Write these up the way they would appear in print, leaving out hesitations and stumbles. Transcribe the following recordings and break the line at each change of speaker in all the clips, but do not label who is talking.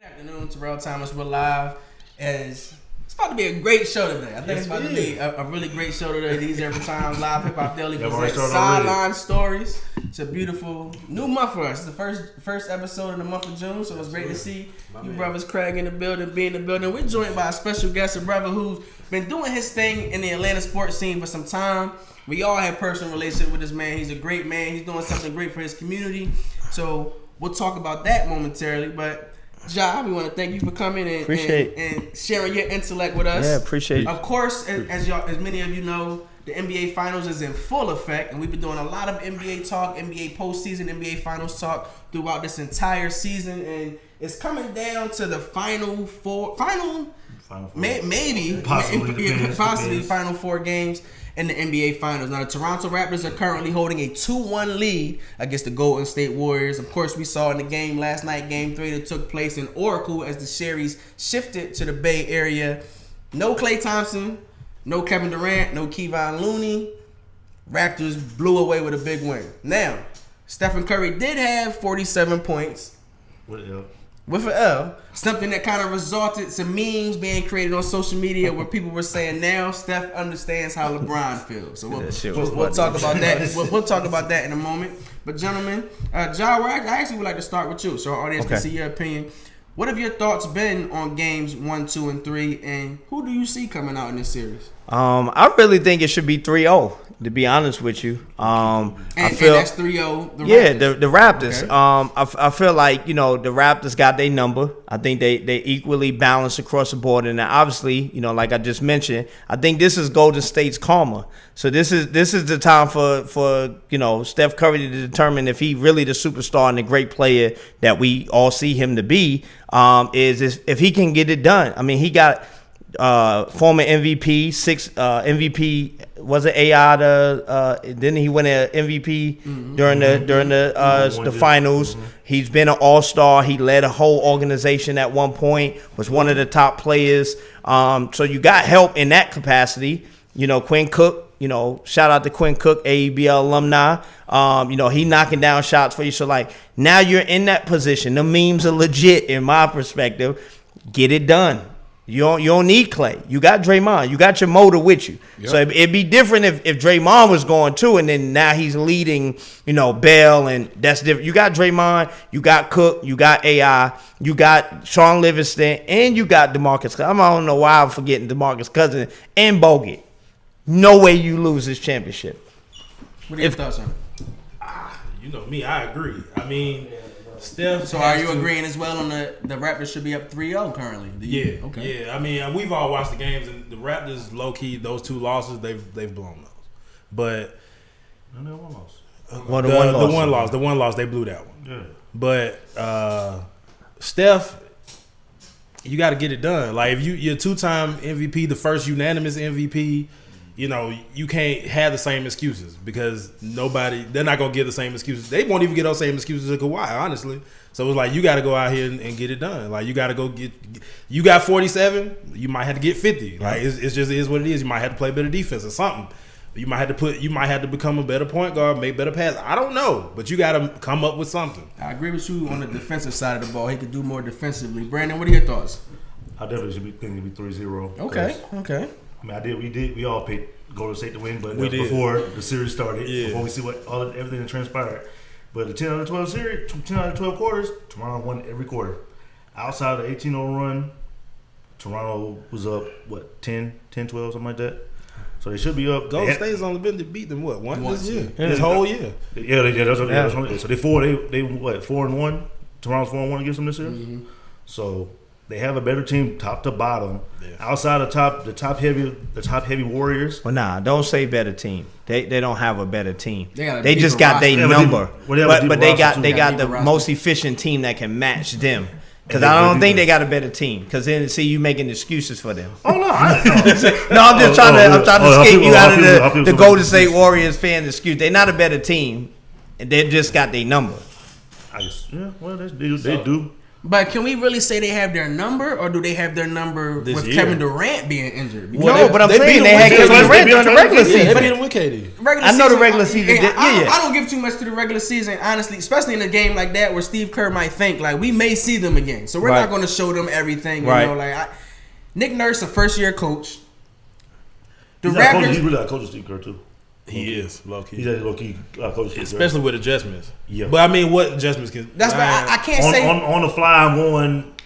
Good afternoon, Terrell Thomas. We're live. It's about to be a great show today. I think it's about to be a really great show today. These every time LiveHipHopDaily presents Sideline Stories. It's a beautiful new month for us. It's the first episode of the month of June, so it's great to see you brothers Craig in the building, be in the building. We're joined by a special guest, a brother who's been doing his thing in the Atlanta sports scene for some time. We all have personal relationship with this man. He's a great man. He's doing something great for his community. So we'll talk about that momentarily, but Jah, we want to thank you for coming and sharing your intellect with us.
Yeah, appreciate it.
Of course, as many of you know, the NBA Finals is in full effect, and we've been doing a lot of NBA talk, NBA postseason, NBA Finals talk throughout this entire season, and it's coming down to the final four, maybe possibly final four games in the NBA Finals. Now, the Toronto Raptors are currently holding a 2-1 lead against the Golden State Warriors. Of course, we saw in the game last night, Game 3 that took place in Oracle as the series shifted to the Bay Area. No Klay Thompson, no Kevin Durant, no Kevon Looney. Raptors blew away with a big win. Now, Stephen Curry did have 47 points. With an L, something that kind of resulted to memes being created on social media where people were saying now Steph understands how LeBron feels. So we'll talk about that. We'll talk about that in a moment. But gentlemen, Jah, I actually would like to start with you, so our audience can see your opinion. What have your thoughts been on games 1, 2, and 3, and who do you see coming out in this series?
I really think it should be 3-0. To be honest with you, I
feel that's 3-0.
The Raptors. Okay. I feel like the Raptors got their number. I think they equally balanced across the board, and obviously, like I just mentioned, I think this is Golden State's karma. So this is the time for Steph Curry to determine if he really the superstar and the great player that we all see him to be. Is if he can get it done. I mean, he got former MVP, MVP. Was it AI? Didn't he win an MVP during the finals? Mm-hmm. He's been an all-star. He led a whole organization at one point. Was one of the top players. So you got help in that capacity. Quinn Cook. Shout out to Quinn Cook, AEBL alumni. He knocking down shots for you. So now you're in that position. The memes are legit in my perspective. Get it done. You don't need Klay. You got Draymond. You got your motor with you. Yep. So it'd be different if Draymond was going too, and then now he's leading, Bell, and that's different. You got Draymond, you got Cook, you got AI, you got Sean Livingston, and you got DeMarcus. I don't know why I'm forgetting DeMarcus Cousins and Bogut. No way you lose this championship.
What are your thoughts on it?
You know me, I agree. I mean, Steph.
So are you agreeing as well on the Raptors should be up 3-0 currently?
Yeah.
Okay.
Yeah. I mean, we've all watched the games, and the Raptors, low key, those two losses, they've blown those. But
one
loss. The one loss, they blew that one. Yeah. But Steph, you got to get it done. Like, if you're two-time MVP, the first unanimous MVP, you can't have the same excuses because they're not going to give the same excuses. They won't even get those same excuses to Kawhi, honestly. So it's like, you got to go out here and get it done. Like, you got to you got 47, you might have to get 50. Like, it's just is what it is. You might have to play better defense or something. You might have to become a better point guard, make better passes. I don't know, but you got to come up with something.
I agree with you on the defensive side of the ball. He could do more defensively. Brandon, what are your thoughts?
I definitely should be thinking to be 3-0.
Okay.
I mean, we all picked Golden State to win, but before the series started, before we see everything that transpired. But the 10 out of 12 series, 10 out of 12 quarters, Toronto won every quarter. Outside of the 18-0 run, Toronto was up 10, 12, something like that. So they should be up.
Golden State's only been to beat them once this year, this whole year.
Yeah, that's what. So they 4-1. Toronto's 4-1 against them this year. Mm-hmm. So they have a better team, top to bottom. Yeah. Outside of the top heavy Warriors.
Well, don't say better team. They don't have a better team. They just got their number. But they got the most efficient team that can match them. Because I don't think they got a better team. Because then see you making excuses for them.
Oh no!
I'm just trying to escape you out of the Golden State Warriors fan excuse. They're not a better team, and they just got their number.
They do.
But can we really say they have their number, or do they have their number with Kevin Durant being injured?
No, but I'm saying they had Kevin Durant during the regular season.
They beat him with KD.
I know the regular season.
I don't give too much to the regular season, honestly, especially in a game like that where Steve Kerr might think like we may see them again, so we're not going to show them everything. You know, like Nick Nurse, a first-year coach.
He's really not coaching Steve Kerr too.
He is low key.
He's a low key coach,
especially with adjustments.
Yeah,
but I mean, what adjustments can?
That's why I can't say
on the fly.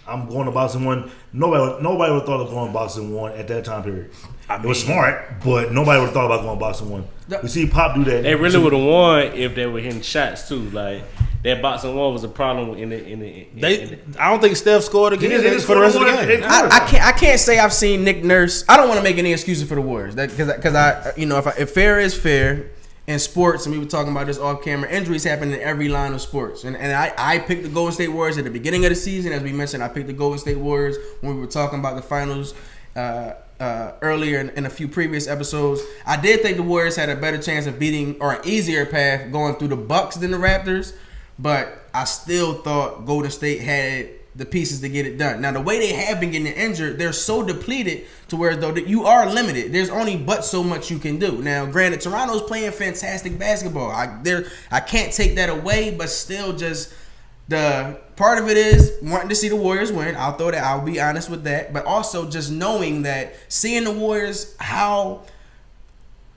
I'm going to boxing one. Nobody would have thought of going boxing one at that time period. It was smart, but nobody would have thought about going boxing one. We see Pop do that.
They really would have won if they were hitting shots too. Like that boxing one was a problem
I don't think Steph scored again for the rest of the game.
I can't say I've seen Nick Nurse. I don't want to make any excuses for the Warriors because I if fair is fair in sports, and we were talking about this off camera, injuries happen in every line of sports. And I picked the Golden State Warriors at the beginning of the season. As we mentioned, I picked the Golden State Warriors when we were talking about the finals earlier in a few previous episodes. I did think the Warriors had a better chance of beating, or an easier path going through the Bucks than the Raptors, but I still thought Golden State had the pieces to get it done. Now, the way they have been getting injured, they're so depleted to where though that you are limited. There's only but so much you can do. Now, granted, Toronto's playing fantastic basketball. I can't take that away, but still, just the part of it is wanting to see the Warriors win. I'll be honest with that. But also just knowing that seeing the Warriors, how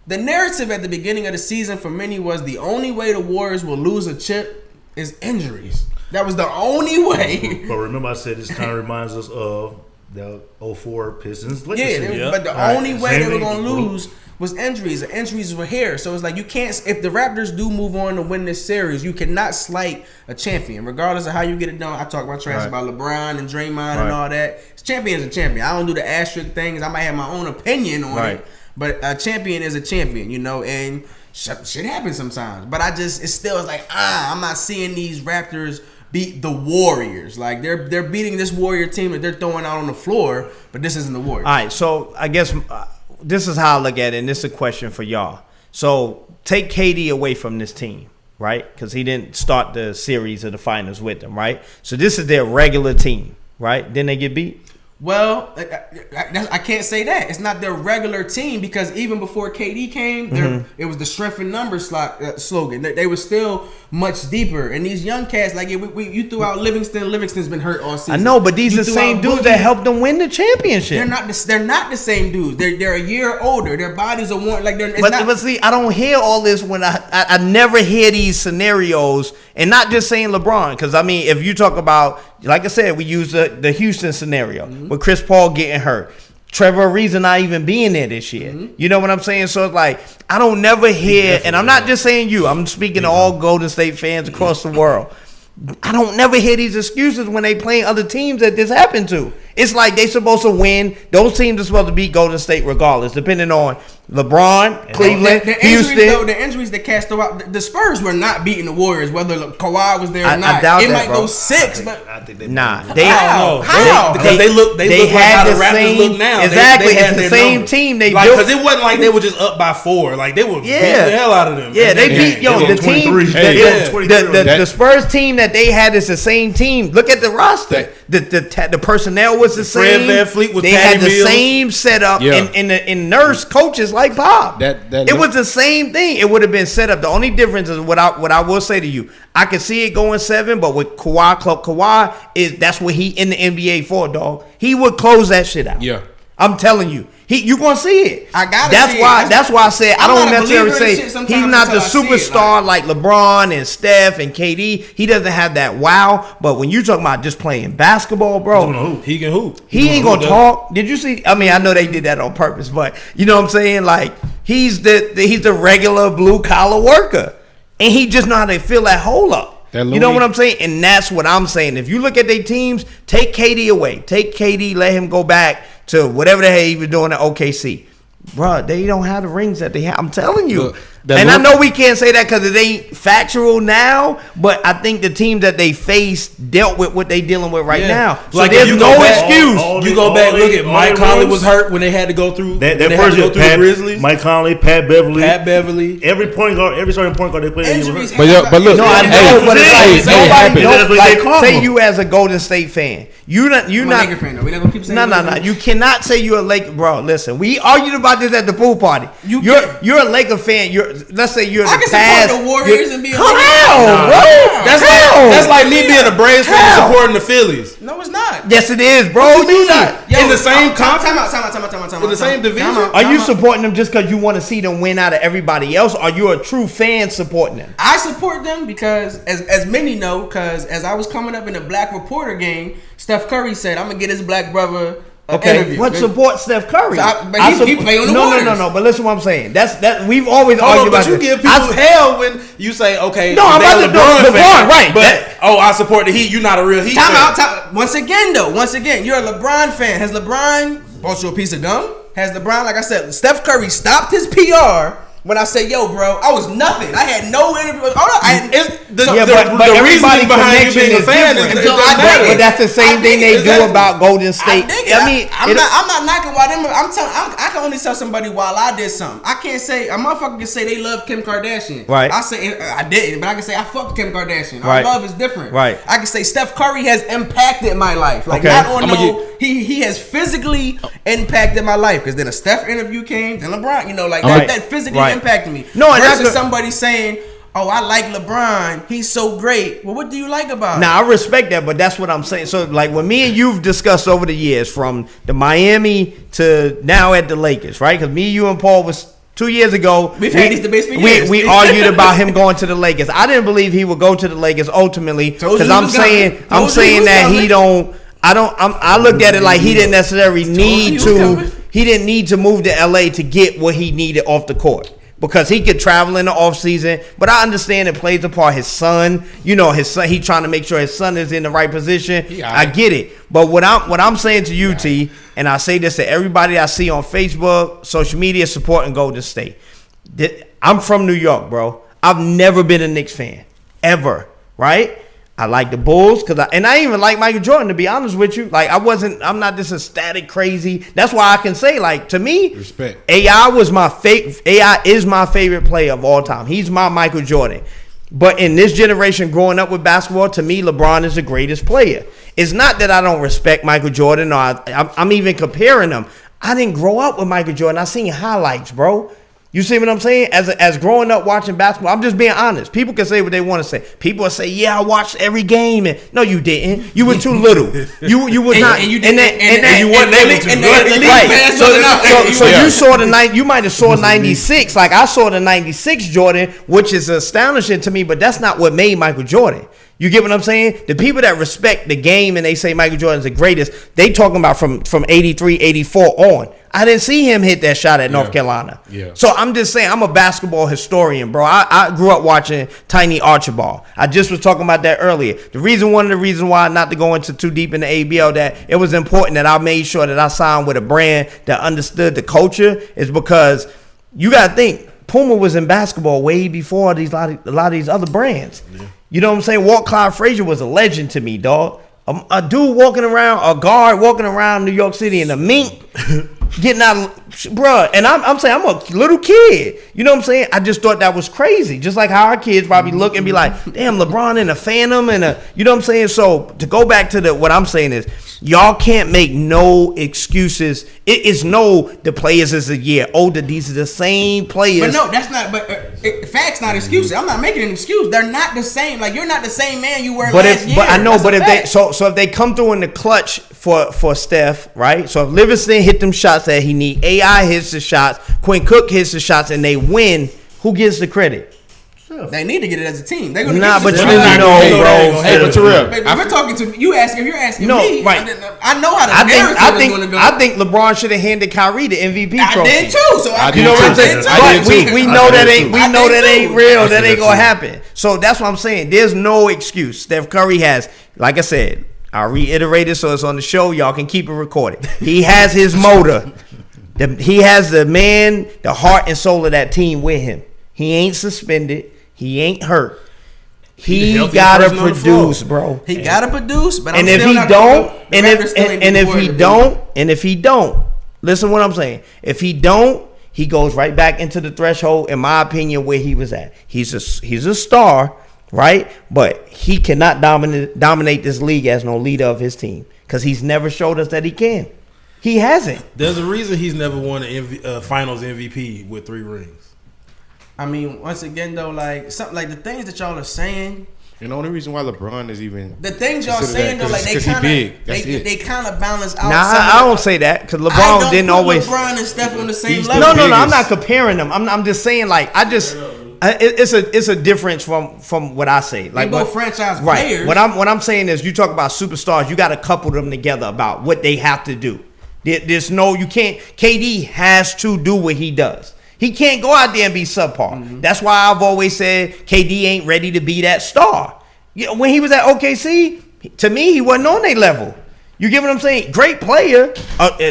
the narrative at the beginning of the season for many was the only way the Warriors will lose a chip is injuries. That was the only way.
But remember, I said this kind of reminds us of the 04 Pistons.
But the only way they were going to lose was injuries. The injuries were here. So it's like you can't, if the Raptors do move on to win this series, you cannot slight a champion, regardless of how you get it done. I talk about trash about LeBron and Draymond and all that. Champion is a champion. I don't do the asterisk things. I might have my own opinion on it. But a champion is a champion, and shit happens sometimes. But it's like, I'm not seeing these Raptors beat the Warriors. Like they're beating this Warrior team that they're throwing out on the floor, but this isn't the Warriors.
All right, so I guess this is how I look at it, and this is a question for y'all. So take KD away from this team, right? Because he didn't start the series of the finals with them, right? So this is their regular team, right? Then they get beat.
Well, I can't say that. It's not their regular team because even before KD came, it was the strength in numbers slogan. They were still much deeper. And these young cats, like you threw out Livingston. Livingston's been hurt all season.
I know, but these are the same dudes that helped them win the championship.
They're not the same dudes. They're a year older. Their bodies are worn like they're.
But see, I don't hear all this when I never hear these scenarios, and not just saying LeBron, because I mean, if you talk about, like I said, we use the Houston scenario with Chris Paul getting hurt, Trevor Ariza not even being there this year. You know what I'm saying? So it's like I don't never hear, and I'm not just saying you. I'm speaking to all Golden State fans across the world. I don't never hear these excuses when they playing other teams that this happened to. It's like they supposed to win. Those teams are supposed to beat Golden State regardless, depending on LeBron, Cleveland, Houston.
The injuries that cast out, the Spurs were not beating the Warriors, whether Kawhi was there or not. It might go 6, but
I think they
how?
Because they look like how the Raptors look now.
Exactly, it's the same team. They built,
because it wasn't like they were just up by 4. Like they were beating the hell out of them.
Yeah, they beat the team. The Spurs team that they had is the same team. Look at the roster. The personnel was the same.
Fred VanVleet was
they
Patty
had the
Mills.
Same setup and nurse coaches like Bob. It was the same thing. It would have been set up. The only difference is what I will say to you. I can see it going 7, but with Kawhi is that's what he in the NBA for, dog. He would close that shit out.
Yeah.
I'm telling you. You gonna see it.
That's
why I said I don't necessarily say he's not the superstar like LeBron and Steph and KD. He doesn't have that wow. But when you talking about just playing basketball, bro,
he can hoop.
He ain't gonna talk. Did you see? I mean, I know they did that on purpose, but you know what I'm saying? Like he's the regular blue collar worker, and he just know how to fill that hole up. You know what I'm saying? And that's what I'm saying. If you look at their teams, take KD away. Take KD, let him go back to whatever the hell he was doing at OKC. Bro, they don't have the rings that they have. I'm telling you. I know we can't say that because it ain't factual now, but I think the teams that they faced dealt with what they dealing with right now. So like there's no excuse.
You go back, look at Mike Conley was hurt when they had to go through
that first year. The Grizzlies. Mike Conley, Pat Beverly.
Every
starting point guard they played.
Injuries. But look,
no, I know, but it's like nobody. Like, say you as a Golden State fan, you're not.
Laker fan, though. We not gonna keep saying
No. You cannot say you're a Laker, bro. Listen, we argued about this at the pool party. You're a Laker fan. Let's say you're the past.
The Warriors and be
come on, bro.
That's like me being a Braves fan supporting the Phillies.
No, it's not.
Yes, it is, bro. You not
in the same conference.
Time
in the same division.
Are you supporting them just because you want to see them win out of everybody else? Or are you a true fan supporting them?
I support them because, as many know, because as I was coming up in the Black Reporter game, Steph Curry said, "I'm gonna get his black brother."
Okay, what support Steph Curry?
So he play on the Warriors.
No. But listen, what I'm saying. That we've always argued about.
But you give people hell when you say, "Okay,
no, I'm about to do LeBron, right?"
But I support the Heat. You're not a real Heat fan.
Time. Once again, you're a LeBron fan. Has LeBron bought you a piece of gum? Has LeBron, like I said, Steph Curry stopped his PR when I said, "Yo, bro, I was nothing. I had no interview."
The reasoning behind you being a fan is
but that's the same thing they do about Golden State.
I'm not knocking why them. I can only tell somebody while I did something. I can't say a motherfucker can say they love Kim Kardashian.
Right.
I say I didn't, but I can say I fucked Kim Kardashian.
Right.
Our love is different.
Right.
I can say Steph Curry has impacted my life. Like not on he has physically impacted my life because then a Steph interview came, then LeBron. You know, like that physically impacted me.
No, and
versus somebody saying, "Oh, I like LeBron. He's so great." Well, what do you like about him?
Now, I respect that, but that's what I'm saying. So, like, when me and you've discussed over the years, from the Miami to now at the Lakers, right? Because me, you, and Paul was 2 years ago.
We've had these debates for years.
We argued about him going to the Lakers. I didn't believe he would go to the Lakers ultimately because I'm saying that he don't. I looked at it like he didn't necessarily need to. He didn't need to move to LA to get what he needed off the court. Because he could travel in the offseason. But I understand it plays a part. His son, his son, he trying to make sure his son is in the right position. I get it. But what I'm saying to you, T, and I say this to everybody I see on Facebook, social media supporting Golden State. I'm from New York, bro. I've never been a Knicks fan. Ever. Right? I like the Bulls and I even like Michael Jordan, to be honest with you. Like I'm not this ecstatic crazy. That's why I can say, like, to me, respect. AI is my favorite player of all time. He's my Michael Jordan. But in this generation growing up with basketball, to me, LeBron is the greatest player. It's not that I don't respect Michael Jordan or I'm even comparing them. I didn't grow up with Michael Jordan. I seen highlights, bro. You see what I'm saying? As growing up watching basketball, I'm just being honest. People can say what they want to say. People will say, "Yeah, I watched every game." And no, you didn't. You were too little. You was not. And you didn't. And you weren't able to. Right. So you saw the you might have saw 96. Like I saw the 96 Jordan, which is astonishing to me. But that's not what made Michael Jordan. You get what I'm saying? The people that respect the game and they say Michael Jordan's the greatest, they talking about from 83, 84 on. I didn't see him hit that shot at North Carolina. Yeah. So I'm just saying, I'm a basketball historian, bro. I grew up watching Tiny Archibald. I just was talking about that earlier. One of the reasons why, not to go into too deep in the AEBL, that it was important that I made sure that I signed with a brand that understood the culture is because you got to think, Puma was in basketball way before a lot of these other brands. Yeah. You know what I'm saying? Walt Clyde Frazier was a legend to me, dog. A dude walking around, a guard walking around New York City in a mink, getting out, bruh. And I'm saying, I'm a little kid. You know what I'm saying? I just thought that was crazy. Just like how our kids probably look and be like, "Damn, LeBron in a Phantom," you know what I'm saying? So to go back to what I'm saying is, y'all can't make no excuses. It is the players is a year older. These are the same players.
But no, that's not. But facts, not excuses. I'm not making an excuse. They're not the same. Like you're not the same man you were last year.
But I know. But if they if they come through in the clutch for Steph, right? So if Livingston hit them shots that he need, AI hits the shots, Quinn Cook hits the shots, and they win, who gets the credit?
They need to get it as a team. They're gonna
but
get
you know, bro.
Hey, but Terrell,
we're talking to you. You're asking me.
Right.
I know how the narrative is going to go.
I think LeBron should have handed Kyrie the MVP trophy.
I did too. So
you know what I'm saying? But we know that ain't. We know that ain't real. That ain't gonna happen. So that's what I'm saying. There's no excuse. Steph Curry has, like I said, I'll reiterate it so it's on the show. Y'all can keep it recorded. He has his motor. He has the heart and soul of that team with him. He ain't suspended. He ain't hurt. He gotta produce, bro.
He gotta produce, but
and if he don't, listen to what I'm saying. If he don't, he goes right back into the threshold, in my opinion, where he was at. He's a star, right? But he cannot dominate this league as no leader of his team because he's never showed us that he can. He hasn't.
There's a reason he's never won a Finals MVP with 3 rings.
I mean, once again, though, like something like the things that y'all are saying.
And the only reason why LeBron is even
the things y'all saying though, like they kind of balance out.
Nah, I don't say that because LeBron didn't always.
LeBron and Steph on the same level.
No. I'm not comparing them. I'm just saying like it's a difference from what I say. Like
both franchise players.
What I'm saying is you talk about superstars, you got to couple them together about what they have to do. There's no you can't. KD has to do what he does. He can't go out there and be subpar. Mm-hmm. That's why I've always said KD ain't ready to be that star. You know, when he was at OKC, to me, he wasn't on their level. You get what I'm saying? Great player,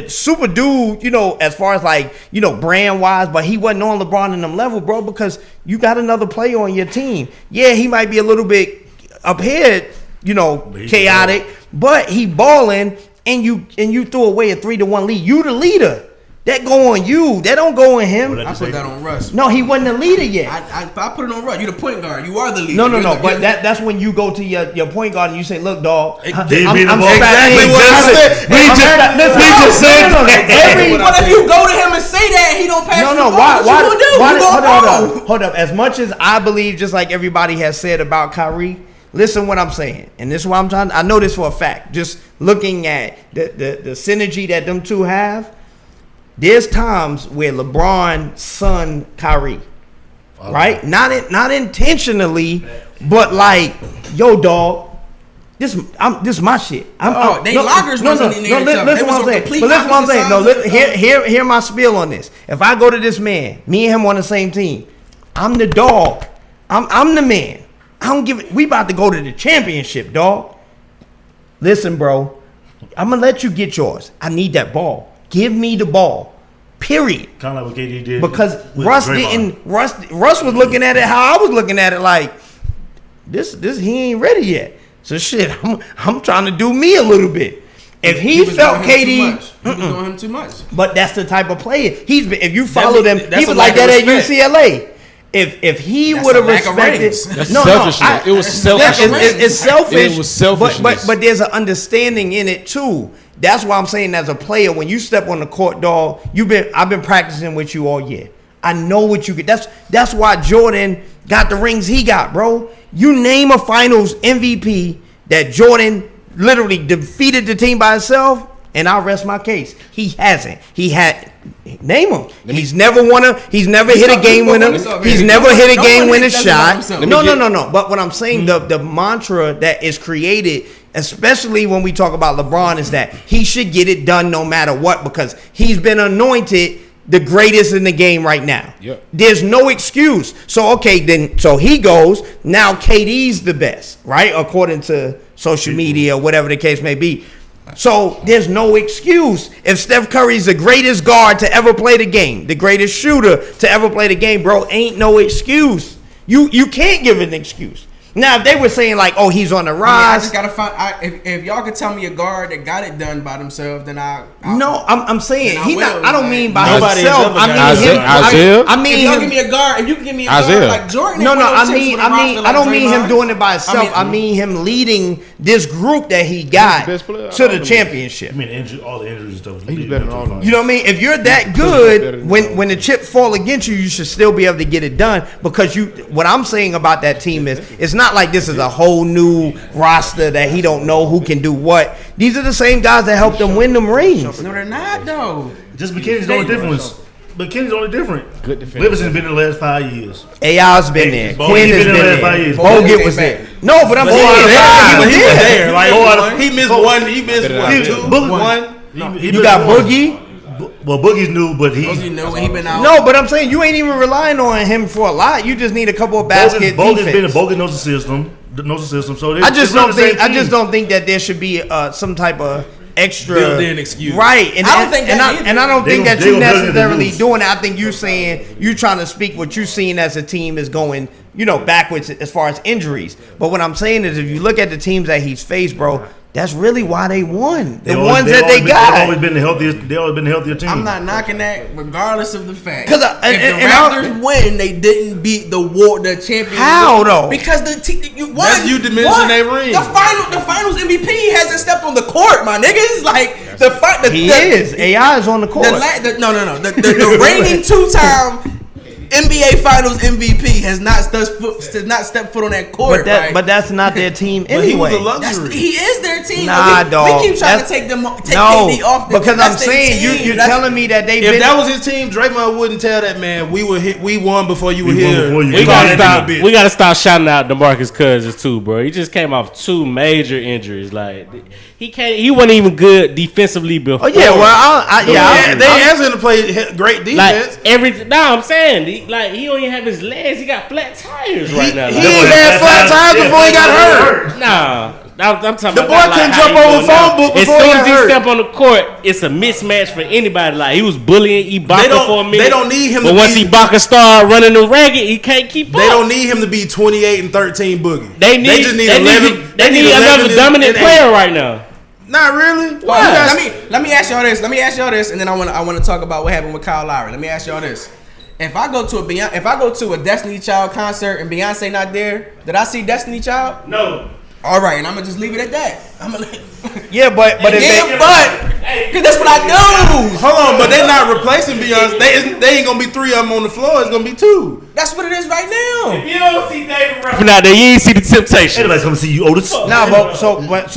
super dude, you know, as far as like, you know, brand-wise, but he wasn't on LeBron and them level, bro, because you got another player on your team. Yeah, he might be a little bit up here, you know, chaotic, but he balling, and you threw away a 3-1 lead. You the leader. That go on you. That don't go on him.
I put that on Russ.
No, he wasn't the leader yet.
I put it on Russ. You the point guard. You are the leader.
No. But that's when you go to your point guard and you say, "Look, dog, I'm
exactly what I said. We just said.
But if you go to him and say that, he don't pass. No.
Why? Hold up. As much as I believe, just like everybody has said about Kyrie, listen what I'm saying, and this is what I'm trying. I know this for a fact. Just looking at the synergy that them two have. There's times where LeBron son Kyrie, right? Not intentionally, but like, yo, dog, this my shit.
Lockers wasn't in there.
Listen what I'm saying. But listen what I'm saying. No, hear my spiel on this. If I go to this man, me and him on the same team, I'm the dog. I'm the man. I don't give it. We about to go to the championship, dog. Listen, bro, I'm gonna let you get yours. I need that ball. Give me the ball. Period.
Kind of like what KD did.
Because Russ was looking at it how I was looking at it, like this he ain't ready yet. So shit, I'm trying to do me a little bit. If he felt KD,
he was doing him too much.
But that's the type of player he's been. If you follow them, he was like that at UCLA. If he would have respected,
it was selfish.
It's selfish.
It was selfishness.
But there's an understanding in it too. That's why I'm saying, as a player, when you step on the court, dog, I've been practicing with you all year. I know what you get. That's why Jordan got the rings he got, bro. You name a Finals MVP that Jordan literally defeated the team by himself, and I'll rest my case. He hasn't. Name him. He's never hit a game winner. He's never hit a game winner shot. No. But what I'm saying, the mantra that is created, especially when we talk about LeBron, is that he should get it done no matter what, because he's been anointed the greatest in the game right now.
Yep.
There's no excuse. So he goes, now KD's the best, right? According to social media, whatever the case may be. So there's no excuse. If Steph Curry's the greatest guard to ever play the game, the greatest shooter to ever play the game, bro, ain't no excuse. You can't give an excuse. Now, if they were saying like, "Oh, he's on the rise,"
I just gotta find. If y'all could tell me a guard that got it done by themselves, then
I'm saying he not. I don't mean by
nobody
himself. I mean him.
Isaiah.
I mean,
if y'all give me a guard, if you can give me a guard like Jordan.
No. I don't mean him doing it by himself. I mean him leading this group that he got to the championship.
I mean, all the injuries and stuff.
He's better than all of them.
You know what I mean? If you're that good, when the chip fall against you, you should still be able to get it done, because what I'm saying about that team is, it's not like this is a whole new roster that he don't know who can do what. These are the same guys that helped him win them rings.
No, they're not though.
Just McKinney's the only difference. McKinney's only different.
Good defense.
Livingston's been in the last 5 years.
AI's been there. Quinn has been there.
Bogut
was there. No, but I'm saying
he was there. Like he missed one. He missed one.
You got Boogie.
Well, Boogie's new, but he
been out.
No, but I'm saying you ain't even relying on him for a lot. You just need a couple of basket defense.
Bogut knows the system. So
I just don't think that there should be some type of extra
built-in excuse,
right? And
I don't think that
and I don't think that you necessarily
doing
doing it. I think you saying you trying to speak what you seen as a team is going, backwards as far as injuries. But what I'm saying is, if you look at the teams that he's faced, bro, that's really why they won. The ones that they got.
They've always been the healthiest. They always been the healthier team.
I'm not knocking that, regardless of the fact.
Because
if the Raptors win, they didn't beat the champions.
How though?
Because you won.
That's you diminishing their ring.
The finals MVP hasn't stepped on the court, my niggas. Like
he is. AI is on the court.
The reigning 2-time NBA Finals MVP has not stepped foot on that court.
But that's not their team anyway.
He was a luxury.
He is their team.
Dog.
We keep trying to take KD off.
Because I'm saying you're telling me that they.
If that was his team, Draymond wouldn't tell that man we won before you were here.
We gotta stop shouting out DeMarcus Cousins too, bro. He just came off 2 major injuries. Like he wasn't even good defensively before.
Oh yeah, well
they asked him to play great defense.
I'm saying. Like he don't even have his legs. He got flat tires right now.
He ain't had flat tires before he got hurt.
Nah, I'm talking
the
about
boy couldn't jump over the phone book before he got hurt.
As soon as he step on the court, it's a mismatch for anybody. Like he was bullying Ibaka for a minute.
They don't need him.
But once Ibaka start running the ragged, he can't keep up.
They don't need him to be 28 and 13 boogie.
They just need 11. They need another dominant player right now.
Not really.
Let me ask y'all this, and then I want to talk about what happened with Kyle Lowry. Let me ask y'all this. If I go to a Destiny Child concert and Beyonce not there, did I see Destiny Child?
No.
All right, and I'm gonna just leave it at that. Because that's what I do.
Hold on, but they're not replacing Beyonce. They ain't gonna be 3 of them on the floor. It's gonna be 2.
That's what it is right now.
If you don't see David Ruffin out there, you ain't see the Temptations.
Anybody's gonna see you, Otis.
So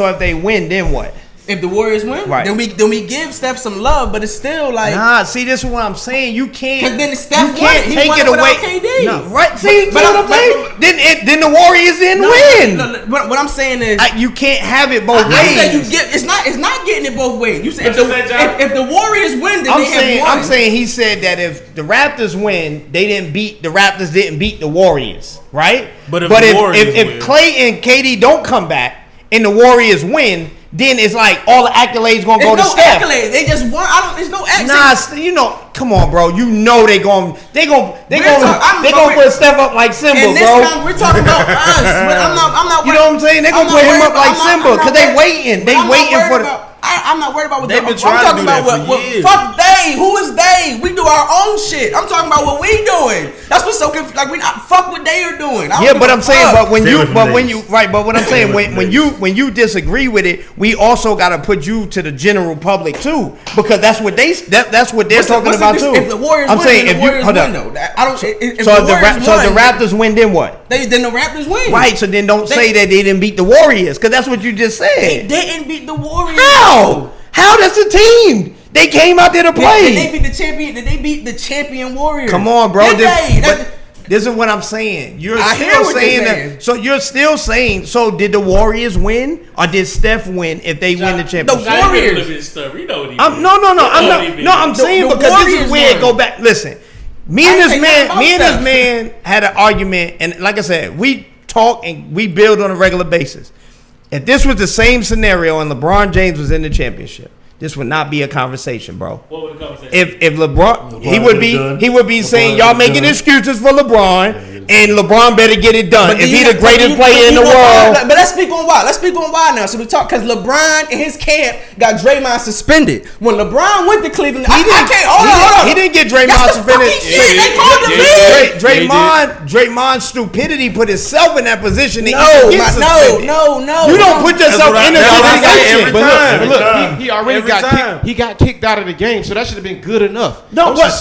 if they win, then what?
If the Warriors win,
right.
then we give Steph some love, but it's still like
see, this is what I'm saying. You can't.
Because then Steph
can't take it away.
KD.
No, right? See, but I'm saying. Then the Warriors didn't win.
No, what I'm saying is
you can't have it both ways.
I said it's not getting it both ways. You said if the Warriors win, then they have won.
I'm saying he said that if the Raptors win, the Raptors didn't beat the Warriors, right?
But
if Klay and KD don't come back and the Warriors win, then it's like all the accolades gonna go to Steph.
Accolades. They just won. There's no accolades.
Nah, come on, bro. You know they gonna put Steph up like Simba,
and this
bro.
time we're talking about us. But I'm not.
You know what I'm saying? They gonna put him up like Simba because they waiting. They waiting for the.
I'm not worried about what
they've been trying to do that for years.
Fuck they. Who is they? We do our own shit. I'm talking about what we doing. That's what's so confusing. Like we not fuck what they are doing.
But I'm saying, but when what I'm saying, when you disagree with it, we also got to put you to the general public too, because that's what they're talking about too.
If the Warriors
I'm
win,
saying
if
if you hold up. So the Raptors win, then what?
Then the Raptors win.
Right. So then don't say that they didn't beat the Warriors, because that's what you just said.
They didn't beat the Warriors.
How that's a team? They came out there to play.
Did they beat the champion? Did they beat the champion Warriors?
Come on, bro. This is what I'm saying. You're still saying. So did the Warriors win, or did Steph win if they win the championship?
The Warriors.
I'm saying because this is where it go back. Listen, me and this man had an argument, and like I said, we talk and we build on a regular basis. If this was the same scenario and LeBron James was in the championship, this would not be a conversation, bro.
What would the conversation?
If LeBron he would be saying y'all making excuses for LeBron, and LeBron better get it done. If he's the greatest player in the world.
But let's speak on why. Let's speak on why now. So we talk because LeBron and his camp got Draymond suspended. When LeBron went to Cleveland, hold on.
He didn't get Draymond suspended.
They called the league.
Draymond's stupidity put himself in that position.
No.
You don't put yourself in a situation.
But look, he already got kicked out of the game, so that should have been good enough.
No, but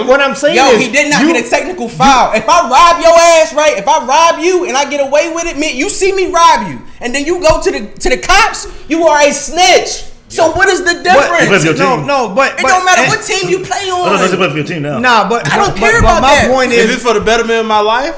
what I'm saying is,
he did not get a technical foul. If I rob your ass, right? If I rob you and I get away with it, you see me rob you, and then you go to the cops, you are a snitch. So what is the difference?
But it
don't matter what team you play on.
It's for your team now.
Nah, but
I don't care about
my
that.
point
is this for the betterment of my life?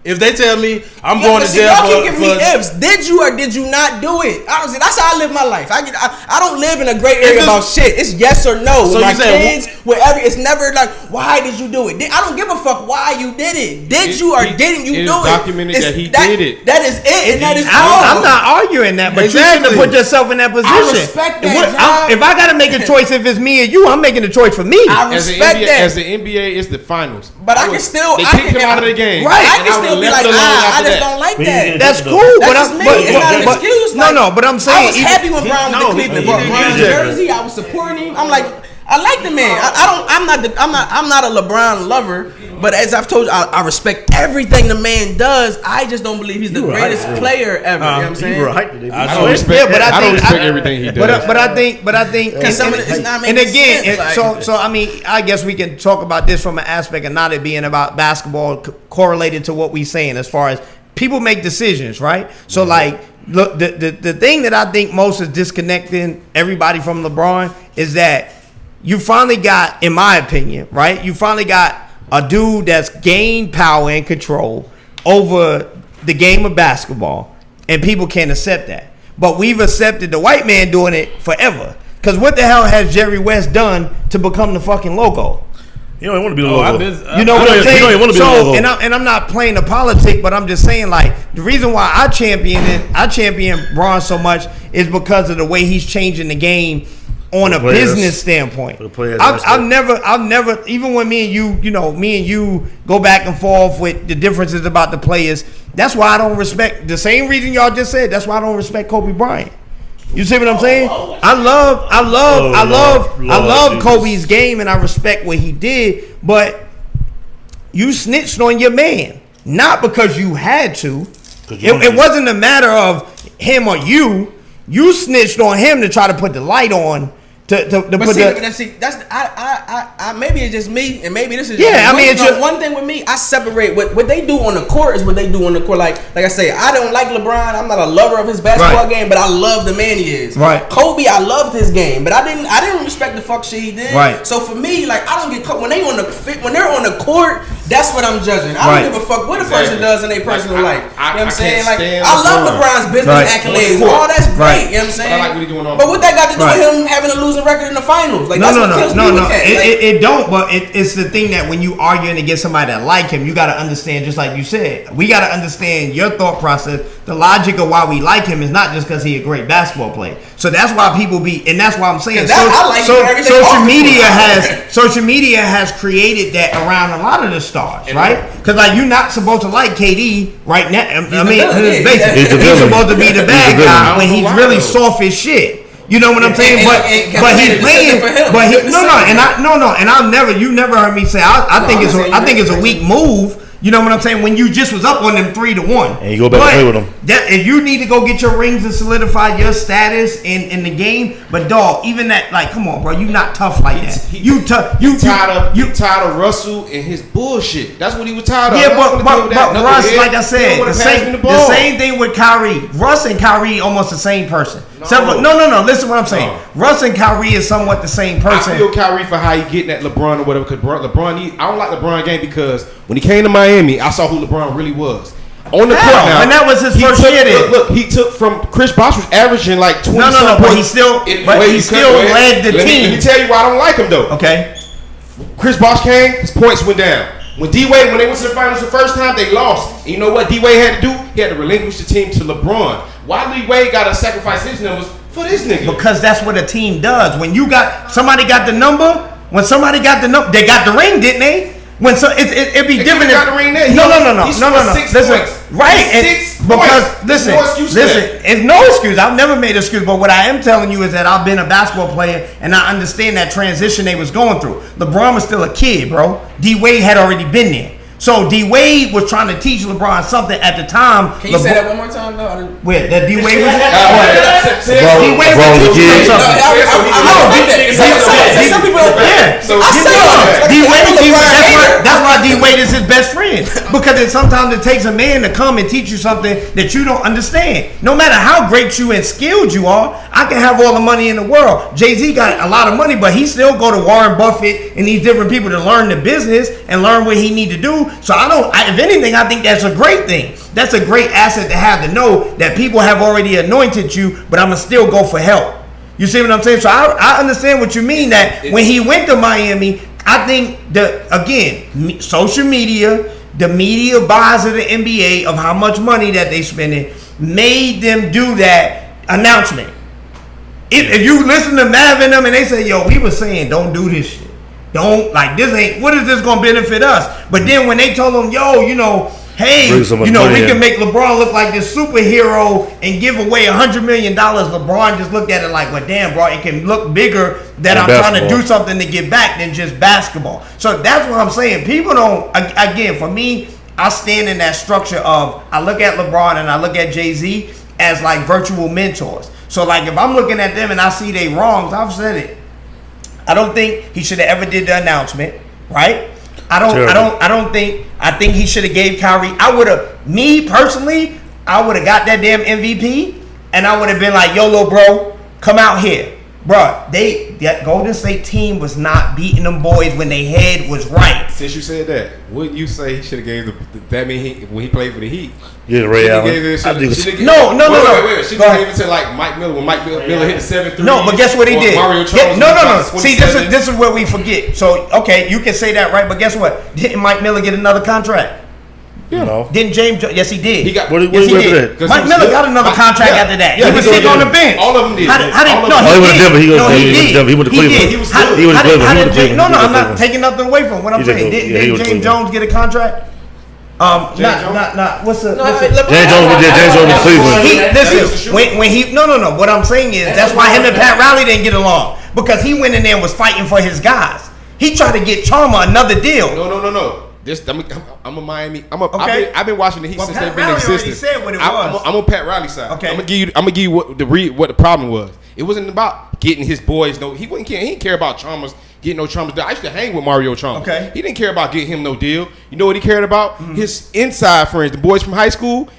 If they tell me I'm going to jail
y'all keep giving me ifs. Did you or did you not do it? Honestly, that's how I live my life. I don't live in a great area about shit. It's yes or no.
So
with my
you saying,
kids, wherever, it's never like, why did you do it? I don't give a fuck why you did it. Did you or didn't you do it?
Documented that he did it.
That is it, and that is all.
I'm not arguing that, but you shouldn't have put yourself in that position.
I respect that.
If I got to make a choice, if it's me or you, I'm making a choice for me.
I respect that.
As the NBA, it's the finals.
But I can still.
They kicked him out of the game.
Right. I can still be like, I just don't like that.
That's cool, but
it's not an excuse.
No, but I'm saying
I was happy when Brown went to Cleveland. Brown's jersey, I was supporting him. I'm like, I like the man. I'm not a LeBron lover, but as I've told you, I respect everything the man does. I just don't believe he's the greatest player ever. You know what I'm saying?
I don't respect everything he does.
But I think, and again, so I mean, I guess we can talk about this from an aspect of not it being about basketball correlated to what we saying as far as people make decisions, right? So like, look, the thing that I think most is disconnecting everybody from LeBron is that you finally got, in my opinion, right? You finally got a dude that's gained power and control over the game of basketball, and people can't accept that. But we've accepted the white man doing it forever. Because what the hell has Jerry West done to become the fucking logo?
You don't want to be the logo.
You know what I'm saying?
You don't even want to be the logo.
And I'm not playing the politic, but I'm just saying, like, the reason why I champion Bron so much is because of the way he's changing the game on a business standpoint. I've never, even when me and you go back and forth with the differences about the players, that's why I don't respect, the same reason y'all just said, that's why I don't respect Kobe Bryant. You see what I'm saying? I love Kobe's game and I respect what he did, but you snitched on your man, not because you had to. It wasn't a matter of him or you. You snitched on him to try to put the light on. Maybe it's just me, and maybe this is one thing with me. I separate what they do on the court is what they do on the court. Like I say, I don't like LeBron. I'm not a lover of his basketball game, but I love the man he is. Right.
Kobe, I loved his game, but I didn't respect the fuck shit he did.
Right.
So for me, like, I don't get caught when they're on the court. That's what I'm judging. I don't give a fuck what a person does in their personal life. You know what I'm saying? Like, I love LeBron's business accolades. Oh, that's great. You know what I'm saying?
I like what he's doing.
But what that got to do with him having a losing record in the finals? Like,
no. It don't. But it's the thing that when you arguing against somebody that like him, you got to understand. Just like you said, we got to understand your thought process. The logic of why we like him is not just because he's a great basketball player. So that's why people be, and that's why I'm saying. Social media has created that around a lot of the stars, right? Because like you're not supposed to like KD right now. He's supposed to be the bad guy when he's really soft as shit. You know what I'm saying? But he's playing. You never heard me say. I think it's a weak move. You know what I'm saying? When you just was up on them 3-1,
and you go back and play with them.
If you need to go get your rings and solidify your status in the game, but dog, even that, like, come on, bro, you not tough like that. You
tired of Russell and his bullshit. That's what he was tired of.
Yeah, but Russ, like I said, the same thing with Kyrie. Russ and Kyrie almost the same person. No. Listen to what I'm saying. Russ and Kyrie is somewhat the same person.
I feel Kyrie for how he getting at LeBron or whatever. Because LeBron, I don't like LeBron game because when he came to Miami, I saw who LeBron really was. On the court now,
and that was his first year there.
Look, he took from Chris Bosh was averaging like 20.
But he still led the team.
Let me tell you why I don't like him though.
Okay.
Chris Bosh came, his points went down. When D-Wade, when they went to the finals the first time, they lost. And you know what D-Wade had to do? He had to relinquish the team to LeBron. Why D-Wade got to sacrifice his numbers for this nigga?
Because that's what a team does. When you got somebody got the number, they got the ring, didn't they? When it'd be different.
Got the ring there.
No.
Listen,
right? Because listen, it's no excuse. I've never made an excuse, but what I am telling you is that I've been a basketball player and I understand that transition they was going through. LeBron was still a kid, bro. D-Wade had already been there. So D-Wade was trying to teach LeBron something at the time.
Can you say that one more time, though?
Where that D-Wade was at?
D-Wade was teaching him something. Some people, that's why D-Wade is his best friend. Because sometimes it takes a man to come and teach you something that you don't understand. No matter how great you and skilled you are, I can have all the money in the world. Jay-Z got a lot of money, but he still go to Warren Buffett and these different people to learn the business and learn what he need to do.
you. So if anything, I think that's a great thing. That's a great asset to have, to know that people have already anointed you, but I'm going to still go for help. You see what I'm saying? So I understand what you mean, that when he went to Miami, I think social media, the media buys of the NBA of how much money that they spending made them do that announcement. If you listen to Mav and them and they say, yo, we were saying don't do this shit. Don't, like, this ain't, what is this going to benefit us? But then when they told them, yo, hey, we can make LeBron look like this superhero and give away $100 million. LeBron just looked at it like, well, damn, bro, it can look bigger that I'm trying to do something to get back than just basketball. So that's what I'm saying. People don't, again, for me, I stand in that structure of, I look at LeBron and I look at Jay-Z as like virtual mentors. So like if I'm looking at them and I see they wrongs, I've said it. I don't think he should have ever did the announcement, right? I think he should have gave Kyrie. Me personally, I would have got that damn MVP and I would have been like, YOLO, bro, come out here. Bruh, that Golden State team was not beating them boys when their head was right.
Since you said that, wouldn't you say he should have gave that mean when he played for the Heat?
Yeah, Ray Allen.
No. She
Go ahead.
gave it to like Mike Miller when Mike Miller hit the 7-3.
No, but guess what he did?
Mario Chalmers.
See, this is where we forget. So, okay, you can say that, right? But guess what? Didn't Mike Miller get another contract?
Yeah. No.
Didn't James? Yes, he did.
He got.
Yes, he did.
Mike Miller got another contract after that. He was sitting on the bench.
All of them did.
He went to Cleveland. He was Cleveland.
No, I'm not taking nothing away from what I'm saying. Did James Jones get a contract? What's the?
James Jones went to Cleveland.
Listen, when he what I'm saying is that's why him and Pat Riley didn't get along, because he went in there and was fighting for his guys. He tried to get Chalmers another deal.
No. I'm a Miami. I've been watching the Heat since they've been in existence. I'm on Pat Riley's side. Okay. I'm gonna give you what the problem was. It wasn't about getting his boys. No, he didn't care about Chalmers getting no Chalmers deal. I used to hang with Mario Chalmers. Okay. He didn't care about getting him no deal. You know what he cared about? Mm-hmm. His inside friends, the boys from high school.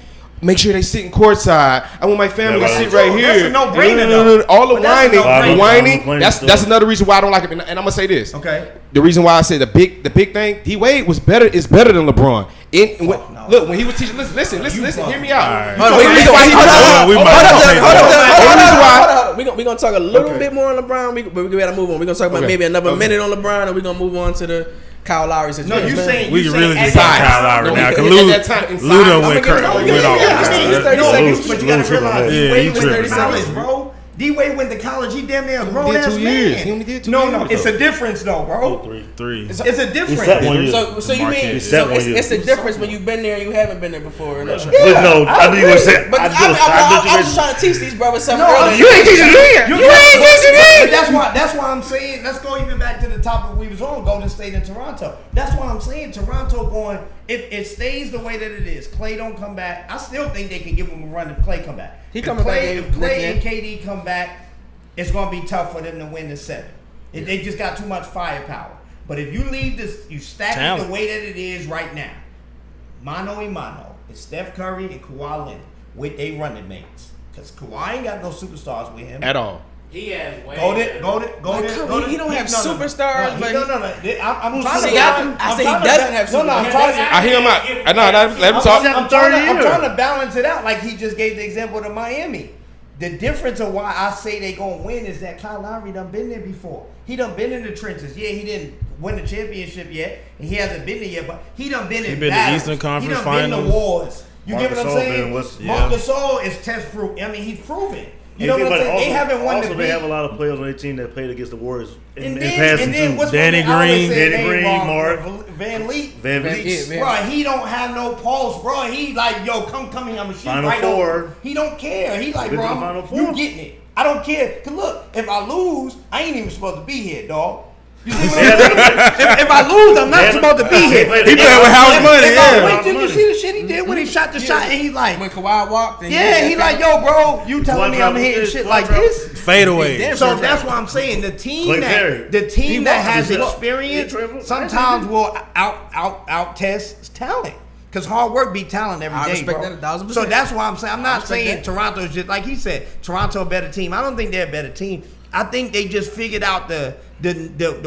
Make sure they sit in courtside. I want my family to sit right here.
That's a no-brainer, though.
All the whining. That's another reason why I don't like him. And I'm gonna say this. Okay. The reason why I say the big thing, D-Wade is better than LeBron. Look, when he was teaching, listen, hear me out.
Hold up. We're gonna talk a little bit more on LeBron, but we gotta move on. We're gonna talk about maybe another minute on LeBron, and we're gonna move on to the Kyle Lowry situation.
No, you saying
we can really just talk Kyle Lowry now. Cause Luda went off.
But you gotta realize, D-Wade went 30 seconds, bro. D-Wade went to college. He damn near a grown ass man.
He only did 2 years.
No, it's a difference though, bro.
Three.
It's a difference.
So you mean it's a difference when you've been there and you haven't been there before?
No, I knew you were saying.
But I was just trying to teach these brothers something earlier.
You ain't teaching me. You ain't teaching me. But that's why I'm saying. Let's go even back to the topic we was on, Golden State and Toronto. That's why I'm saying Toronto going. If it stays the way that it is, Klay don't come back. I still think they can give him a run if Klay come back. If Klay and KD come back, it's going to be tough for them to win the 7. They just got too much firepower. But if you leave this, you stack it the way that it is right now, mano a mano, it's Steph Curry and Kawhi Leonard with their running mates. Because Kawhi ain't got no superstars with him
at all.
He has way.
Go there.
He don't have superstars.
I'm trying to.
I say he doesn't have superstars.
I hear him out. Let him talk.
I'm trying to balance it out. Like he just gave the example of Miami. The difference of why I say they gonna win is that Kyle Lowry done been there before. He done been in the trenches. Yeah, he didn't win the championship yet, and he hasn't been there yet. But he done been in battles.
The Eastern Conference
He done
Finals.
been in the wars. You get what I'm saying? Marc Gasol is test proof. I mean, he's proven. You know what I'm saying? They haven't won the beat.
They have a lot of players on their team that played against the Warriors
and then what's
Danny Green,
Mark Van Vliet. Bro, he don't have no pulse, bro. He like, yo, come here, I'm gonna shoot right over. He don't care. He like, bro, you getting it. I don't care. Cause look, if I lose, I ain't even supposed to be here, dog. You see what I'm saying? If I lose, I'm not supposed to be here.
He playing with house money.
Did you see the shit he did when he shot the shot and he like
when Kawhi walked?
He like, yo, bro, you telling me I'm hitting shit like this?
Fade away.
So that's what I'm saying. The team that has experience sometimes will out test talent. Because hard work beat talent every day,
respect
bro.
that 1,000%.
So that's why I'm saying. I'm not saying Toronto's just like he said. Toronto a better team. I don't think they're a better team. I think they just figured out the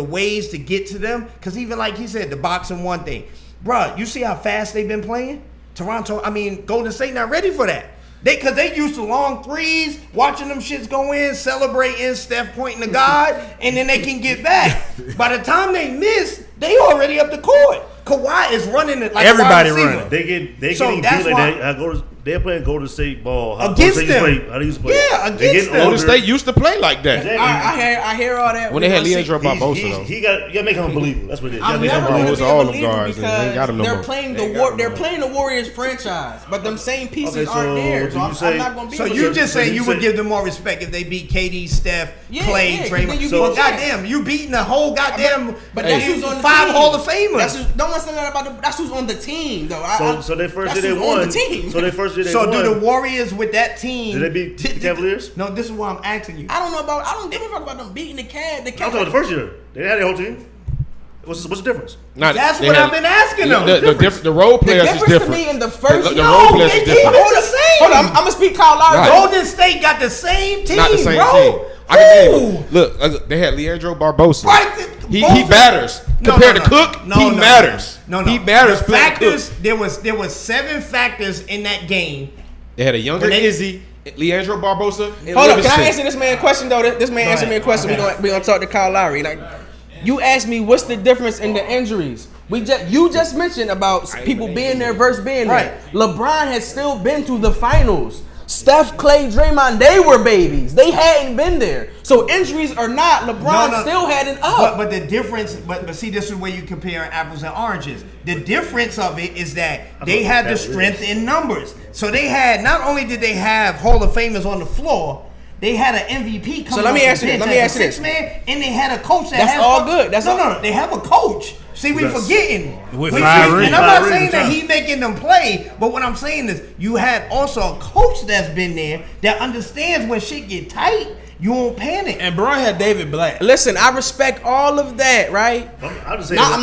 ways to get to them. Because even like he said, the boxing one thing. Bruh, you see how fast they've been playing? Golden State not ready for that. Because they used to long threes, watching them shits go in, celebrating, Steph pointing to God, and then they can get back. By the time they miss, they already up the court. Kawhi is running it like
everybody
a wide receiver.
running.
They getting beat like that. They're playing Golden State ball.
Against them.
How they used to play.
Yeah, against them.
Golden State used to play like that.
Exactly.
I hear all that.
When they had Leandro Barbosa, though.
You gotta make him unbelievable. That's what it is.
I'm
You gotta
never
make him
going to be
all
a
them
believer
guards, and they ain't got 'em no
because
more.
they're playing the Warriors franchise, but them same pieces
Okay,
aren't there. So I'm not going to be.
So
able
you
to-
just saying you would
say-
give them more respect if they beat KD, Steph, Clay,
yeah,
Draymond.
then you
So
beat Jack.
goddamn, you beating the whole goddamn
But that's who's on the
5
team.
Hall of Famers.
Don't want to say that about that's who's on the team though.
So they first
that's
year they
who's on
won.
the team.
So they first year they
So
won.
do the Warriors with that team?
Did they beat the Cavaliers?
No, this is what I'm asking you.
I don't give a fuck about them beating the Cavs. The
I'm talking about the first year. They had their whole team. What's the difference?
That's what I've been asking them.
The role
The
players is
difference to
different.
me in the first
The role players
their
is
team
different.
is the same.
Hold on, I'm gonna speak Kyle Lowry.
Right.
Golden State got the same team,
Not the same
bro.
team. I can name them. Look, they had Leandro Barbosa.
Right,
He
both-
matters.
No,
Compared
no,
to
no.
Cook,
No,
he
no,
matters.
No.
He matters.
The
playing Cook.
factors, there was 7 factors in that game.
They had a younger
When they-
Izzy, Leandro Barbosa, and
Hold up, can
Livingston.
I answer this man a question though? This man answered me a question. We gonna talk to Kyle Lowry. Like, you asked me what's the difference in the injuries. You just mentioned about people being there versus being there. LeBron has still been to the finals. Steph, Clay, Draymond, they were babies. They hadn't been there. So injuries or not, LeBron still had it up.
But the difference, but see, this is where you compare apples and oranges. The difference of it is that they had the strength in numbers. So they had, not only did they have Hall of Famers on the floor, they had an MVP coming.
So let me ask you this.
and they had a coach that
That's
has
all good. That's all-
no. They have a coach. See, we forgetting.
With 5 rings.
And I'm not
5
saying
rings
that
time.
he making them play, but what I'm saying is you had also a coach that's been there that understands when shit get tight, you won't panic.
And Bron had David Black.
Listen, I respect all of that, right?
I'm just saying.
Now, I'm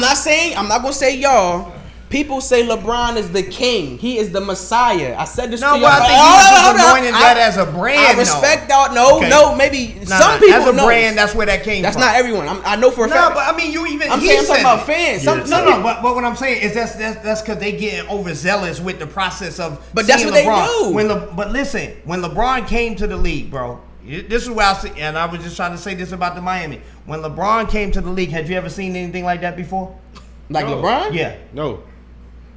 not gonna say y'all. People say LeBron is the king. He is the Messiah. I said this to
No,
y'all.
but I think he was anointed that as a brand.
I respect that.
Okay.
No, maybe
Nah,
some people
as a
know.
brand, that's where that came
That's
from.
not everyone. I know for a
No,
fact.
but I mean, you even
I'm
he
talking
said
about
it.
fans.
But what I'm saying is that's because they getting overzealous with the process of.
But that's
seeing
what they
LeBron.
do.
But listen, when LeBron came to the league, bro, this is where I see, and I was just trying to say this about the Miami. When LeBron came to the league, had you ever seen anything like that before?
Like LeBron?
Yeah.
No.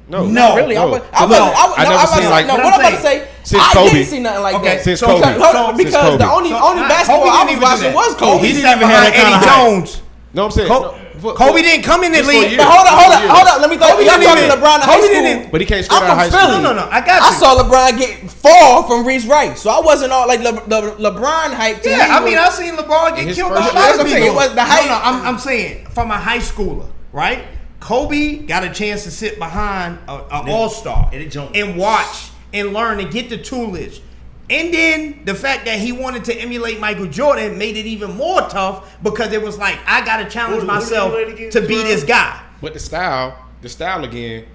Not really.
No.
I was about to say.
Since
I
Kobe.
didn't see nothing like that.
Since
so-
Kobe.
so-
Because
Kobe.
the only basketball I was watching was Kobe.
He didn't
sat
even have that
behind
kind of
Eddie
height.
Jones.
No, I'm saying.
Kobe didn't come in the
Just for a
league.
year.
But hold up. Let me go.
Kobe
Y'all
didn't
talking
even-
LeBron in high
Kobe
school.
didn't-
But he can't straight
I'm
out of high
from
school.
Philly.
No, I got you.
I saw LeBron get fall from Reese Rice, so I wasn't all like LeBron hype. To me
Yeah, I mean,
was-
I seen LeBron get
his
killed
first
by a
year.
lot of
That's what I'm saying.
people.
It was the hype.
No, I'm saying from a high schooler, right? Kobe got a chance to sit behind an all-star
Eddie Jones.
and watch and learn and get the toolage. And then the fact that he wanted to emulate Michael Jordan made it even more tough because it was like, I got to challenge
Who
myself
did he emulate
to
again,
be
Jordan?
this guy.
But the style again.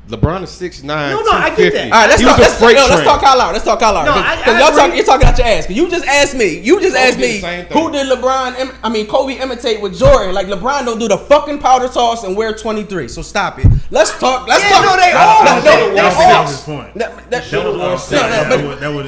LeBron is 6'9".
No, I get that.
All right, let's
He was
talk.
a freight
Let's
train.
talk Kyle Lowry. Let's talk Kyle Lowry.
No,
Because
I
y'all
agree.
talking. You're talking out your ass. You just asked me.
the same thing.
Who did Kobe imitate with Jordan? Like LeBron don't do the fucking powder toss and wear 23. So stop it. Let's talk. Let's
Yeah,
talk.
no, they all-
No,
they
That
all-
was his point.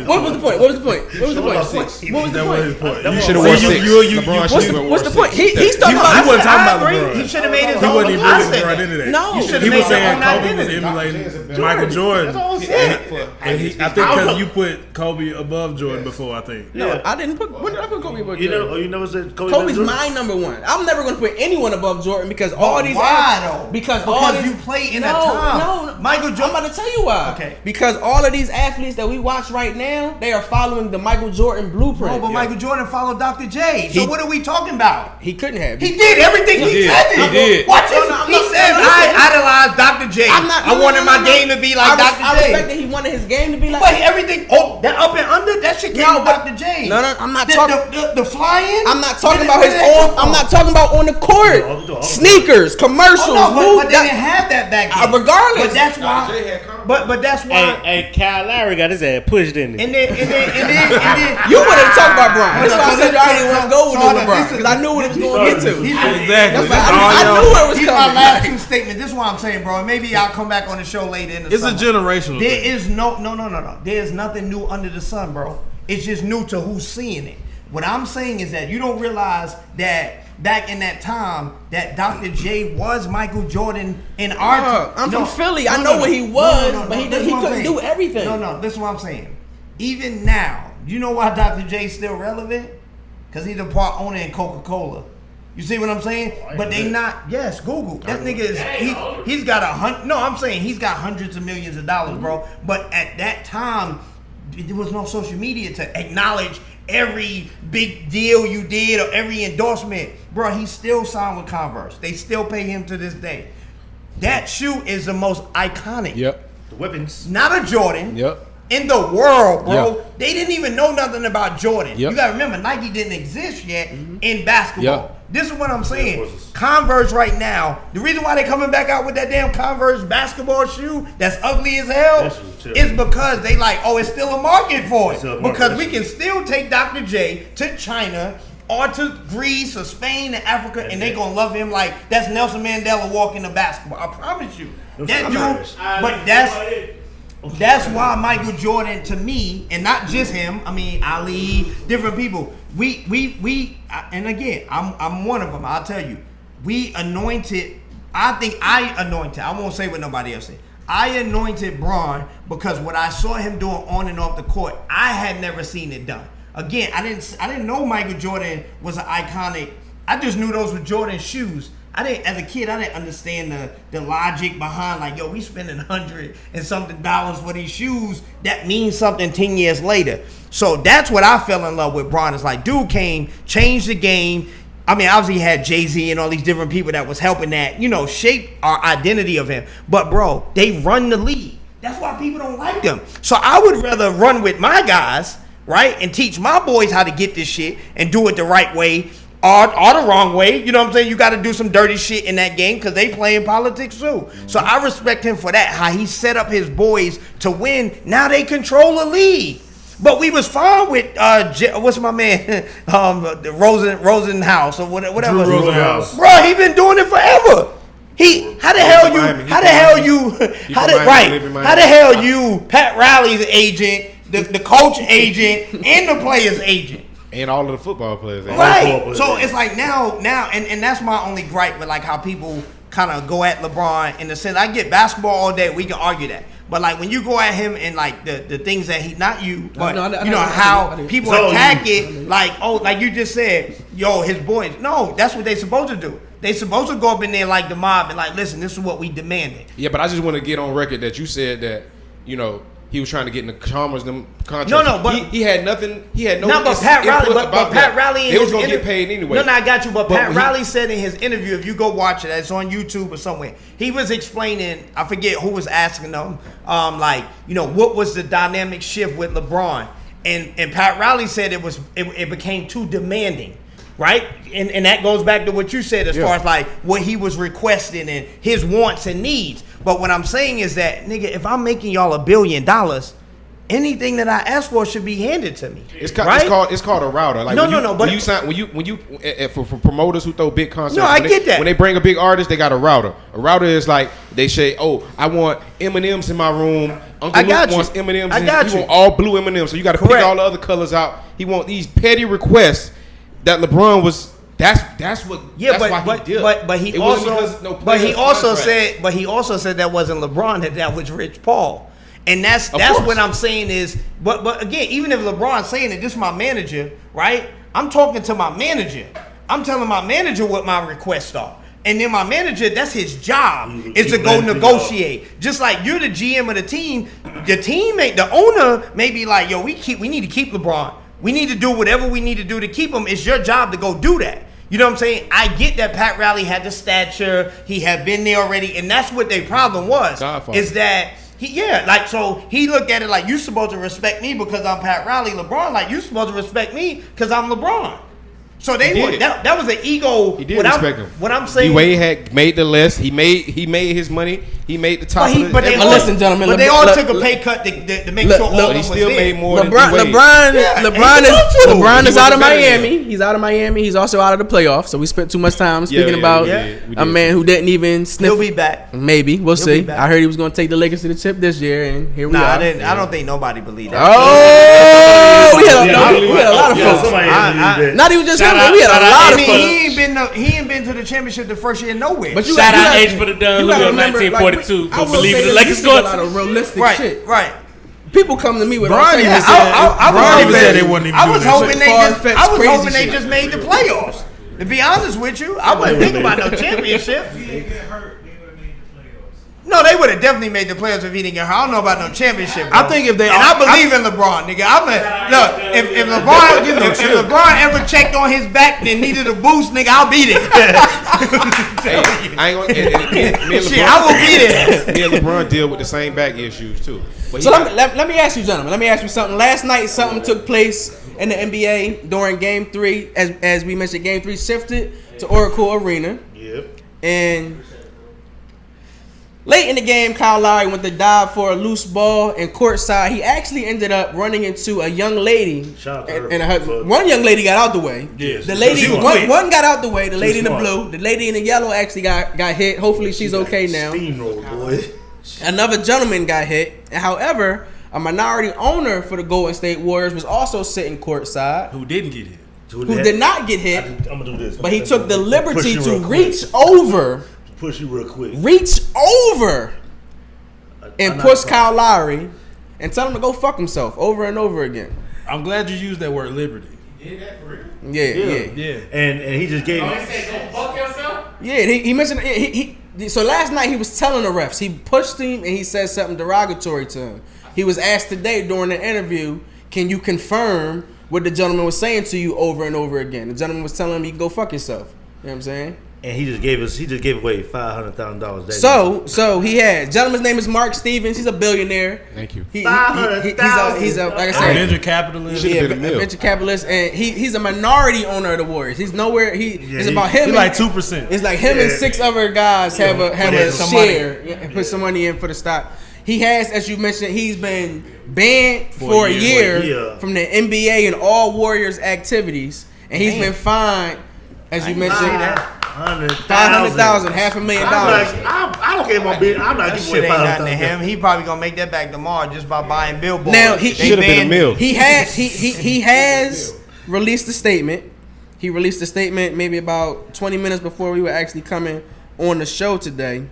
What was the point? What was the point? What was the point? What was the
That was his
point?
point.
You should have worn
See,
6.
you-
LeBron
What's
should
the
have
what's the
worn
point?
6.
He's talking
He
about.
wasn't talking about
I agree.
LeBron.
He should have made his
He
own.
wasn't even
I
really
said
right
that.
into that.
No.
You should've
He
made
was
your
saying
own
Kobe was
identity.
emulating Michael Jordan.
That's all I'm saying.
And I think because you put Kobe above Jordan before, I think.
No, I didn't put. When did I put Kobe above
You
Jordan?
know, you never said Kobe.
Kobe's
Jordan?
my number one. I'm never going to put anyone above Jordan because all these.
Why though?
Because
you play in a time.
No,
Michael Jordan.
I'm about to tell you why.
Okay.
Because all of these athletes that we watch right now, they are following the Michael Jordan blueprint.
No, but Michael Jordan followed Dr. J. So
He-
what are we talking about?
He couldn't have.
He did everything he said.
He did.
Watch
No,
it.
no, I'm
He
not-
says,
no, listen.
I idolized Dr. J. I wanted my game to be like
I
Dr. J.
respect that he wanted his game to be like.
But everything, that up and under, that shit came
No,
from
but-
Dr. J.
No, I'm not
The-
talking.
The flying.
I'm not talking
Where
about
did
his
that come
on.
from?
I'm not talking about on the court.
all the-
Sneakers, commercials.
Oh, no, but they
that-
didn't have that back then.
Regardless.
But that's why.
Jay had
But that's why.
Hey, Kyle Lowry got his ass pushed in it.
And then
You wanted to talk about Bron. That's why I said I didn't want to go with LeBron because I knew what it was going to get to.
Exactly.
I knew where it was
He's
coming.
my last two statements. This is what I'm saying, bro. Maybe I'll come back on the show later in the
It's
summer.
a generational
There
thing.
is no. There's nothing new under the sun, bro. It's just new to who's seeing it. What I'm saying is that you don't realize that back in that time that Dr. J was Michael Jordan in our
I'm from Philly. I know what he was, but he couldn't do everything.
No, this is what I'm saying. Even now, you know why Dr. J still relevant? Because he's a part owner in Coca-Cola. You see what I'm saying? But they not. Yes, Google. That nigga is. He's got I'm saying he's got hundreds of millions of dollars, bro. But at that time, there was no social media to acknowledge every big deal you did or every endorsement. Bro, he's still signed with Converse. They still pay him to this day. That shoe is the most iconic.
Yep.
The weapons.
Not a Jordan.
Yep.
In the world, bro.
Yep.
They didn't even know nothing about Jordan.
Yep.
You gotta remember, Nike didn't exist yet in basketball.
Yep.
This is what I'm saying. Converse right now, the reason why they coming back out with that damn Converse basketball shoe that's ugly as hell is because they like, it's still a market for it. Because we can still take Dr. J to China or to Greece or Spain and Africa, and they gonna love him like that's Nelson Mandela walking the basketball. I promise you. That dude, but that's why Michael Jordan, to me, and not just him. I mean, Ali, different people. And again, I'm one of them. I'll tell you, we anointed. I won't say what nobody else said. I anointed Bron because what I saw him doing on and off the court, I had never seen it done. Again, I didn't know Michael Jordan was an iconic. I just knew those were Jordan shoes. As a kid, I didn't understand the logic behind like, we spending $100 and something for these shoes. That means something 10 years later. So that's what I fell in love with Bron. It's like, dude came, changed the game. I mean, obviously he had Jay-Z and all these different people that was helping that, shape our identity of him. But bro, they run the league. That's why people don't like them. So I would rather run with my guys, right? And teach my boys how to get this shit and do it the right way. Or the wrong way, you know what I'm saying? You got to do some dirty shit in that game because they playing politics too. So I respect him for that, how he set up his boys to win. Now they control the league. But we was fine with, what's my man, Rosenhaus or whatever.
Drew Rosenhaus.
Bro, he been doing it forever. How the hell you, Pat Riley's agent, the coach agent, and the player's agent.
And all of the football players.
Right. So it's like now, and that's my only gripe with like how people kind of go at LeBron in the sense. I get basketball all day. We can argue that. But like when you go at him and like the things that he, not you, but how people attack it, like you just said, his boys. No, that's what they supposed to do. They supposed to go up in there like the mob and like, listen, this is what we demanded.
Yeah, but I just want to get on record that you said that, he was trying to get in the Chalmers them contracts.
No, but
he had nothing. He had no.
Not but Pat Riley, but Pat Riley,
they was gonna get paid anyway.
No, I got you. But Pat Riley said in his interview, if you go watch it, it's on YouTube or somewhere. He was explaining. I forget who was asking him, what was the dynamic shift with LeBron? And Pat Riley said it became too demanding. Right? And that goes back to what you said as far as like what he was requesting and his wants and needs. But what I'm saying is that, nigga, if I'm making y'all $1 billion, anything that I ask for should be handed to me.
It's called a router. Like
But
when you for promoters who throw big concerts.
I get that.
When they bring a big artist, they got a router. A router is like they say, I want M&Ms in my room. Uncle Luke wants M&Ms. He want all blue M&Ms. So you got to pick all the other colors out. He want these petty requests that LeBron was. That's what. Yeah, why he did.
But he also said that wasn't LeBron. That was Rich Paul. And that's what I'm saying is, but again, even if LeBron's saying it, this is my manager, right? I'm talking to my manager. I'm telling my manager what my requests are. And then my manager, that's his job, is to go negotiate. Just like you're the GM of the team, the owner may be like, we need to keep LeBron. We need to do whatever we need to do to keep him. It's your job to go do that. You know what I'm saying? I get that Pat Riley had the stature. He had been there already. And that's what their problem was. Godfather. Is that so he looked at it like, you supposed to respect me because I'm Pat Riley. LeBron, like, you supposed to respect me because I'm LeBron. So that was an ego.
He did respect him.
What I'm saying,
D-Wade had made the list. He made his money. He made the top.
But they all,
listen, gentlemen.
But they all took a pay cut to make sure all of them
he
was
still
there.
made more than
LeBron is out of Miami. He's out of Miami. He's also out of the playoffs. So we spent too much time speaking about a man who didn't even sniff.
He'll be back.
Maybe we'll see. I heard he was going to take the Lakers to the chip this year, and here we are.
I don't think nobody believed that.
Oh, we had a lot of folks. Not even just him. We had a lot of folks.
He ain't been to the championship the first year nowhere.
But shout out H for the done. Who in 1942 for believing the Lakers going
a lot of realistic shit.
Right.
People come to me with
I was hoping they just made the playoffs. To be honest with you, I wasn't thinking about no championship.
If he didn't get hurt, they would have made the playoffs.
No, they would have definitely made the playoffs if he didn't get hurt. I don't know about no championship. Bro.
I think if they,
and I believe in LeBron, nigga. If LeBron ever checked on his back and needed a boost, nigga, I'll be there.
I ain't gonna.
Shit, I will be there.
Me and LeBron deal with the same back issues too. But
so let me ask you, gentlemen. Let me ask you something. Last night, something took place in the NBA during Game 3. As we mentioned, Game 3 shifted to Oracle Arena.
Yep.
And late in the game, Kyle Lowry went to dive for a loose ball, and courtside, he actually ended up running into a young lady.
Shout out to her.
One young lady got out the way.
Yes.
The lady, one got out the way. The lady in the
smart.
blue, the lady in the yellow actually got hit. Hopefully, she's okay now.
Steamroll, boy.
Another gentleman got hit. And however, a minority owner for the Golden State Warriors was also sitting courtside.
Who didn't get hit?
Who did not get hit.
I'm gonna do this.
But he took the liberty to reach over.
Push you real quick.
Reach over and push Kyle Lowry and tell him to go fuck himself over and over again.
I'm glad you used that word, liberty.
He did that for real?
Yeah.
And he just gave.
Oh, he said, go fuck yourself?
Yeah, he mentioned so last night he was telling the refs. He pushed him and he said something derogatory to him. He was asked today during the interview, can you confirm what the gentleman was saying to you over and over again? The gentleman was telling him you can go fuck yourself. You know what I'm saying?
And he just gave away $500,000.
So he had, gentleman's name is Mark Stevens. He's a billionaire.
Thank you.
He's a like I said,
venture capitalist.
Yeah, venture capitalist, and he's a minority owner of the Warriors. He's nowhere. It's about him.
He's like 2%.
It's like him and 6 other guys have a share and put some money in for the stock. He has, as you mentioned, he's been banned for a year from the NBA and all Warriors activities, and he's been fined, as you mentioned. $500,000, $500,000.
I don't care about being. I'm not giving away
Shit ain't nothing to
$500,000.
him. He probably gonna make that back tomorrow just by buying billboards.
Now he
should have been a mill.
He has released a statement. He released a statement maybe about 20 minutes before we were actually coming on the show today.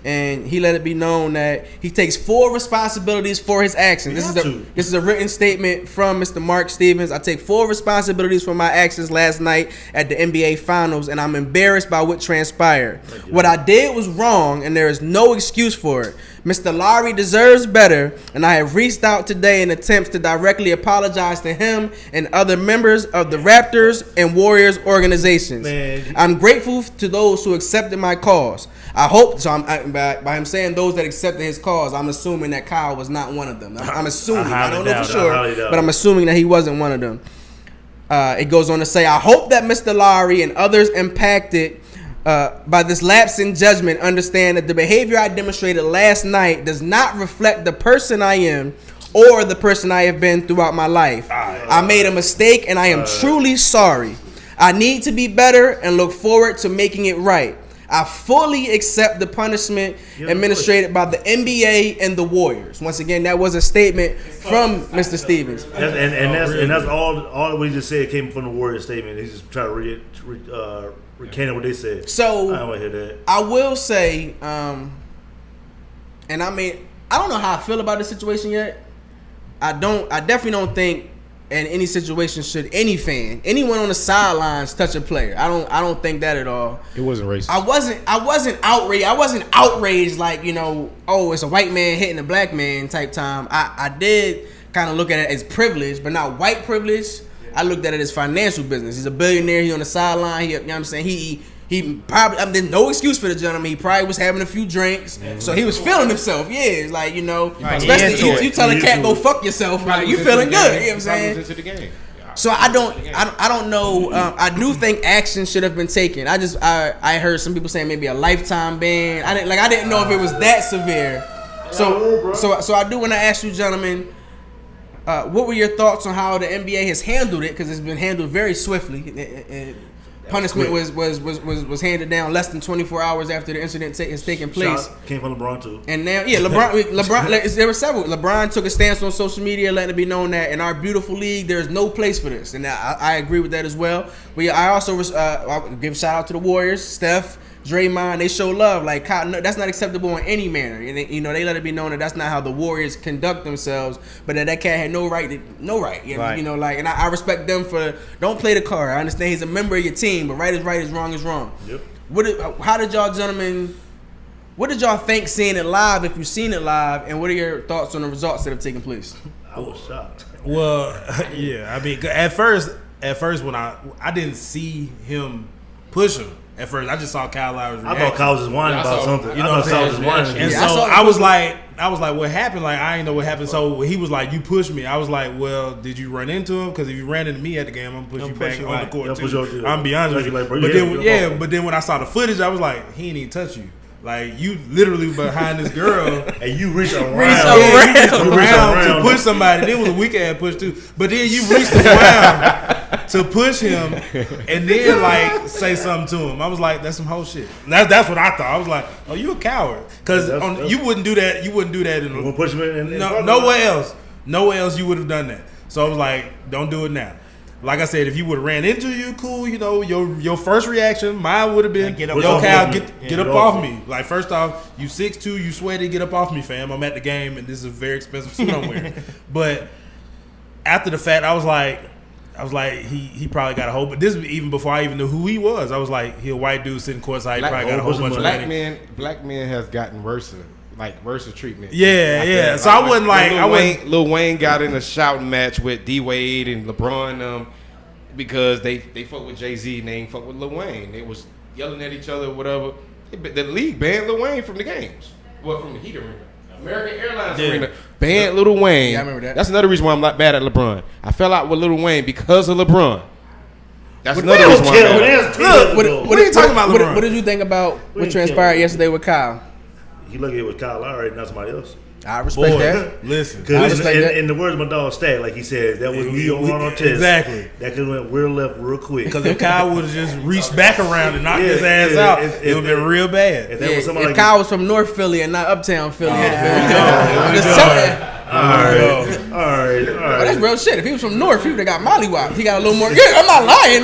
And he let it be known that he takes full responsibilities for his actions. This is a written statement from Mr. Mark Stevens. I take full responsibilities for my actions last night at the NBA Finals, and I'm embarrassed by what transpired. What I did was wrong, and there is no excuse for it. Mr. Lowry deserves better, and I have reached out today in attempts to directly apologize to him and other members of the Raptors and Warriors organizations. I'm grateful to those who accepted my cause. I hope so. By him saying those that accepted his cause, I'm assuming that Kyle was not one of them. I'm assuming. I don't know for sure, but I'm assuming that he wasn't one of them. It goes on to say, I hope that Mr. Lowry and others impacted by this lapse in judgment understand that the behavior I demonstrated last night does not reflect the person I am or the person I have been throughout my life. I made a mistake and I am truly sorry. I need to be better and look forward to making it right. I fully accept the punishment administered by the NBA and the Warriors. Once again, that was a statement from Mr. Stevens.
And that's all what he just said came from the Warriors statement. He's just trying to recant what they said.
So
I don't want to hear that.
I will say, and I mean, I don't know how I feel about this situation yet. I definitely don't think in any situation should anyone on the sidelines touch a player. I don't think that at all.
It wasn't racist.
I wasn't outraged. I wasn't outraged like, oh, it's a white man hitting a black man type time. I did kind of look at it as privilege, but not white privilege. I looked at it as financial business. He's a billionaire. He on the sideline. You know what I'm saying? He probably, there's no excuse for the gentleman. He probably was having a few drinks, so he was feeling himself. Yeah, it's like,
Right.
especially you tell a cat go fuck yourself, right? You feeling good? You know what I'm saying?
Into the game.
So I don't know. I do think action should have been taken. I heard some people saying maybe a lifetime ban. I didn't know if it was that severe. So I do want to ask you, gentlemen, what were your thoughts on how the NBA has handled it? Because it's been handled very swiftly. Punishment was handed down less than 24 hours after the incident has taken place.
Shot came from LeBron too.
And now, LeBron. There were several. LeBron took a stance on social media, letting it be known that in our beautiful league, there is no place for this, and I agree with that as well. But I also I'll give a shout out to the Warriors, Steph, Draymond. They show love. Like, that's not acceptable in any manner. And they let it be known that that's not how the Warriors conduct themselves. But that cat had no right.
Right.
And I respect them for don't play the card. I understand he's a member of your team, but right is right, is wrong. Yep. How did y'all gentlemen? What did y'all think seeing it live? If you've seen it live, and what are your thoughts on the results that have taken place?
I was shocked.
Well, yeah. I mean, at first when I didn't see him push him. At first, I just saw Kyle Lowry's reaction.
I thought Kyle was just whining about something.
You know what I'm saying? And so I was like, what happened? Like, I didn't know what happened. So he was like, you pushed me. I was like, well, did you run into him? Because if you ran into me at the game, I'm gonna push you back on the court too. I'm be honest with you. But then when I saw the footage, I was like, he didn't even touch you. Like, you literally behind this girl.
And you reached around
to push somebody. It was a weak ass push too. But then you reached around to push him and then like say something to him. I was like, that's some whole shit. That's what I thought. I was like, oh, you a coward. Because you wouldn't do that. You wouldn't do that in
push him in
nowhere else. Nowhere else you would have done that. So I was like, don't do it now. Like I said, if you would have ran into you, cool. You know, your first reaction, mine would have been, get up off me. Like, first off, you 6'2", you sweaty, get up off me, fam. I'm at the game, and this is a very expensive suit I'm wearing. But after the fact, I was like, he probably got a whole. But this was even before I even knew who he was. I was like, he a white dude sitting courtside. He probably got a whole bunch of money.
Black men has gotten worse. Like worse treatment.
Yeah. So I wasn't like
Lil Wayne got in a shouting match with D Wade and LeBron because they fuck with Jay-Z and they ain't fuck with Lil Wayne. They was yelling at each other or whatever. The league banned Lil Wayne from the games. Well, from the Heat Arena. American Airlines Arena banned Lil Wayne.
Yeah, I remember that.
That's another reason why I'm not mad at LeBron. I fell out with Lil Wayne because of LeBron. That's another reason why I'm mad.
What are you talking about, LeBron? What did you think about what transpired yesterday with Kyle?
He lucky it was Kyle Lowry, not somebody else.
I respect that.
Listen,
because in the words of my dog Stat, like he said, that was me on test.
Exactly.
That could have went real left real quick.
Because if Kyle would have just reached back around and knocked his ass out, it would have been real bad.
If Kyle was from North Philly and not Uptown Philly,
I'm
just telling you.
All right.
Well, that's real shit. If he was from North, he would have got mollywopped. He got a little more. Yeah, I'm not lying.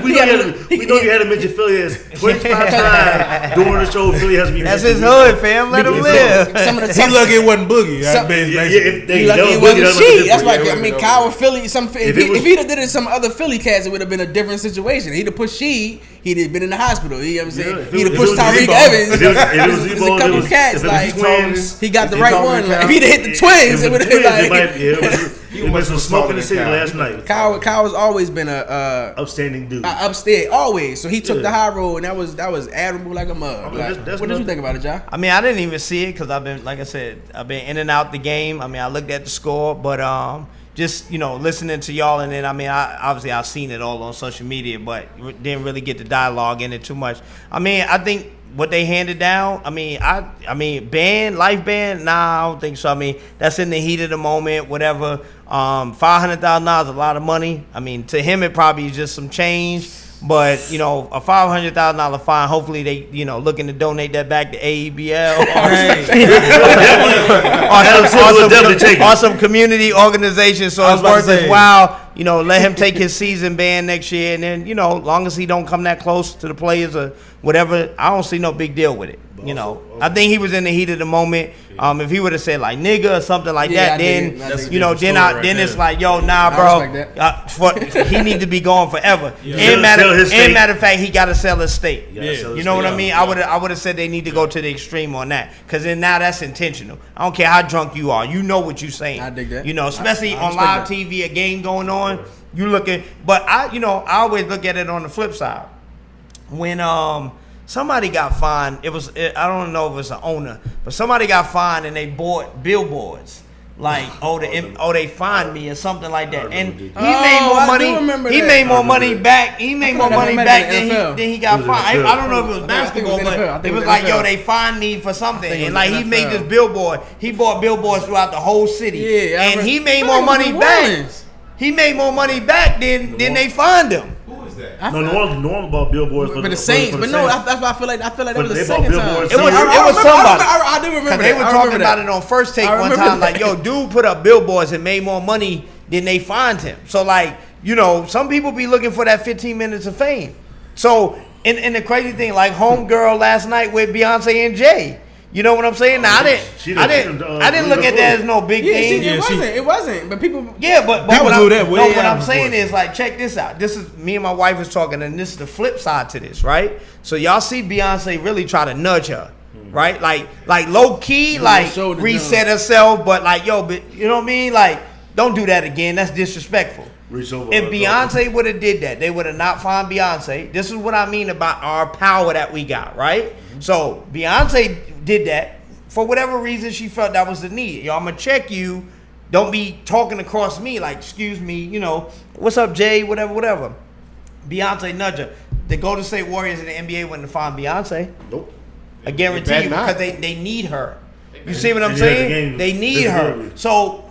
We know you had to mention Philly as 25 times during the show. Philly has to be.
That's his hood, fam. Let him live.
He lucky it wasn't Boogie.
He lucky it wasn't She. That's like, I mean, Kyle Philly. If he'd have did it some other Philly cats, it would have been a different situation. He'd have pushed She. He'd have been in the hospital. You know what I'm saying? He'd have pushed Tyreek Evans. There's a couple cats like he got the right one. If he'd have hit the twins, it would have been like.
He was some smoke in the city last night.
Kyle has always been a
upstanding dude.
Upstairs, always. So he took the high road, and that was admirable like a mug. What did you think about it, Jah?
I mean, I didn't even see it because I've been, like I said, I've been in and out the game. I mean, I looked at the score, but just listening to y'all, and then I've seen it all on social media, but didn't really get the dialogue in it too much. I mean, I think what they handed down, I mean, life ban, nah, I don't think so. I mean, that's in the heat of the moment, whatever. $500,000 is a lot of money. I mean, to him, it probably is just some change. But, a $500,000 fine, hopefully they, looking to donate that back to AEBL or some community organization. So it's worth his while, let him take his season ban next year. And then, long as he don't come that close to the players or whatever, I don't see no big deal with it. I think he was in the heat of the moment. If he would have said like nigga or something like that, then it's like, yo, nah, bro, he need to be gone forever. And matter of fact, he got to sell his state. You know what I mean? I would have said they need to go to the extreme on that, because then now that's intentional. I don't care how drunk you are, you know what you're saying.
I dig that.
Especially on live TV, a game going on, you looking. But I always look at it on the flip side. When somebody got fined. I don't know if it's an owner, but somebody got fined and they bought billboards
like, they fined me or something like that. And he made more money. He made more money back. He made more money back than he got fined. I don't know if it was basketball, but it was like, yo, they fined me for something. And like he made this billboard. He bought billboards throughout the whole city. Yeah, and he made more money back. He made more money back than they fined him.
No, Norm bought billboards for
the Saints. But no, that's why I feel like that was the second time.
It was somebody.
I do remember that.
They were talking about it on First Take one time. Like, yo, dude put up billboards and made more money than they fined him. So, like, you know, some people be looking for that 15 minutes of fame. So, and the crazy thing, like, Homegirl last night with Beyonce and Jay. You know what I'm saying? Now, I didn't look at that as no big thing.
It wasn't. But people.
Yeah, but what I'm saying is, like, check this out. This is me and my wife was talking, and this is the flip side to this, right? So y'all see Beyonce really try to nudge her, right? Like low key, like reset herself, but like, yo, but you know what I mean? Like, don't do that again. That's disrespectful. If Beyonce would have did that, they would have not fined Beyonce. This is what I mean about our power that we got, right? So Beyonce did that for whatever reason she felt that was the need. Yo, I'm gonna check you. Don't be talking across me like, excuse me, you know, what's up, Jay? Whatever. Beyonce nudge her. The Golden State Warriors in the NBA wouldn't find Beyonce.
Nope.
I guarantee you, because they need her. You see what I'm saying? They need her. So,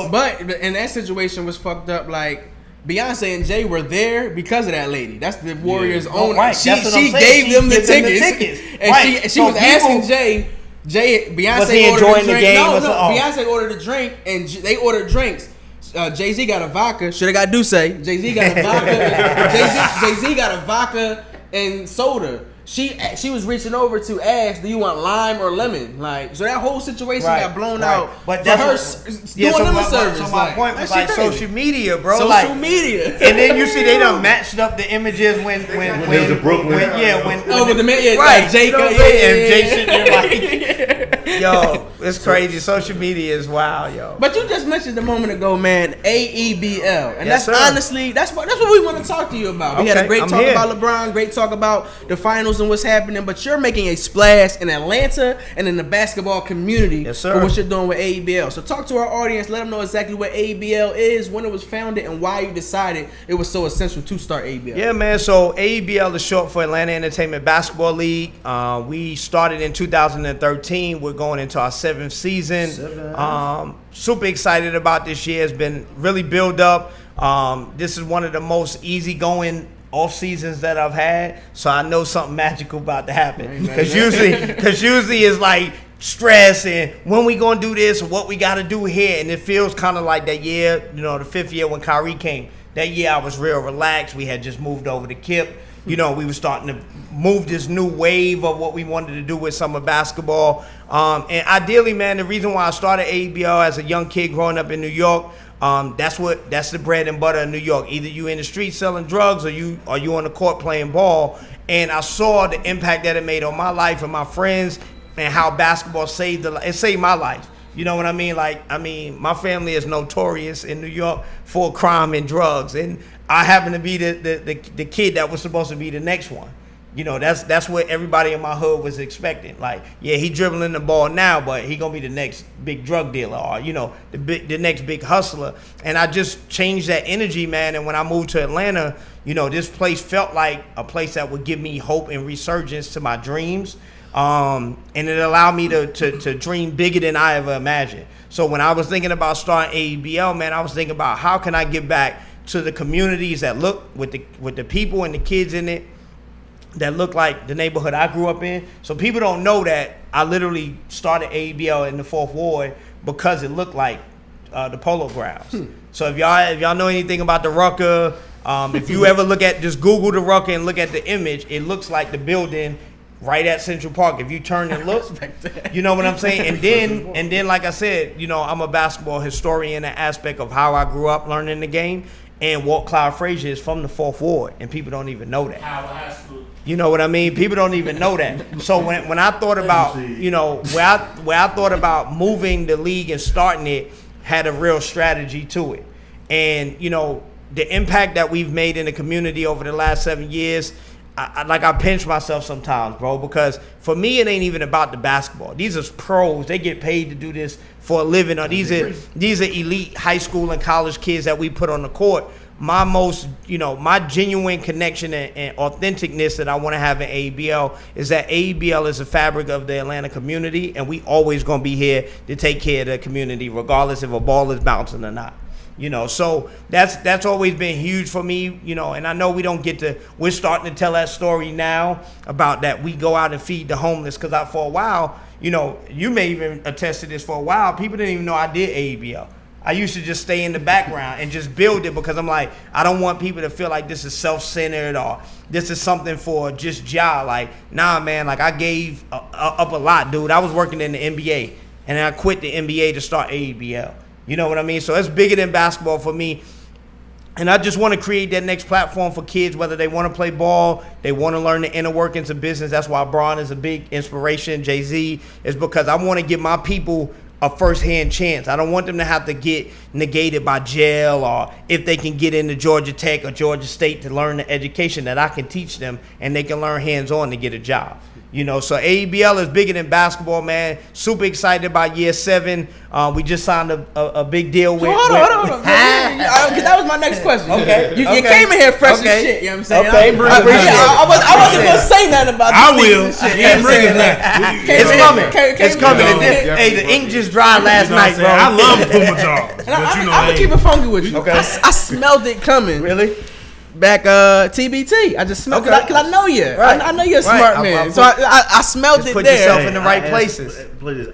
but in that situation was fucked up. Like, Beyonce and Jay were there because of that lady. That's the Warriors' own.
Right.
She gave them the tickets. And she was asking Jay, Beyonce ordered a drink. Beyonce ordered a drink, and they ordered drinks. Jay-Z got a vodka. Should have got Duce. Jay-Z got a vodka. Jay-Z got a vodka and soda. She was reaching over to ask, do you want lime or lemon? Like, so that whole situation got blown out. But that's doing them a service.
So my point was like social media, bro.
Social media.
And then you see they done matched up the images when
there's a Brooklyn.
With
the man,
right,
Jacob,
and Jay sitting there like, yo, it's crazy. Social media is wild, yo.
But you just mentioned a moment ago, man, AEBL, and that's honestly that's what we want to talk to you about. We had a great talk about LeBron, great talk about the finals and what's happening, but you're making a splash in Atlanta and in the basketball community for what you're doing with AEBL. So talk to our audience, let them know exactly what AEBL is, when it was founded, and why you decided it was so essential to start AEBL.
Yeah, man. So AEBL is short for Atlanta Entertainment Basketball League. We started in 2013. We're going into our 7th season. Super excited about this year. It's been really built up. This is one of the most easygoing off seasons that I've had, so I know something magical about to happen. Because usually it's like stress and when we gonna do this or what we got to do here, and it feels kind of like that year, you know, the 5th year when Kyrie came. That year I was real relaxed. We had just moved over to Kip. You know, we were starting to move this new wave of what we wanted to do with summer basketball. And ideally, man, the reason why I started AEBL as a young kid growing up in New York, that's the bread and butter of New York. Either you in the street selling drugs or you on the court playing ball. And I saw the impact that it made on my life and my friends, and how basketball saved my life. You know what I mean? Like, my family is notorious in New York for crime and drugs, and I happen to be the kid that was supposed to be the next one. You know, that's what everybody in my hood was expecting. Like, yeah, he dribbling the ball now, but he gonna be the next big drug dealer, or, you know, the next big hustler. And I just changed that energy, man. And when I moved to Atlanta, you know, this place felt like a place that would give me hope and resurgence to my dreams. And it allowed me to dream bigger than I ever imagined. So when I was thinking about starting AEBL, man, I was thinking about how can I give back to the communities that look with the people and the kids in it that look like the neighborhood I grew up in. So people don't know that I literally started AEBL in the 4th Ward because it looked like the Polo Grounds. So if y'all know anything about the Rucker, if you ever just Google the Rucker and look at the image, it looks like the building right at Central Park. If you turn and look, you know what I'm saying? And then, like I said, you know, I'm a basketball historian in the aspect of how I grew up learning the game. And Walt Clyde Frazier is from the 4th Ward, and people don't even know that.
High School.
You know what I mean? People don't even know that. So when I thought about, you know, where I thought about moving the league and starting it, had a real strategy to it. And, you know, the impact that we've made in the community over the last 7 years,
I pinch myself sometimes, bro, because for me it ain't even about the basketball. These are pros. They get paid to do this for a living. Or these are elite high school and college kids that we put on the court. My most, my genuine connection and authenticness that I want to have in AEBL is that AEBL is the fabric of the Atlanta community, and we always going to be here to take care of the community, regardless if a ball is bouncing or not. So that's always been huge for me, and I know we're starting to tell that story now about that we go out and feed the homeless, because for a while, you may even attest to this, for a while, people didn't even know I did AEBL. I used to just stay in the background and just build it, because I'm like, I don't want people to feel like this is self-centered or this is something for just Jah. Like, nah, man, like I gave up a lot, dude. I was working in the NBA, and then I quit the NBA to start AEBL. You know what I mean? So it's bigger than basketball for me. And I just want to create that next platform for kids, whether they want to play ball, they want to learn the inner workings of business. That's why Bron is a big inspiration. Jay-Z is because I want to give my people a first-hand chance. I don't want them to have to get negated by jail, or if they can get into Georgia Tech or Georgia State to learn the education that I can teach them, and they can learn hands-on to get a job. So AEBL is bigger than basketball, man. Super excited about year 7. We just signed a big deal with.
Hold on. Because that was my next question.
Okay.
You came in here fresh as shit. You know what I'm saying?
Okay.
I wasn't gonna say nothing about this.
I will. Shit.
It's coming. Hey, the ink just dried last night, bro.
I love Puma jaws.
I'm gonna keep it funky with you.
Okay.
I smelled it coming.
Really?
Back TBT. I just smelled because I know you.
Right.
I know you're a smart man. So I smelled it
put
there.
yourself in the right places.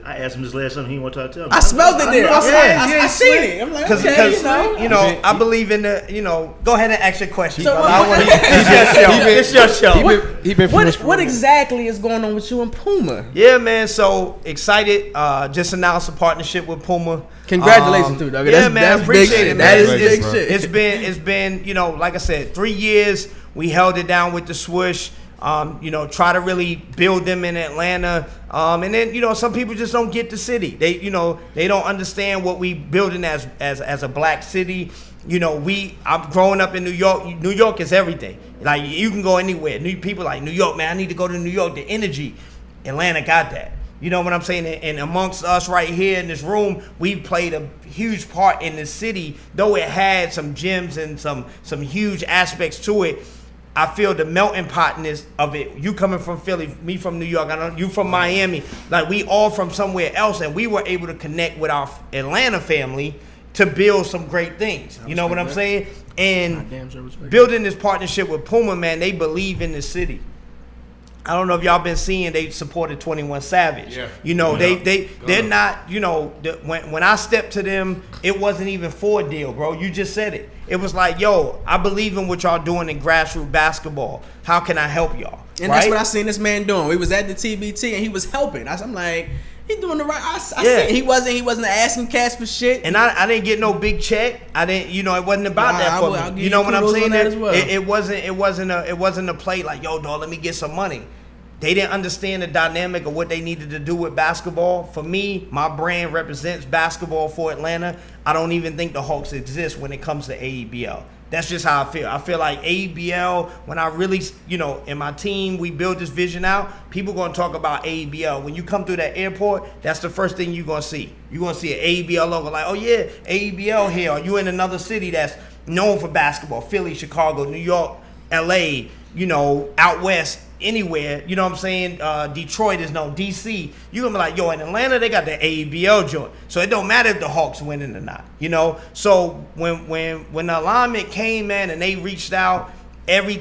I asked him this last time. He didn't want to tell me.
I smelled it there. I seen it. I'm like, okay,
I believe in the. Go ahead and ask your question.
So
It's your show.
What exactly is going on with you and Puma?
Yeah, man. So excited. Just announced a partnership with Puma.
Congratulations, too, dog.
Yeah, man. Appreciate it, man.
That is big shit.
It's been, like I said, 3 years. We held it down with the swoosh. Try to really build them in Atlanta. And then, some people just don't get the city. They don't understand what we building as a black city. I'm growing up in New York. New York is everything. Like, you can go anywhere. People like New York, man, I need to go to New York. The energy. Atlanta got that. You know what I'm saying? And amongst us right here in this room, we played a huge part in the city, though it had some gems and some huge aspects to it. I feel the melting potness of it. You coming from Philly, me from New York, I know you from Miami. Like, we all from somewhere else, and we were able to connect with our Atlanta family to build some great things. You know what I'm saying? And building this partnership with Puma, man, they believe in the city. I don't know if y'all been seeing they supported 21 Savage.
Yeah.
They're not, when I stepped to them, it wasn't even for a deal, bro. You just said it. It was like, yo, I believe in what y'all doing in grassroots basketball. How can I help y'all?
And that's what I seen this man doing. We was at the TBT and he was helping. I'm like, he doing the right. I said he wasn't asking cash for shit.
And I didn't get no big check. I didn't, it wasn't about that for me. You know what I'm saying? It wasn't a play like, yo, dog, let me get some money. They didn't understand the dynamic of what they needed to do with basketball. For me, my brand represents basketball for Atlanta. I don't even think the Hawks exist when it comes to AEBL. That's just how I feel. I feel like AEBL, when I really, in my team, we build this vision out, people going to talk about AEBL. When you come through that airport, that's the first thing you're going to see. You're going to see an AEBL logo like, oh, yeah, AEBL here. Or you in another city that's known for basketball, Philly, Chicago, New York, LA, out west. Anywhere, you know what I'm saying? Detroit is known, DC. You're gonna be like, yo, in Atlanta, they got the AEBL joint. So it don't matter if the Hawks winning or not, So when the alignment came, man, and they reached out, every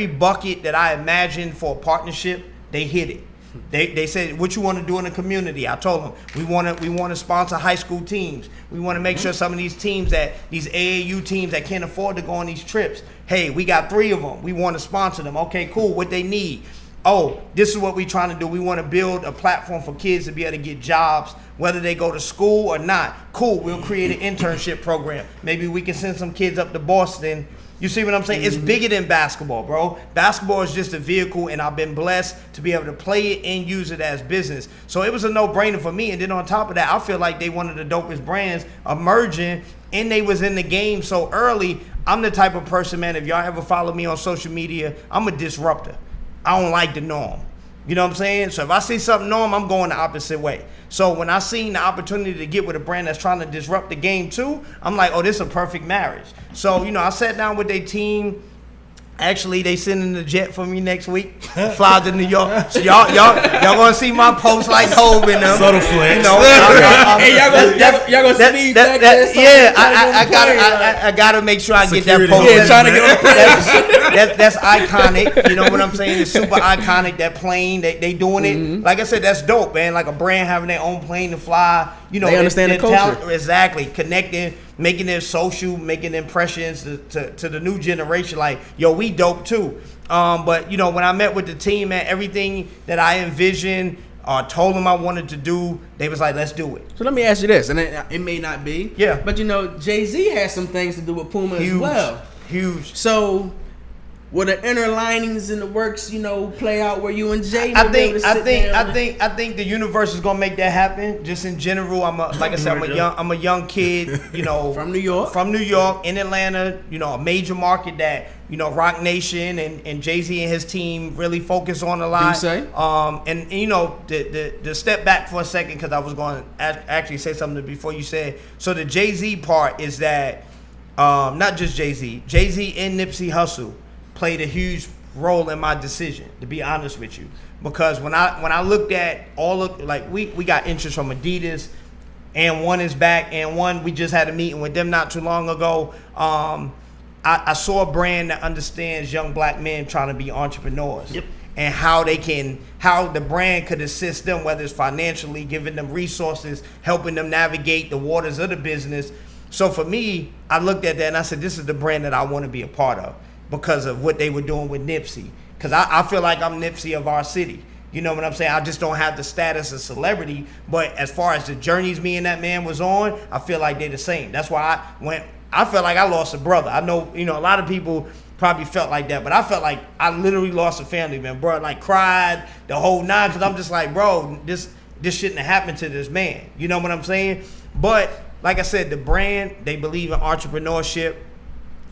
bucket that I imagined for a partnership, they hit it. They said, what you want to do in the community? I told them, we want to sponsor high school teams. We want to make sure some of these teams these AAU teams that can't afford to go on these trips, hey, we got 3 of them. We want to sponsor them. Okay, cool. What they need? Oh, this is what we're trying to do. We want to build a platform for kids to be able to get jobs, whether they go to school or not. Cool. We'll create an internship program. Maybe we can send some kids up to Boston
You see what I'm saying? It's bigger than basketball, bro. Basketball is just a vehicle, and I've been blessed to be able to play it and use it as business. So it was a no-brainer for me. And then on top of that, I feel like they one of the dopest brands emerging, and they was in the game so early. I'm the type of person, man, if y'all ever follow me on social media, I'm a disruptor. I don't like the norm. You know what I'm saying? So if I see something norm, I'm going the opposite way. So when I seen the opportunity to get with a brand that's trying to disrupt the game too, I'm like, oh, this is a perfect marriage. So, I sat down with their team. Actually, they sending the jet for me next week. Fly to New York. So y'all gonna see my posts like Hov in them.
Subtle flex.
Hey, y'all gonna see me back there. Yeah, I gotta make sure I get that post.
Yeah, trying to get on
that's iconic. You know what I'm saying? It's super iconic. That plane, they doing it. Like I said, that's dope, man. Like a brand having their own plane to fly. They
understand the culture.
Talent, exactly. Connecting, making their social, making impressions to the new generation. Like, yo, we dope too. But when I met with the team, man, everything that I envisioned, told them I wanted to do, they was like, let's do it.
So let me ask you this, and it may not be.
Yeah.
But Jay-Z has some things to do with Puma as well.
Huge.
So will the inner linings in the works, play out where you and Jay?
I think the universe is gonna make that happen. Just in general, I'm a young kid,
from New York.
From New York, in Atlanta, a major market that Rock Nation and Jay-Z and his team really focus on a lot.
You say?
The step back for a second, because I was going to actually say something before you said. So the Jay-Z part is that not just Jay-Z and Nipsey Hussle played a huge role in my decision, to be honest with you. Because when I looked at all of, like, we got interest from Adidas, and one is back, and one we just had a meeting with them not too long ago. I saw a brand that understands young black men trying to be entrepreneurs.
Yep.
And how the brand could assist them, whether it's financially, giving them resources, helping them navigate the waters of the business. So for me, I looked at that and I said, this is the brand that I want to be a part of, because of what they were doing with Nipsey. Because I feel like I'm Nipsey of our city. You know what I'm saying? I just don't have the status of celebrity. But as far as the journeys me and that man was on, I feel like they're the same. That's why I felt like I lost a brother. I know, a lot of people probably felt like that, but I felt like I literally lost a family, man. Bro, like, cried the whole nine, because I'm just like, bro, this shouldn't have happened to this man. You know what I'm saying? But like I said, the brand, they believe in entrepreneurship.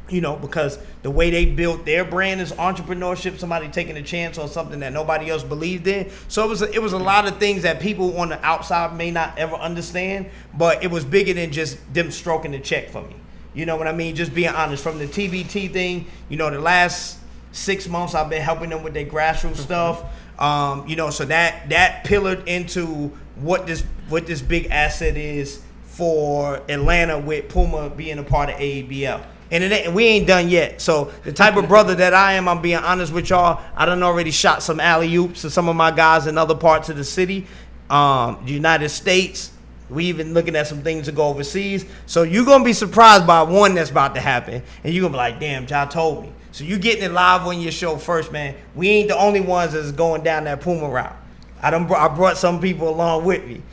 Because the way they built their brand is entrepreneurship, somebody taking a chance on something that nobody else believed in. So it was a lot of things that people on the outside may not ever understand, but it was bigger than just them stroking the check for me. You know what I mean? Just being honest. From the TBT thing, the last 6 months I've been helping them with their grassroots stuff. So that pillared into what this big asset is for Atlanta, with Puma being a part of AEBL. And we ain't done yet. So the type of brother that I am, I'm being honest with y'all, I done already shot some alley-oops to some of my guys in other parts of the city. The United States, we even looking at some things to go overseas. So you're going to be surprised by one that's about to happen. And you're going to be like, damn, Jah told me. So you getting it live on your show first, man. We ain't the only ones that's going down that Puma route. I brought some people along with me.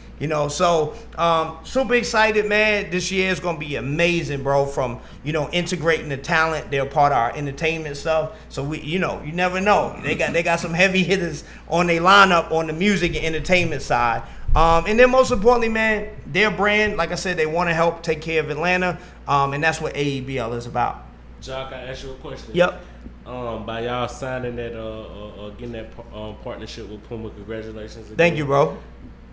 So super excited, man. This year is gonna be amazing, bro. From integrating the talent, they're part of our entertainment stuff. So we, you never know. They got some heavy hitters on their lineup on the music and entertainment side. And then most importantly, man, their brand, like I said, they want to help take care of Atlanta, and that's what AEBL is about.
Jah, can I ask you a question?
Yep.
By y'all signing that, getting that partnership with Puma, congratulations again.
Thank you, bro.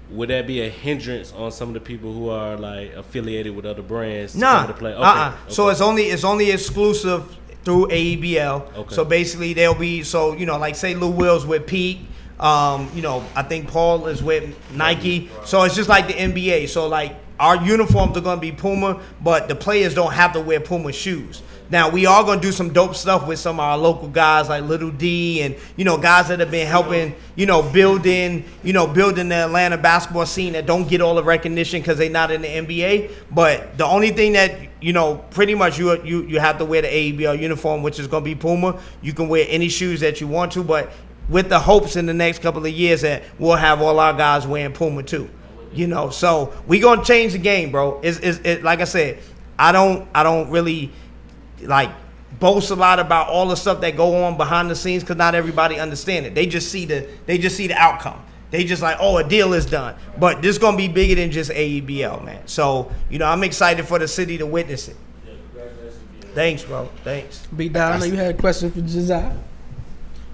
Would that be a hindrance on some of the people who are like affiliated with other brands?
Nah.
To play? Okay.
So it's only exclusive through AEBL.
Okay.
So basically they'll be like say Lou Will's with Peak. I think Paul is with Nike. So it's just like the NBA. So like our uniforms are gonna be Puma, but the players don't have to wear Puma shoes. Now we are gonna do some dope stuff with some of our local guys like Little D and guys that have been helping building the Atlanta basketball scene that don't get all the recognition because they're not in the NBA. But the only thing that pretty much you have to wear the AEBL uniform, which is gonna be Puma. You can wear any shoes that you want to, but with the hopes in the next couple of years that we'll have all our guys wearing Puma too. So we gonna change the game, bro. It's like I said, I don't really like
boast a lot about all the stuff that go on behind the scenes because not everybody understand it. They just see the outcome. They just like, oh, a deal is done. But this is gonna be bigger than just AEBL, man. So, I'm excited for the city to witness it. Thanks, bro. Thanks.
Big Dog, I know you had a question for Josiah.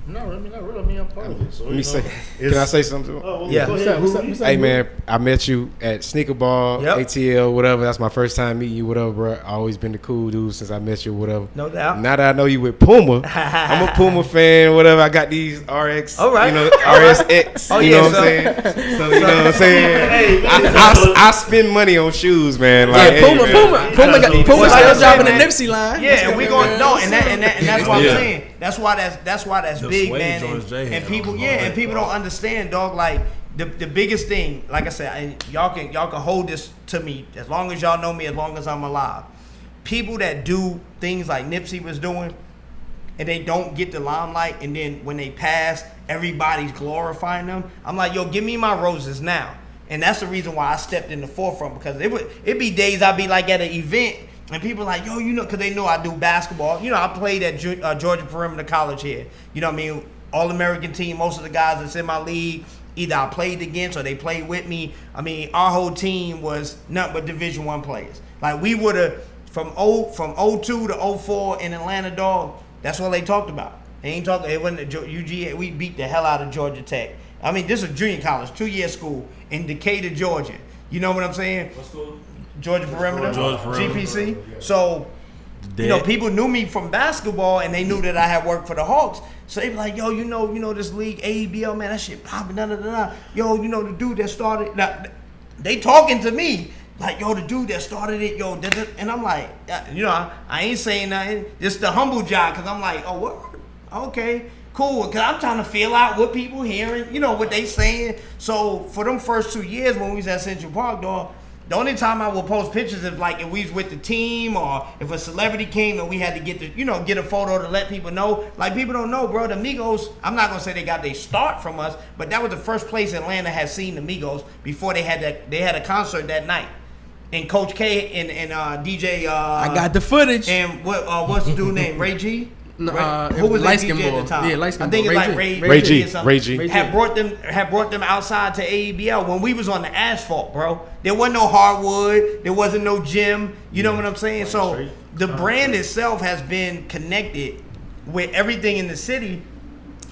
No, not really. I mean, I'm part of it. So,
Let me say. Can I say something to him?
Oh, well,
Yeah.
go ahead.
What's up,
Hey man, I met you at Sneaker Ball,
Yep.
ATL, whatever. That's my first time meeting you, whatever, bro. I always been the cool dude since I met you, whatever.
No doubt.
Now that I know you with Puma, I'm a Puma fan, whatever. I got these RX,
All right.
RSX.
Oh,
you
yeah,
know what I'm saying? So you know what I'm saying? I spend money on shoes, man. Like,
Yeah, Puma
Well,
still
I'm
dropping the
saying,
Nipsey line.
Yeah, and we going no, and that's what
Yeah.
I'm saying. That's why that's
Just
big,
Sway
man.
George J
And
had
people,
all
and
that,
people
bro.
don't understand, dog. Like the biggest thing, like I said, and y'all can hold this to me as long as y'all know me, as long as I'm alive. People that do things like Nipsey was doing, and they don't get the limelight, and then when they pass, everybody's glorifying them. I'm like, yo, give me my roses now. And that's the reason why I stepped in the forefront, because it'd be days I'd be like at an event and people like, yo, because they know I do basketball. I played at Georgia Perimeter College here. You know what I mean? All-American team. Most of the guys that's in my league, either I played against or they played with me. I mean, our whole team was nothing but Division I players. Like, we would have, from 02 to 04 in Atlanta, dog, that's what they talked about. They ain't talking, it wasn't UGA. We beat the hell out of Georgia Tech. I mean, this is junior college, 2-year school in Decatur, Georgia. You know what I'm saying?
What school?
Georgia Perimeter, GPC.
Yeah.
So, people knew me from basketball, and they knew that I had worked for the Hawks. So they be like, yo, this league, AEBL, man, that shit popping, da-da-da-da. Yo, the dude that started, they talking to me. Like, yo, the dude that started it, yo, da-da. And I'm like, I ain't saying nothing. Just the humble job, because I'm like, oh, what? Okay, cool. Because I'm trying to feel out what people hearing, what they saying. So for them first 2 years when we was at Central Park, dog, the only time I would post pictures if we was with the team or if a celebrity came and we had to get a photo to let people know. Like, people don't know, bro. The Migos, I'm not gonna say they got their start from us, but that was the first place Atlanta had seen the Migos before they had a concert that night. And Coach K and DJ.
I got the footage.
And what's the dude name? Ray G.
No,
who was
light
the DJ
skin
at the time?
Yeah, light skin
I think
boy.
it's like
Ray G.
or something.
Ray G.
Had brought them outside to AEBL when we was on the asphalt, bro. There wasn't no hardwood. There wasn't no gym. You know what I'm saying? So the brand itself has been connected with everything in the city.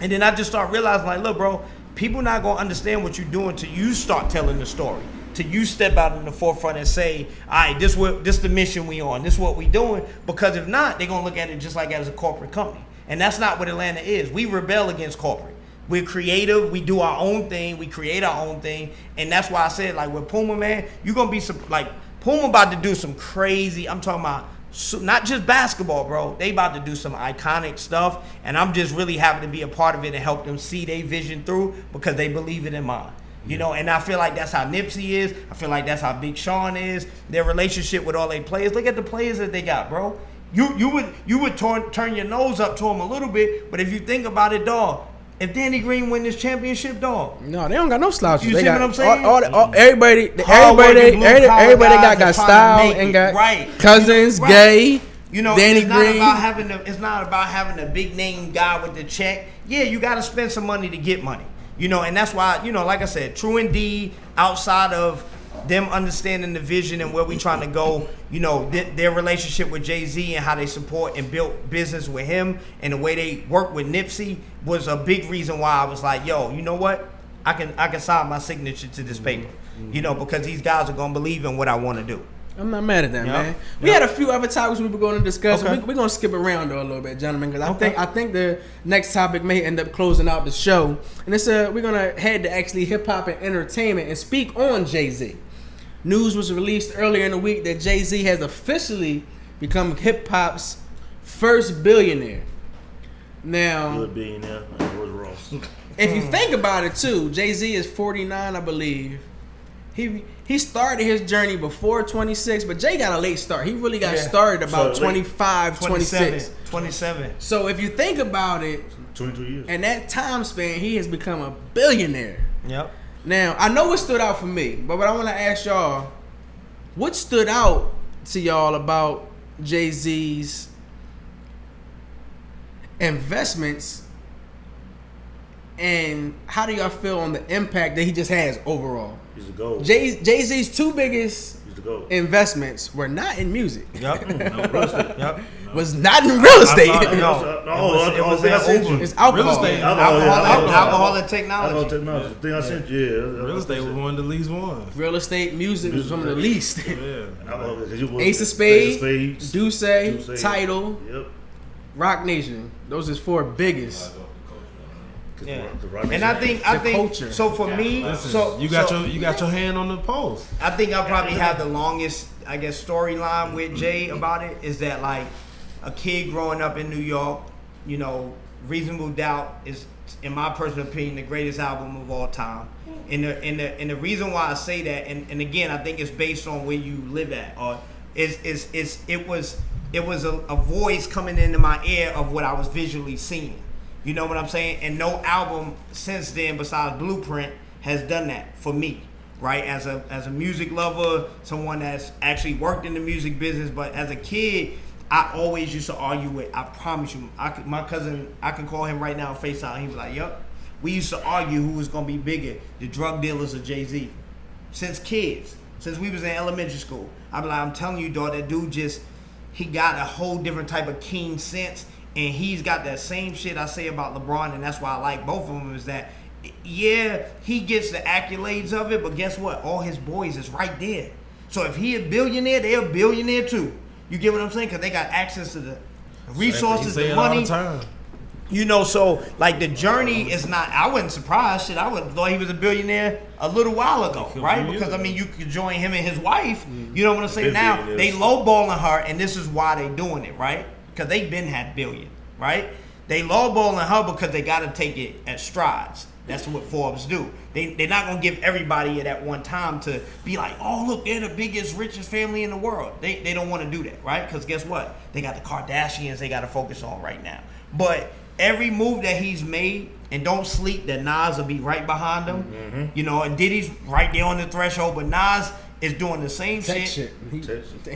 And then I just start realizing, like, look, bro, people not gonna understand what you're doing till you start telling the story. Till you step out in the forefront and say, all right, this the mission we on. This what we doing. Because if not, they're gonna look at it just like as a corporate company. And that's not what Atlanta is. We rebel against corporate. We're creative. We do our own thing. We create our own thing. And that's why I said, like, with Puma, man, you're going to be like, Puma about to do some crazy, I'm talking about not just basketball, bro. They about to do some iconic stuff. And I'm just really happy to be a part of it and help them see their vision through because they believe it in mine. And I feel like that's how Nipsey is. I feel like that's how Big Sean is. Their relationship with all their players. Look at the players that they got, bro. You would turn your nose up to them a little bit, but if you think about it, dog, if Danny Green win this championship, dog,
no, they don't got no slouches.
You
they
see
got
what I'm saying?
Everybody got style and got Cousins, Gay. Danny Green.
It's not about having a big name guy with the check. Yeah, you got to spend some money to get money. And that's why, like I said, True and D, outside of them understanding the vision and where we trying to go, their relationship with Jay-Z and how they support and built business with him and the way they work with Nipsey was a big reason why I was like, yo, you know what? I can sign my signature to this paper, because these guys are going to believe in what I want to do.
I'm not mad at that, man. We had a few other topics we were going to discuss. Okay. We're going to skip around though a little bit, gentlemen, because I think the next topic may end up closing out the show. And it's we're going to head to actually hip hop and entertainment and speak on Jay-Z. News was released earlier in the week that Jay-Z has officially become hip hop's first billionaire. Now,
Good billionaire. Where's Ross?
If you think about it too, Jay-Z is 49, I believe. He started his journey before 26, but Jay got a late start. He really got started about 25, 26.
27.
So if you think about it,
22 years.
in that time span, he has become a billionaire.
Yep.
Now, I know what stood out for me, but what I want to ask y'all, what stood out to y'all about Jay-Z's investments, and how do y'all feel on the impact that he just has overall?
He's the GOAT.
Jay-Z's two biggest investments were not in music.
Yep. Yep.
Was not in real estate.
It's alcohol.
Real estate.
Alcohol and technology.
The thing I sent you.
Real estate was one of the least ones.
Real estate, music was some of the least.
Yeah.
Ace of Spades, Duce, Tidal, Rock Nation. Those is 4 biggest.
Yeah. And I think culture. So for me,
Listen, you got your hand on the pulse.
I think I probably have the longest, I guess, storyline with Jay about it is that like a kid growing up in New York, you know, Reasonable Doubt is, in my personal opinion, the greatest album of all time. And the reason why I say that, and again, I think it's based on where you live at, or it was a voice coming into my ear of what I was visually seeing. You know what I'm saying? And no album since then, besides Blueprint, has done that for me, right? As a music lover, someone that's actually worked in the music business, but as a kid, I always used to argue with. I promise you, my cousin, I can call him right now on FaceTime. He was like, "Yup." We used to argue who was gonna be bigger, the drug dealers or Jay-Z. Since kids, since we was in elementary school, I'd be like, "I'm telling you, dog, that dude he got a whole different type of keen sense." And he's got that same shit I say about LeBron, and that's why I like both of them, is that, yeah, he gets the accolades of it, but guess what? All his boys is right there. So if he a billionaire, they're a billionaire too. You get what I'm saying? Because they got access to the resources, the money. You know, so, like, the journey is not, I wasn't surprised. Shit, I would have thought he was a billionaire a little while ago, right? Because, I mean, you could join him and his wife. You know what I'm saying? Now, they lowballing her, and this is why they doing it, right? Because they been had billion, right? They lowballing her because they got to take it at strides. That's what Forbes do. They're not going to give everybody it at one time to be like, oh, look, they're the biggest, richest family in the world. They don't want to do that, right? Because guess what? They got the Kardashians they got to focus on right now. But every move that he's made, and don't sleep that Nas will be right behind him, you know, and Diddy's right there on the threshold, but Nas is doing the same shit.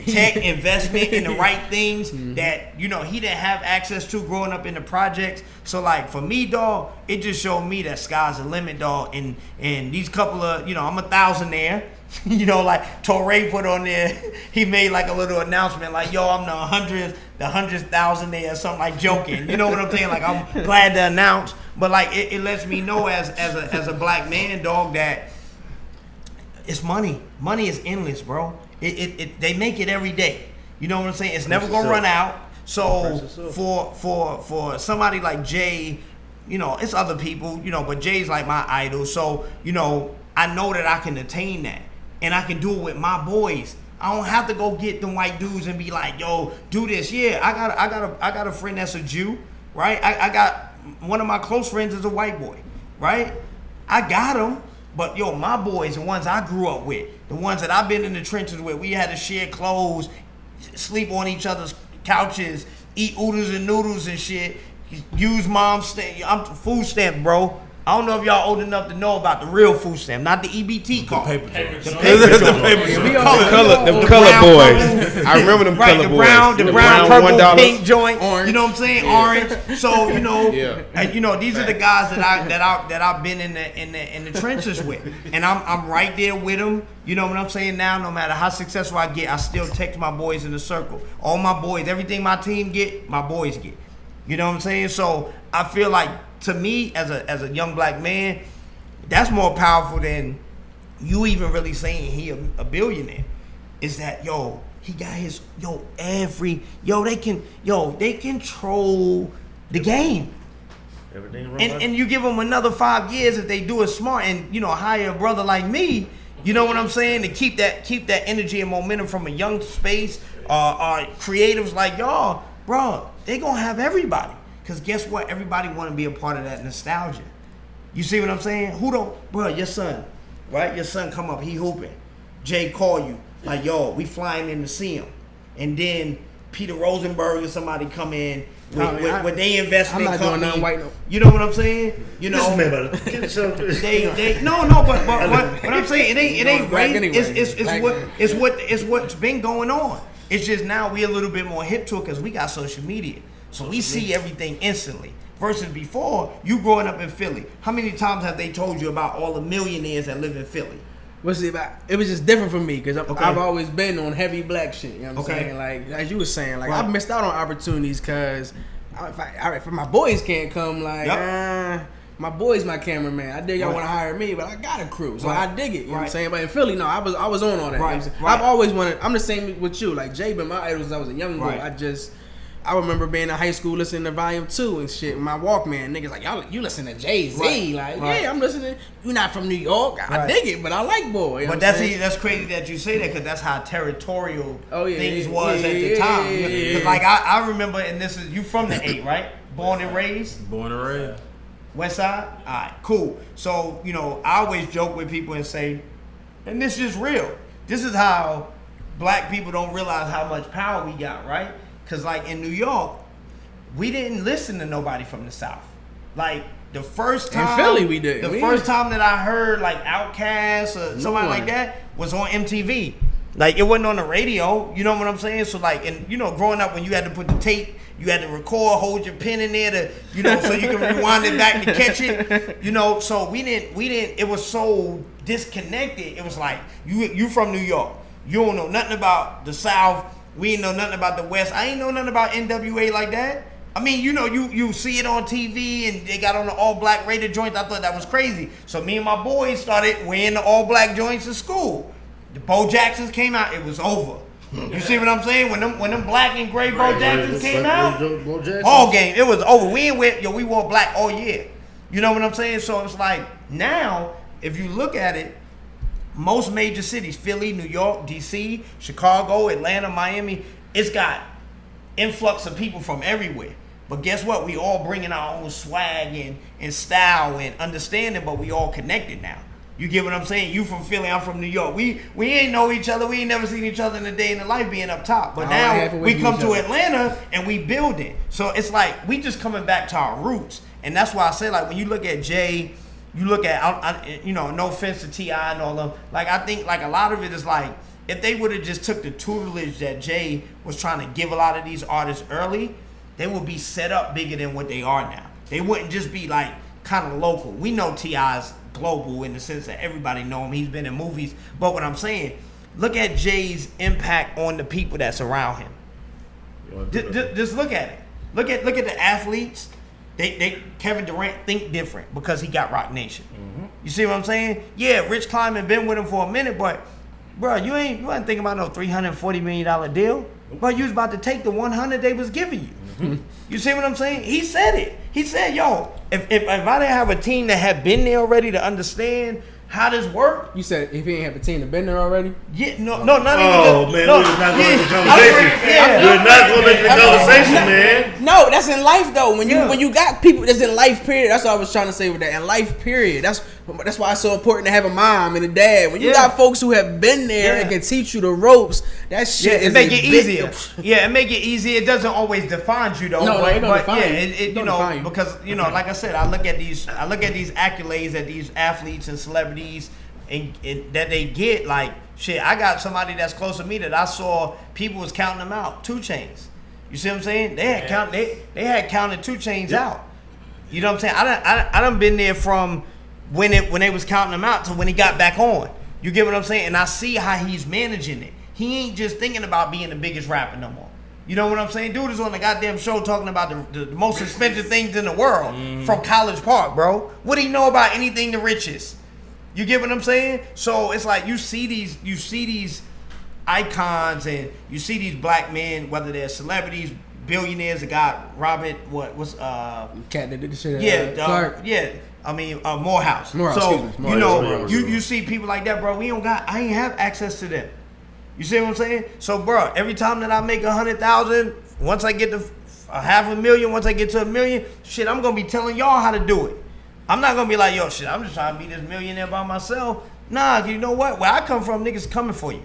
Tech investment in the right things that, you know, he didn't have access to growing up in the projects. So, like, for me, dog, it just showed me that sky's the limit, dog. And these couple of, you know, I'm a thousandaire. You know, like Torre put on there, he made like a little announcement like, yo, I'm the 100th thousandaire, or something, like joking. You know what I'm saying? Like, I'm glad to announce. But like, it lets me know as a black man, dog, that it's money. Money is endless, bro. They make it every day. You know what I'm saying? It's never gonna run out. So for somebody like Jay, you know, it's other people, you know, but Jay's like my idol. So, you know, I know that I can attain that, and I can do it with my boys. I don't have to go get them white dudes and be like, yo, do this. Yeah, I got a friend that's a Jew, right? I got one of my close friends is a white boy, right? I got him. But, yo, my boys, the ones I grew up with, the ones that I've been in the trenches with, we had to share clothes, sleep on each other's couches, eat oodles and noodles and shit, use mom's food stamp, bro. I don't know if y'all old enough to know about the real food stamp, not the EBT card. The
color boys. I remember them color boys.
The brown, purple, pink joint. Orange. You know what I'm saying? Orange. So, you know, and, you know, these are the guys that I've been in the trenches with, and I'm right there with them. You know what I'm saying? Now, no matter how successful I get, I still text my boys in the circle. All my boys, everything my team get, my boys get. You know what I'm saying? So I feel like, to me, as a young black man, that's more powerful than you even really saying he a billionaire. Is that, yo, he got his, they control the game.
Everything wrong.
And you give them another 5 years if they do it smart, and, you know, hire a brother like me, you know what I'm saying, to keep that energy and momentum from a young space, creatives like y'all, bro, they gonna have everybody. Because guess what? Everybody want to be a part of that nostalgia. You see what I'm saying? Who don't, bro, your son, right? Your son come up, he hooping. Jay call you, like, yo, we flying in to see him. And then Peter Rosenberg or somebody come in with their investment company. I'm not doing nothing white. You know what I'm saying? You know, but I'm saying it ain't right. It's what's been going on. It's just now we a little bit more hip to it because we got social media. So we see everything instantly. Versus before, you growing up in Philly, how many times have they told you about all the millionaires that live in Philly?
What's it about? It was just different for me because I've always been on heavy black shit. You know what I'm saying? Like as you were saying, like I've missed out on opportunities because if my boys can't come, like my boy's my cameraman. I dig y'all want to hire me, but I got a crew, so I dig it. You know what I'm saying? But in Philly, no, I was on all that. You know what I'm saying? I've always wanted. I'm the same with you. Like Jay been my idol since I was a young boy. I remember being in high school listening to Volume 2 and shit. My Walkman, niggas like, y'all, you listen to Jay-Z. Yeah, I'm listening. You're not from New York. I dig it, but I like Boy. You know
that's crazy that you say that because that's how territorial things was at the time. Because like I remember, and this is, you from the 8, right? Born and raised?
Born and raised.
West Side? All right, cool. So, you know, I always joke with people and say, and this is real. This is how black people don't realize how much power we got, right? Because, like, in New York, we didn't listen to nobody from the South. Like, the first time...
In Philly, we did.
The first time that I heard, like, Outkast or somebody like that was on MTV. Like, it wasn't on the radio. You know what I'm saying? So, like, and, you know, growing up when you had to put the tape, you had to record, hold your pen in there to, you know, so you can rewind it back to catch it. You know, so we didn't, it was so disconnected. It was like, you from New York. You don't know nothing about the South. We ain't know nothing about the West. I ain't know nothing about NWA like that. I mean, you know, you see it on TV and they got on the all-black rated joints. I thought that was crazy. So me and my boys started wearing the all-black joints in school. The Bo Jacksons came out, it was over. You see what I'm saying? When them black and gray Bo Jacksons came out, all game, it was over. We wore black all year. You know what I'm saying? So it's like now, if you look at it, most major cities, Philly, New York, DC, Chicago, Atlanta, Miami, it's got influx of people from everywhere. But guess what? We all bringing our own swag and style and understanding, but we all connected now. You get what I'm saying? You from Philly, I'm from New York. We ain't know each other. We ain't never seen each other in a day in the life being up top. But now we come to Atlanta and we building. So it's like we just coming back to our roots. And that's why I say, like, when you look at Jay, you look at, you know, no offense to T.I. and all of them. Like, I think, like, a lot of it is, like, if they would have just took the tutelage that Jay was trying to give a lot of these artists early, they would be set up bigger than what they are now. They wouldn't just be, like, kind of local. We know T.I.'s global in the sense that everybody know him. He's been in movies. But what I'm saying, look at Jay's impact on the people that's around him. Just look at it. Look at the athletes. They Kevin Durant think different because he got Rock Nation. Mm-hmm. You see what I'm saying? Yeah, Rich Kleiman been with him for a minute, but bro, you ain't thinking about no $340 million deal. But you was about to take the 100 they was giving you. Mm-hmm. You see what I'm saying? He said it. He said, yo, if I didn't have a team that had been there already to understand how this work.
You said if he ain't have a team that been there already?
Yeah, not even.
Oh, man, we're not going to the conversation. We're not going to the conversation, man.
No, that's in life, though. When you got people that's in life, period, that's what I was trying to say with that. In life, period. That's why it's so important to have a mom and a dad. When you got folks who have been there and can teach you the ropes, that shit
it make it easier. Yeah, it make it easier. It doesn't always define you, though.
No, it don't define you.
It you know, because, you know, like I said, I look at these accolades that these athletes and celebrities and that they get, like, shit, I got somebody that's close to me that I saw people was counting them out. 2 Chainz. You see what I'm saying? They had counted 2 Chainz out. You know what I'm saying? I done been there from when they was counting them out to when he got back on. You get what I'm saying? And I see how he's managing it. He ain't just thinking about being the biggest rapper no more. You know what I'm saying? Dude is on the goddamn show talking about the most expensive things in the world from College Park, bro. What do you know about anything the richest? You get what I'm saying? So it's like you see these icons and you see these black men, whether they're celebrities, billionaires. The guy Robert,
cat that did the shit.
Clark. I mean Morehouse. So you know, you see people like that, bro. I ain't have access to them. You see what I'm saying? So, bro, every time that I make 100,000, once I get to $500,000, once I get to $1 million, shit, I'm gonna be telling y'all how to do it. I'm not gonna be like, yo, shit, I'm just trying to be this millionaire by myself. Nah, you know what? Where I come from, niggas coming for you.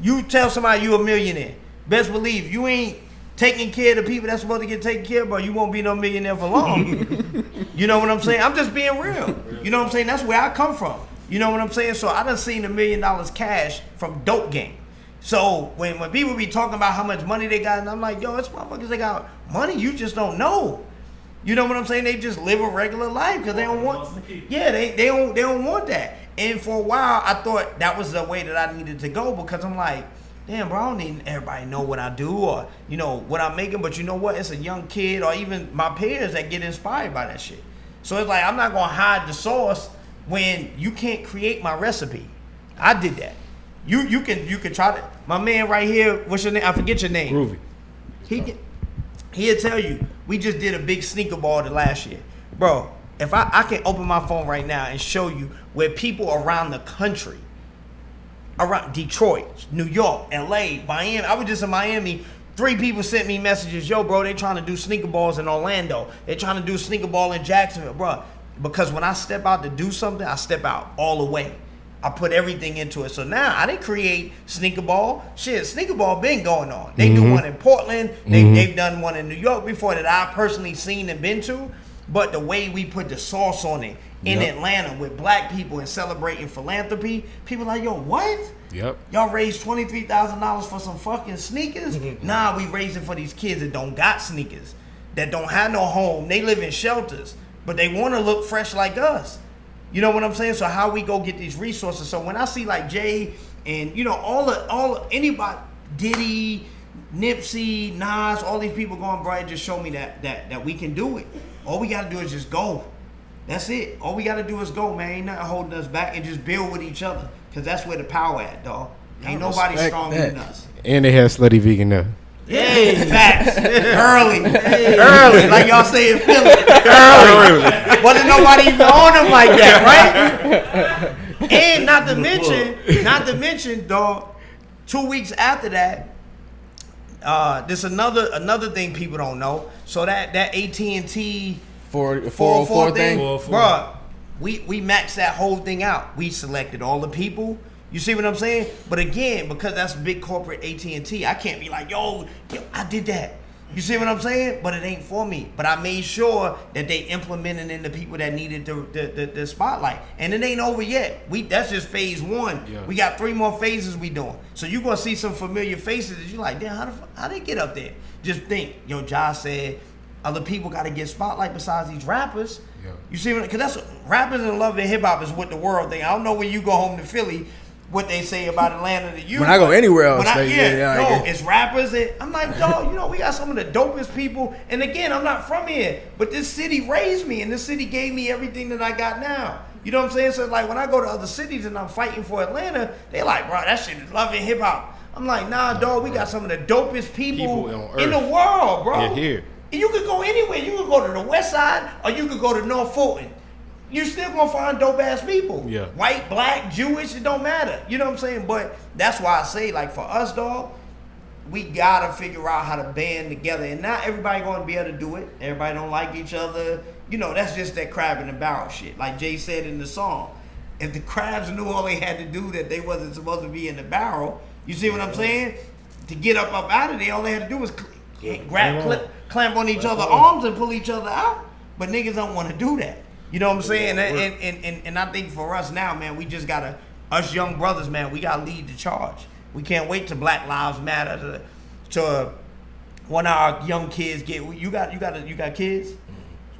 You tell somebody you a millionaire. Best believe you ain't taking care of the people that's supposed to get taken care of, bro. You won't be no millionaire for long. You know what I'm saying? I'm just being real. You know what I'm saying? That's where I come from. You know what I'm saying? So I done seen $1 million cash from dope game. So when people be talking about how much money they got, and I'm like, yo, it's motherfuckers, they got money, you just don't know. You know what I'm saying? They just live a regular life because they don't want. Yeah, they don't want that. And for a while, I thought that was the way that I needed to go because I'm like, damn, bro, I don't need everybody know what I do or what I'm making. But you know what? It's a young kid or even my peers that get inspired by that shit. So it's like I'm not gonna hide the sauce when you can't create my recipe. I did that. You can try to. My man right here, what's your name? I forget your name.
Groovy.
He'll tell you, we just did a big sneaker ball the last year. Bro, if I can open my phone right now and show you where people around the country, around Detroit, New York, LA, Miami, I was just in Miami, 3 people sent me messages, yo, bro, they trying to do sneaker balls in Orlando. They trying to do sneaker ball in Jacksonville, bro. Because when I step out to do something, I step out all the way. I put everything into it. So now I didn't create sneaker ball. Shit, sneaker ball been going on. They do one in Portland. They've done one in New York before that I personally seen and been to. But the way we put the sauce on it in Atlanta with black people and celebrating philanthropy, people like, yo, what?
Yep.
Y'all raised $23,000 for some fucking sneakers? Nah, we raised it for these kids that don't got sneakers, that don't have no home. They live in shelters, but they want to look fresh like us. You know what I'm saying? So how we go get these resources? So when I see like Jay and all anybody, Diddy, Nipsey, Nas, all these people going, bro, it just show me that we can do it. All we gotta do is just go. That's it. All we gotta do is go, man. Ain't nothing holding us back, and just build with each other, cause that's where the power at, dog. Ain't nobody stronger than us.
And they had Slutty Vegan now.
Hey, facts. Early, like y'all say in Philly. Early. Wasn't nobody even on them like that, right? And not to mention, dog, 2 weeks after that, there's another thing people don't know. So that AT&T 404 thing, bro, we maxed that whole thing out. We selected all the people. You see what I'm saying? But again, because that's big corporate AT&T, I can't be like, yo, I did that. You see what I'm saying? But it ain't for me. But I made sure that they implemented in the people that needed the spotlight. And it ain't over yet. That's just phase 1. Yeah. We got 3 more phases we doing. So you're going to see some familiar faces that you're like, damn, how they get up there? Just think, yo, Jah said, other people got to get spotlight besides these rappers. Yeah. You see what? Because that's rappers and love and hip hop is what the world think. I don't know when you go home to Philly what they say about Atlanta to you.
When I go anywhere else,
it's rappers. And I'm like, dog, we got some of the dopest people. And again, I'm not from here, but this city raised me, and this city gave me everything that I got now. You know what I'm saying? So like when I go to other cities and I'm fighting for Atlanta, they like, bro, that shit is love and hip hop. I'm like, nah, dog, we got some of the dopest people in the world, bro.
Yeah, here.
And you could go anywhere. You could go to the West Side, or you could go to North Fulton. You still gonna find dope ass people. Yeah. White, black, Jewish, it don't matter. You know what I'm saying? But that's why I say, like, for us, dog, we gotta figure out how to band together. And not everybody gonna be able to do it. Everybody don't like each other. That's just that crab in the barrel shit. Like Jay said in the song. If the crabs knew all they had to do, that they wasn't supposed to be in the barrel, you see what I'm saying? To get up out of there, all they had to do was clamp on each other's arms and pull each other out. But niggas don't want to do that. You know what I'm saying? And I think for us now, man, we just gotta, us young brothers, man, we gotta lead the charge. We can't wait till Black Lives Matter to one of our young kids get. You got kids?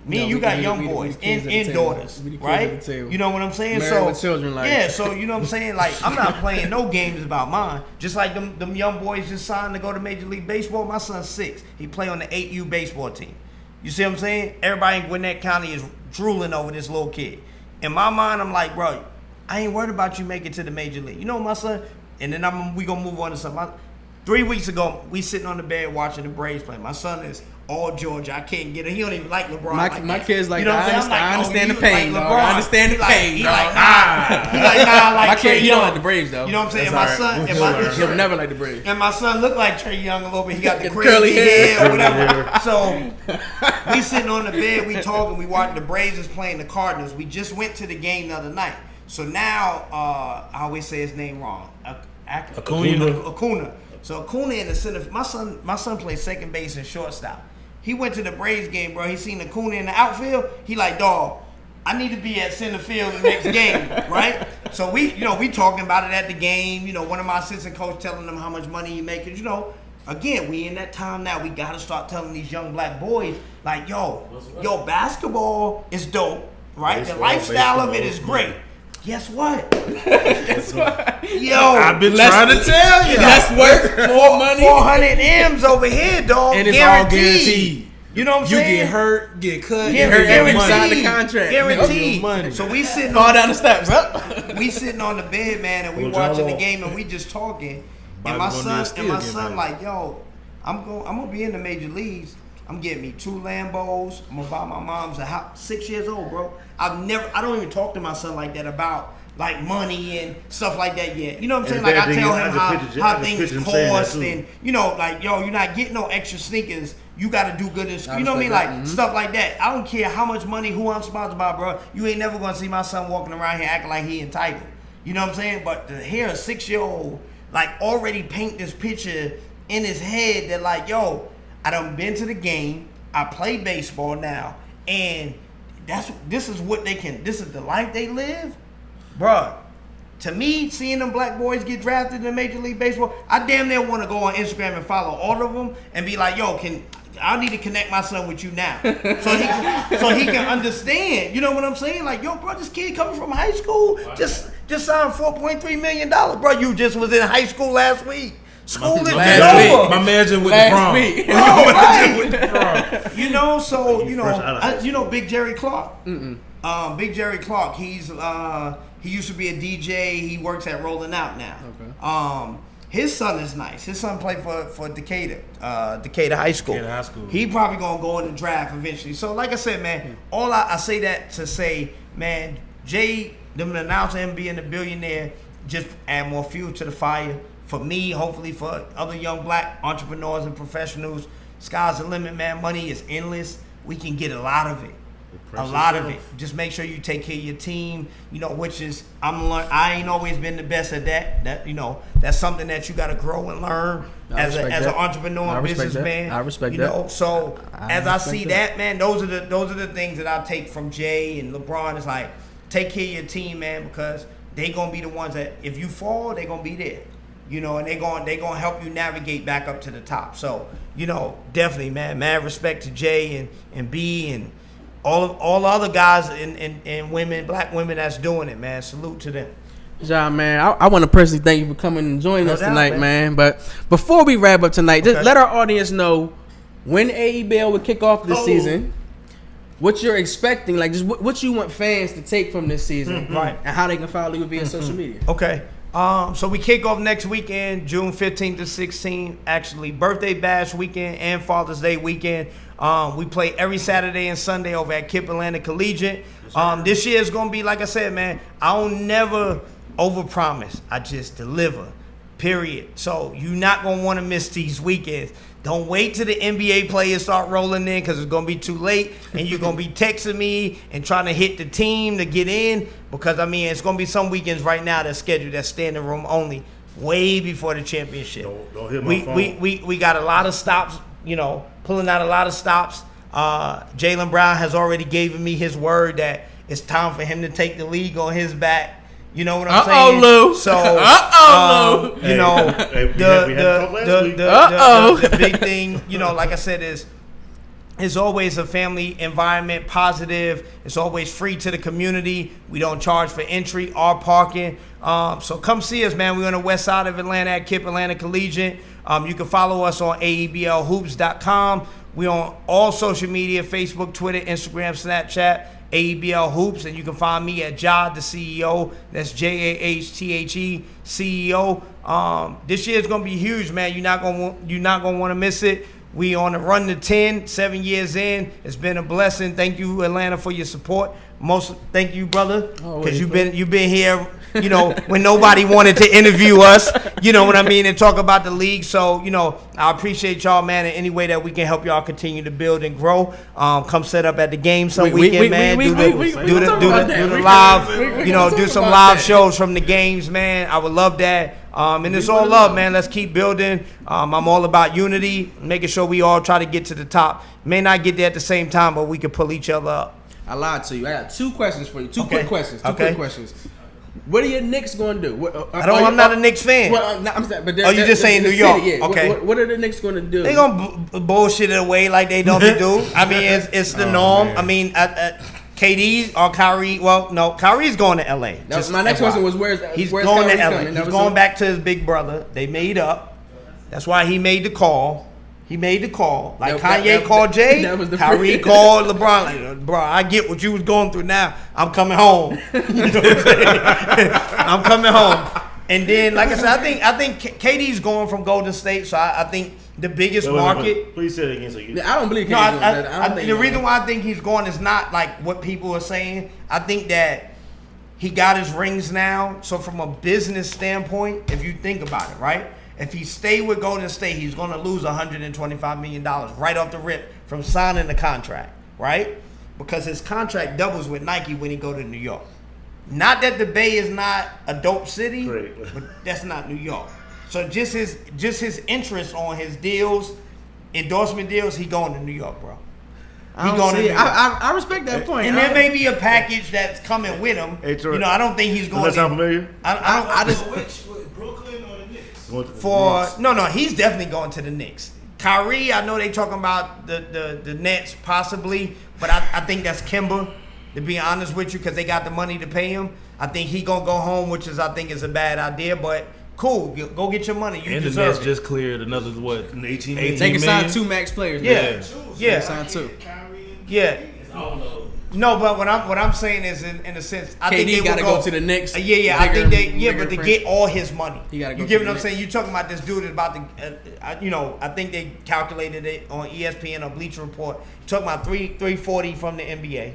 Me and you got young boys and daughters, right? You know what I'm saying? So
with children, like.
Yeah, so you know what I'm saying? Like, I'm not playing no games about mine. Just like them young boys just signed to go to Major League Baseball. My son's 6. He play on the 8U baseball team. You see what I'm saying? Everybody in Gwinnett County is drooling over this little kid. In my mind, I'm like, bro, I ain't worried about you making it to the Major League. You know my son? And then we gonna move on to something. 3 weeks ago, we sitting on the bed watching the Braves play. My son is all Georgia. I can't get it. He don't even like LeBron.
My kid's like, I understand the pain, dog. I understand the pain.
He like, nah, like
my
Trey
kid, he don't like the Braves, though.
You know what I'm saying? My son,
he'll never like the Braves.
And my son looked like Trey Young a little bit. He got the curly hair or whatever. So we sitting on the bed, we talking, we watching the Braves is playing the Cardinals. We just went to the game the other night. So now, I always say his name wrong. Acuna. So Acuna in the center. My son plays second base and shortstop. He went to the Braves game, bro. He seen Acuna in the outfield. He like, dog, I need to be at center field the next game, right? So we talking about it at the game. One of my assistant coach telling them how much money he making. Again, we in that time now. We gotta start telling these young black boys, like, yo, basketball is dope, right? The lifestyle of it is great. Guess what? Yo,
I've been trying to tell you.
Less work, more money. 400 M's over here, dog.
And it's all guaranteed.
You know what I'm saying?
You get hurt, get cut,
guaranteed.
Sign the contract.
Guaranteed.
Money.
So we sitting
all down the steps. Up.
We sitting on the bed, man, and we watching the game, and we just talking. And my son, like, yo, I'm gonna be in the major leagues. I'm getting me 2 Lambos. I'm gonna buy my mom's a house. 6 years old, bro. I don't even talk to my son like that about like money and stuff like that yet. You know what I'm saying? Like I tell him how things cost, and like, yo, you're not getting no extra sneakers. You got to do good in school. You know what I mean? Like stuff like that. I don't care how much money, who I'm sponsored by, bro. You ain't never gonna see my son walking around here acting like he entitled. You know what I'm saying? But to hear a 6-year-old like already paint this picture in his head that like, yo, I done been to the game. I play baseball now, and this is the life they live, bruh. To me, seeing them black boys get drafted in Major League Baseball, I damn near want to go on Instagram and follow all of them and be like, yo, I need to connect my son with you now, so he can understand. You know what I'm saying? Like, yo, bro, this kid coming from high school just signed $4.3 million, bro. You just was in high school last week. School is over.
My mansion with the prom.
Big Jerry Clark. Big Jerry Clark. He used to be a DJ. He works at Rolling Out now. Okay. His son is nice. His son played for Decatur High School.
Decatur High School.
He probably gonna go in the draft eventually. So like I said, man, I say that to say, man, Jay, them announcing him being a billionaire, just add more fuel to the fire. For me, hopefully for other young black entrepreneurs and professionals, sky's the limit, man. Money is endless. We can get a lot of it. A lot of it. Just make sure you take care of your team, which is, I ain't always been the best at that. That's something that you got to grow and learn as an entrepreneur and businessman.
I respect that.
So as I see that, man, those are the things that I take from Jay and LeBron. It's like, take care of your team, man, because they going to be the ones that, if you fall, they going to be there. And they gonna help you navigate back up to the top. So, definitely, man, mad respect to Jay and B and all the other guys and women, black women that's doing it, man. Salute to them.
Jah, man, I want to personally thank you for coming and joining us tonight, man. But before we wrap up tonight, just let our audience know when AEBL will kick off this season, what you're expecting, like just what you want fans to take from this season, right? And how they can follow you via social media.
Okay. So we kick off next weekend, June 15th to 16th. Actually, birthday bash weekend and Father's Day weekend. We play every Saturday and Sunday over at Kip Atlanta Collegiate. This year is gonna be, like I said, man, I don't never overpromise. I just deliver. Period. So you're not gonna want to miss these weekends. Don't wait till the NBA players start rolling in, because it's going to be too late, and you're going to be texting me and trying to hit the team to get in, because, it's going to be some weekends right now that's scheduled that's standing room only way before the championship.
Don't hit my phone.
We got a lot of stops, pulling out a lot of stops. Jaylen Brown has already given me his word that it's time for him to take the league on his back. You know what I'm saying?
Lou.
So,
Lou.
The big thing, like I said, is it's always a family environment, positive. It's always free to the community. We don't charge for entry or parking. So come see us, man. We're on the west side of Atlanta at Kip Atlanta Collegiate. You can follow us on AEBLHoops.com. We're on all social media, Facebook, Twitter, Instagram, Snapchat. AEBL Hoops, and you can find me at Jah, the CEO. That's JAHTHE CEO. This year is gonna be huge, man. You're not gonna want to miss it. We on the run to 10, 7 years in. It's been a blessing. Thank you, Atlanta, for your support. Thank you, brother, because you've been here. When nobody wanted to interview us, and talk about the league. So, I appreciate y'all, man, in any way that we can help y'all continue to build and grow. Come set up at the game some weekend, man. Do the live, do some live shows from the games, man. I would love that. And it's all love, man. Let's keep building. I'm all about unity, making sure we all try to get to the top. May not get there at the same time, but we can pull each other up.
I lied to you. I got 2 questions for you. Two
Okay.
quick questions. Two
Okay.
quick questions. What are your Knicks going to do?
I'm not a Knicks fan.
Well, I'm saying, but
Oh, you just saying New York?
Yeah.
Okay.
What are the Knicks going to do?
They gonna bullshit it away like they don't do. I mean, it's the norm. Man. I mean, KD or Kyrie. Well, no, Kyrie's going to LA.
My next question was where's
going
Kyrie
to LA.
coming?
He's going back to his big brother. They made up. That's why he made the call. He made the call. Like Kanye called Jay, Kyrie called LeBron. Like, bro, I get what you was going through now. I'm coming home. You know what I'm saying? I'm coming home. And then, like I said, I think KD's going from Golden State. So I think the biggest market.
Please say it again. So you.
I don't believe KD's
No,
going that.
the reason why I think he's going is not like what people are saying. I think that he got his rings now. So from a business standpoint, if you think about it, right? If he stay with Golden State, he's going to lose $125 million right off the rip from signing the contract, right? Because his contract doubles with Nike when he go to New York. Not that the Bay is not a dope city, but that's not New York. So just his interest on his deals, endorsement deals, he going to New York, bro.
I respect that point.
And there may be a package that's coming with him. Hey, you know, I don't think he's going.
Does that sound familiar?
I just
Brooklyn or the Knicks?
No, he's definitely going to the Knicks. Kyrie, I know they talking about the Nets possibly, but I think that's Kimba. To be honest with you, because they got the money to pay him. I think he gonna go home, which is I think is a bad idea, but. Cool, go get your money. You
and
deserve
the Nets
it.
just cleared another 18 million.
They can sign 2 max players.
Yeah.
They sign 2.
Yeah. No, but what I'm saying is in a sense, I think they
gotta go to the Knicks.
I think but to get all his money.
He gotta go.
You get what I'm saying? You talking about this dude is about to, I think they calculated it on ESPN or Bleacher Report. You're talking about 340 from the NBA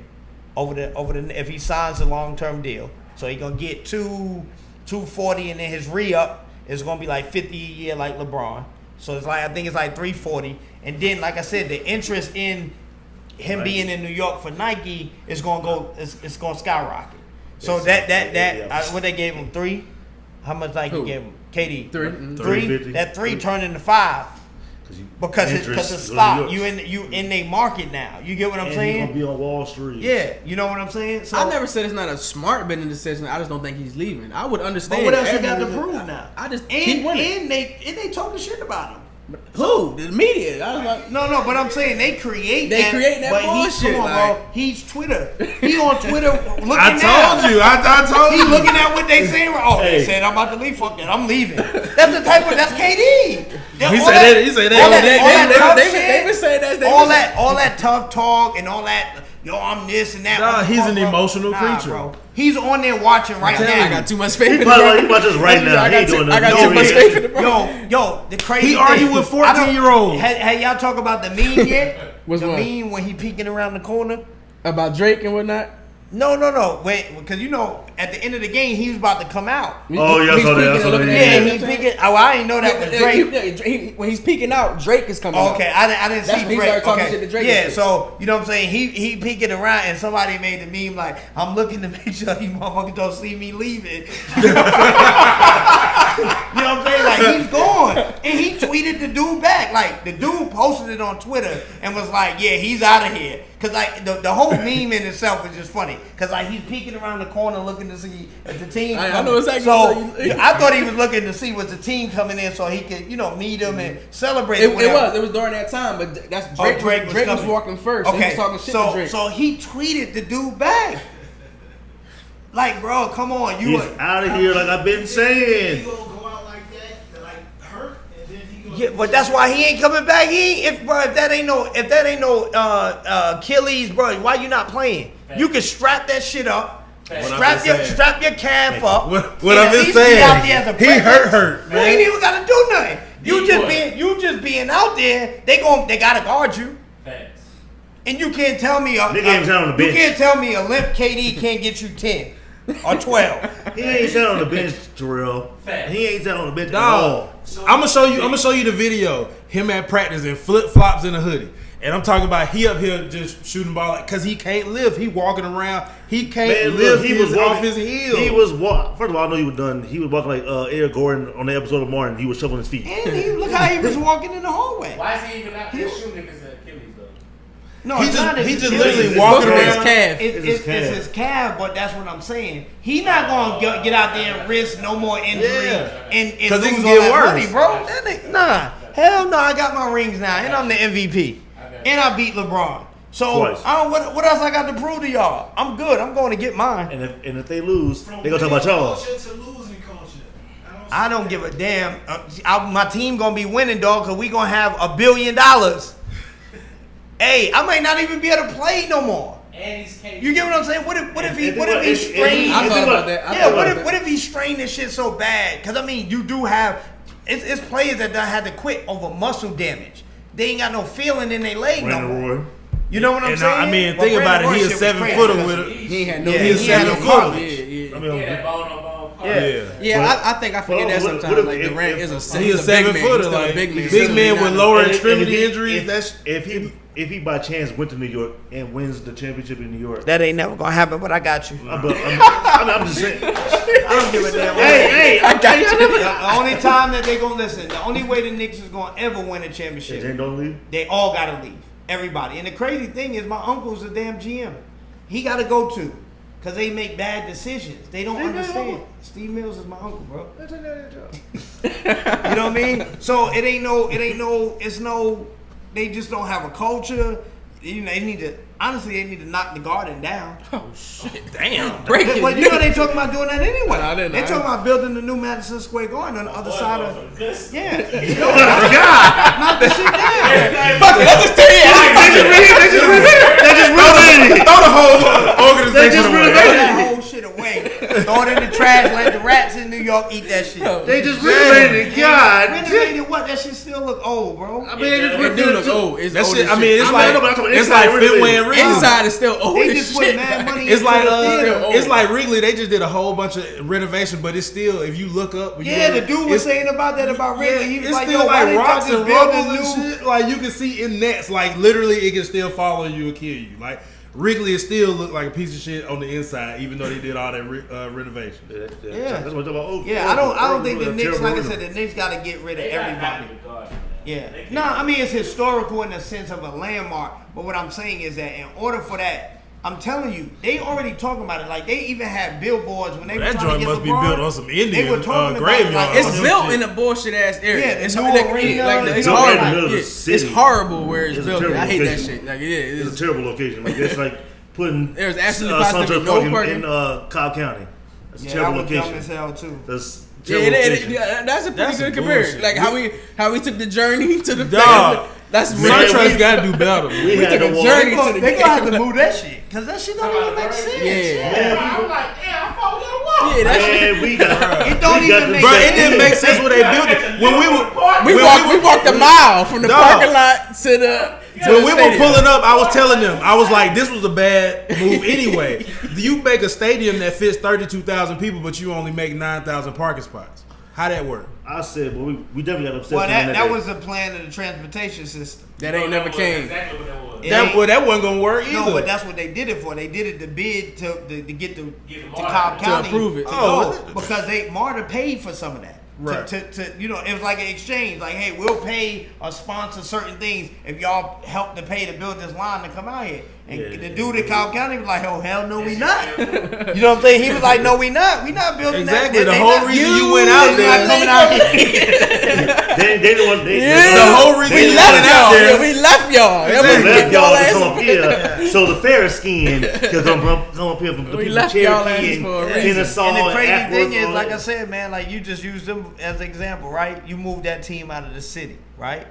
over the if he signs a long term deal, so he gonna get 240, and then his re-up is gonna be like 50 a year like LeBron. So it's like I think it's like 340, and then like I said, the interest in him being in New York for Nike is gonna go. It's gonna skyrocket. So what they gave him 3. How much Nike gave him? KD 3. That 3 turned into 5 because it's stock. You in their market now. You get what I'm saying?
He's gonna be on Wall Street.
Yeah, you know what I'm saying. So
I never said it's not a smart business decision. I just don't think he's leaving. I would understand.
But what else he got to prove now?
I just keep winning.
And they talking shit about him.
Who? The media. I was like,
no, but I'm saying they create
that but
Come
bullshit.
on, bro. He's Twitter. He on Twitter looking
I told you.
He looking at what they saying. Oh, they said I'm about to leave. Fuck that. I'm leaving. That's the type of. That's KD.
He said that.
They've been saying that. All that tough talk and all that. Yo, I'm this and that.
Nah, he's an emotional creature.
Bro. He's on there watching right now.
I got too much faith in
him. He watch us right now.
I got too much faith in him.
Yo, the crazy
He argued with 14-year-olds.
Had y'all talk about the meme yet?
What's
the
one?
meme when he peeking around the corner?
About Drake and whatnot?
No. Wait, because at the end of the game, he was about to come out.
Oh, yeah, I saw that.
Yeah, he's peeking. Oh, I didn't know that was Drake.
When he's peeking out, Drake is coming out.
Okay, I didn't see Drake.
Started talking shit to Drake.
Yeah, so, you know what I'm saying? He peeking around, and somebody made the meme like, I'm looking to make sure these motherfuckers don't see me leaving. You know what I'm saying? Like, he's gone. And he tweeted the dude back. Like, the dude posted it on Twitter and was like, yeah, he's out of here. Because, like, the whole meme in itself is just funny. Because, like, he's peeking around the corner looking to see if the team
I know exactly.
So, I thought he was looking to see was the team coming in so he could, meet them and celebrate.
It was during that time, but that's Drake. Drake was walking first. Okay. He was talking shit to Drake.
So he tweeted the dude back. Like, bro, come on.
He's out of here, like I've been saying.
Yeah, but that's why he ain't coming back. If that ain't no Achilles, bro, why you not playing? You can strap that shit up. Strap your calf up.
What I'm just saying, he hurt.
Man. You ain't even gotta do nothing. You just being out there. They gotta guard you.
Facts.
And you can't tell me
you can't
tell me a limp KD can't get you 10 or 12.
He ain't sat on the bench, Terrell. He ain't sat on the bench at all.
I'm gonna show you the video. Him at practice in flip flops and a hoodie. And I'm talking about he up here just shooting ball because he can't live. He walking around. He can't live. He was off his heels.
He was first of all, I know he was done. He was walking like Eric Gordon on the episode of Martin. He was shuffling his feet.
And look how he was walking in the hallway.
Why is he even out there shooting if it's an Achilles though?
No,
he
it's not
just
his
literally
Achilles.
walking
It's
around.
calf.
It's his calf, but that's what I'm saying. He not gonna get out there and risk no more injury and
'Cause
lose
it can
all
get
that
worse.
money, bro. That nigga, nah, hell no. I got my rings now, and I'm the MVP, and I beat LeBron. So
Twice.
I don't. What else I got to prove to y'all? I'm good. I'm going to get mine.
And if they lose, they gonna talk about y'all.
I don't give a damn. My team gonna be winning, dog, because we gonna have $1 billion. Hey, I might not even be able to play no more. You get what I'm saying? What if he strained?
I thought about that.
Yeah. What if he strained this shit so bad? Because I mean, you do have it's players that done had to quit over muscle damage. They ain't got no feeling in their leg no more. You know what I'm saying?
I mean,
But
think about
Brandon
it. He
Roy
a
shit was
7-footer
crazy.
with it.
He had no.
Yeah,
He
he had no
a 7-footer.
cartilage.
Yeah, I think I forget that
What
sometimes.
if-
Like
if-
Durant
if-
is
He a
he's big man. He's
7-footer,
still a
like
big man.
big man with lower
And
extremity
if-
injuries. That's
If he by chance went to New York and wins the championship in New York,
That ain't never gonna happen, but I got you.
I'm just saying.
I don't give a damn.
Hey, I got you.
The only time that they gonna listen, the only way the Knicks is gonna ever win a championship,
Jane don't leave.
they all gotta leave. Everybody. And the crazy thing is, my uncle's a damn GM. He gotta go to, cause they make bad decisions. They don't understand. Steve Mills is my uncle, bro. You know what I mean? So it's no. They just don't have a culture. You know, they need to knock the Garden down.
Oh shit!
damn.
Breaking.
But you know they talking about doing that anyway.
No, I didn't know.
They talking about building the new Madison Square Garden on the other side of. Yeah. Knock the shit down.
Fuck it, let's just tell you.
They just renovated it.
Throw the whole organization
Throw
away.
that whole shit away. Throw it in the trash. Let the rats in New York eat that shit.
They just renovated it. God.
Renovated what? That shit still look old, bro.
I mean,
It do look old. It's
That
old
shit.
as
I mean,
shit.
it's
I'm
like
not talking about
it's
inside
like Fenway and
renovated.
Wrigley.
Inside is still old
They
as
just put
shit.
mad money
It's
into
like
the theater.
it's like Wrigley. They just did a whole bunch of renovation, but it's still, if you look up,
Yeah, the dude was saying about that about Wrigley. He was
it's
like,
still
yo, why
like
they
rocks
just
and
build
rubble
a
and
new?
shit. Like you can see in nets, like literally, it can still follow you and kill you. Like Wrigley is still look like a piece of shit on the inside, even though they did all that renovation.
Yeah.
That's what I'm talking about.
Yeah, I don't think the Knicks, like I said, the Knicks got to get rid of everybody. Yeah. No, I mean, it's historical in the sense of a landmark. But what I'm saying is that in order for that, I'm telling you, they already talking about it. Like, they even had billboards when they were
That
trying to
joint
get
must be
LeBron.
built on some Indian
They were talking about
graveyard.
it. Like,
It's
some
built
shit.
in a bullshit ass area.
Yeah,
It's
the
like,
new arena,
it's
it's
horrible.
right in the middle of the
Yeah,
city.
it's horrible where it's
It's a
built.
terrible
I hate that
location.
shit. Like, yeah,
It's a terrible location. Like it's like putting
There's absolutely positive
Sunshine
no
Park
parking.
in Cobb County. That's a
Yeah,
terrible
that was dumb
location.
as hell, too.
That's
Yeah,
terrible
it-
location.
that's a pretty
That's
good
some
comparison.
bullshit.
Like how we took the journey to the
Dog.
That's
Man,
Suntrust
we-
got to do better.
We had
took
to
a
walk.
journey.
They gonna have to move that shit. Because that shit don't even make sense.
Yeah.
I'm like, damn, I thought
Yeah, that shit.
Man, we got.
It don't even make
Bro,
sense.
it didn't make sense when they built it. When
We walked a mile from the
Dog.
parking lot to the.
When we were pulling up, I was telling them, I was like, this was a bad move anyway. You make a stadium that fits 32,000 people, but you only make 9,000 parking spots. How that work?
I said, but we definitely got upset.
Well,
with
that
day.
was the plan of the transportation system.
That ain't never came.
Exactly what that was.
It ain't-
That wasn't gonna work either.
No, but that's what they did it for. They did it to bid to get to
Marta
Cobb
to
County
approve it.
to
Oh,
go because Marta paid for some of that.
Right.
To you know, it was like an exchange. Like, hey, we'll pay or sponsor certain things if y'all help to pay to build this line to come out here. And the dude at Cobb County was like, oh hell no, we not. You know what I'm saying? He was like, no, we not. We not building
Exactly.
that.
The whole reason you went out
They not
there.
coming out here.
They didn't want.
The whole reason
We
you
left
went out
y'all.
there.
Yeah, we left y'all. That
They
was
left
get
y'all
y'all
to
ass.
come up here. So the fair skin can come up here from the
We
people
left
of
y'all
Cherokee
asses
and
for a reason.
Kennesaw
And the
and
crazy
Ackworth
thing is,
all
like I
that.
said, man, like you just used them as an example, right? You moved that team out of the city, right?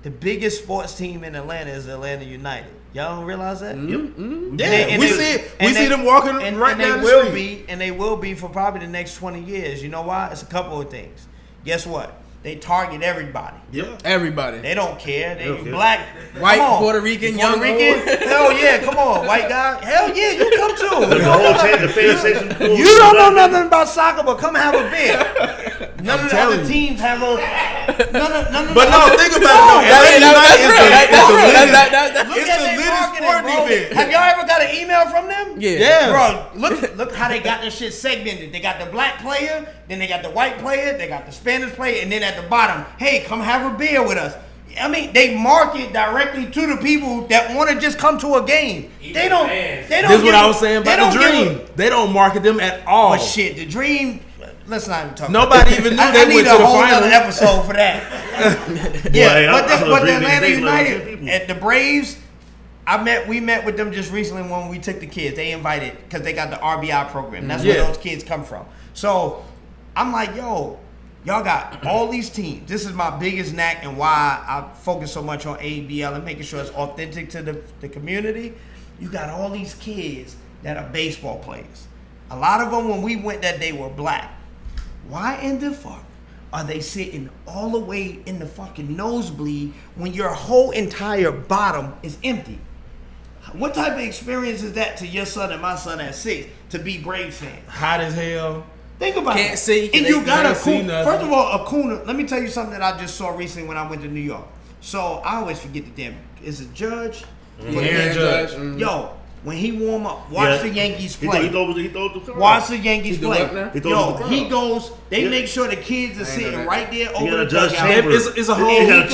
The biggest sports team in Atlanta is Atlanta United. Y'all don't realize that?
Yeah,
And
we
they-
see
and they-
them walking
and,
right
and
down
they
the
will
street.
be, and they will be for probably the next 20 years. You know why? It's a couple of things. Guess what? They target everybody.
Everybody.
They don't care. They
Okay.
black,
White,
come on.
Puerto Rican,
Puerto
young,
Rican.
old.
Hell yeah, come on, white guy. Hell yeah, you come too.
The whole chain, the fair section.
You don't know nothing about soccer, but come have a beer. None of the
telling
other
you.
teams have a. None of
But
the
no,
other-
think about it.
That's
Atlanta
real.
United
That's real.
is
Look
It's
at
the
their
littest
marketing,
sporting
bro.
event.
Have y'all ever got an email from them?
Yeah.
Bro, look how they got this shit segmented. They got the black player, then they got the white player, they got the Spanish player, and then at the bottom, hey, come have a beer with us. I mean, they market directly to the people that want to just come to a game. They don't.
This is what I was saying about the Dream. They don't market them at all.
But shit, the Dream. Let's not even talk.
Nobody even knew they went to the final.
I need a whole other episode for that. But the Atlanta United at the Braves. We met with them just recently when we took the kids. They invited because they got the RBI program. That's where those kids come from. So I'm like, yo. Y'all got all these teams. This is my biggest knack and why I focus so much on AEBL and making sure it's authentic to the community. You got all these kids that are baseball players. A lot of them, when we went that day, were black. Why in the fuck are they sitting all the way in the fucking nosebleed when your whole entire bottom is empty? What type of experience is that to your son and my son at 6 to be Braves fans?
Hot as hell.
Think about
Can't
it.
see.
And you got Acuna. First of all, Acuna. Let me tell you something that I just saw recently when I went to New York. So I always forget the damn. Is it Judge?
Aaron Judge.
Yo, when he warm up, watch the Yankees play.
He throw the
watch the Yankees play.
Yo,
he goes. They make sure the kids are sitting right there over the dugout.
It's a whole.
It's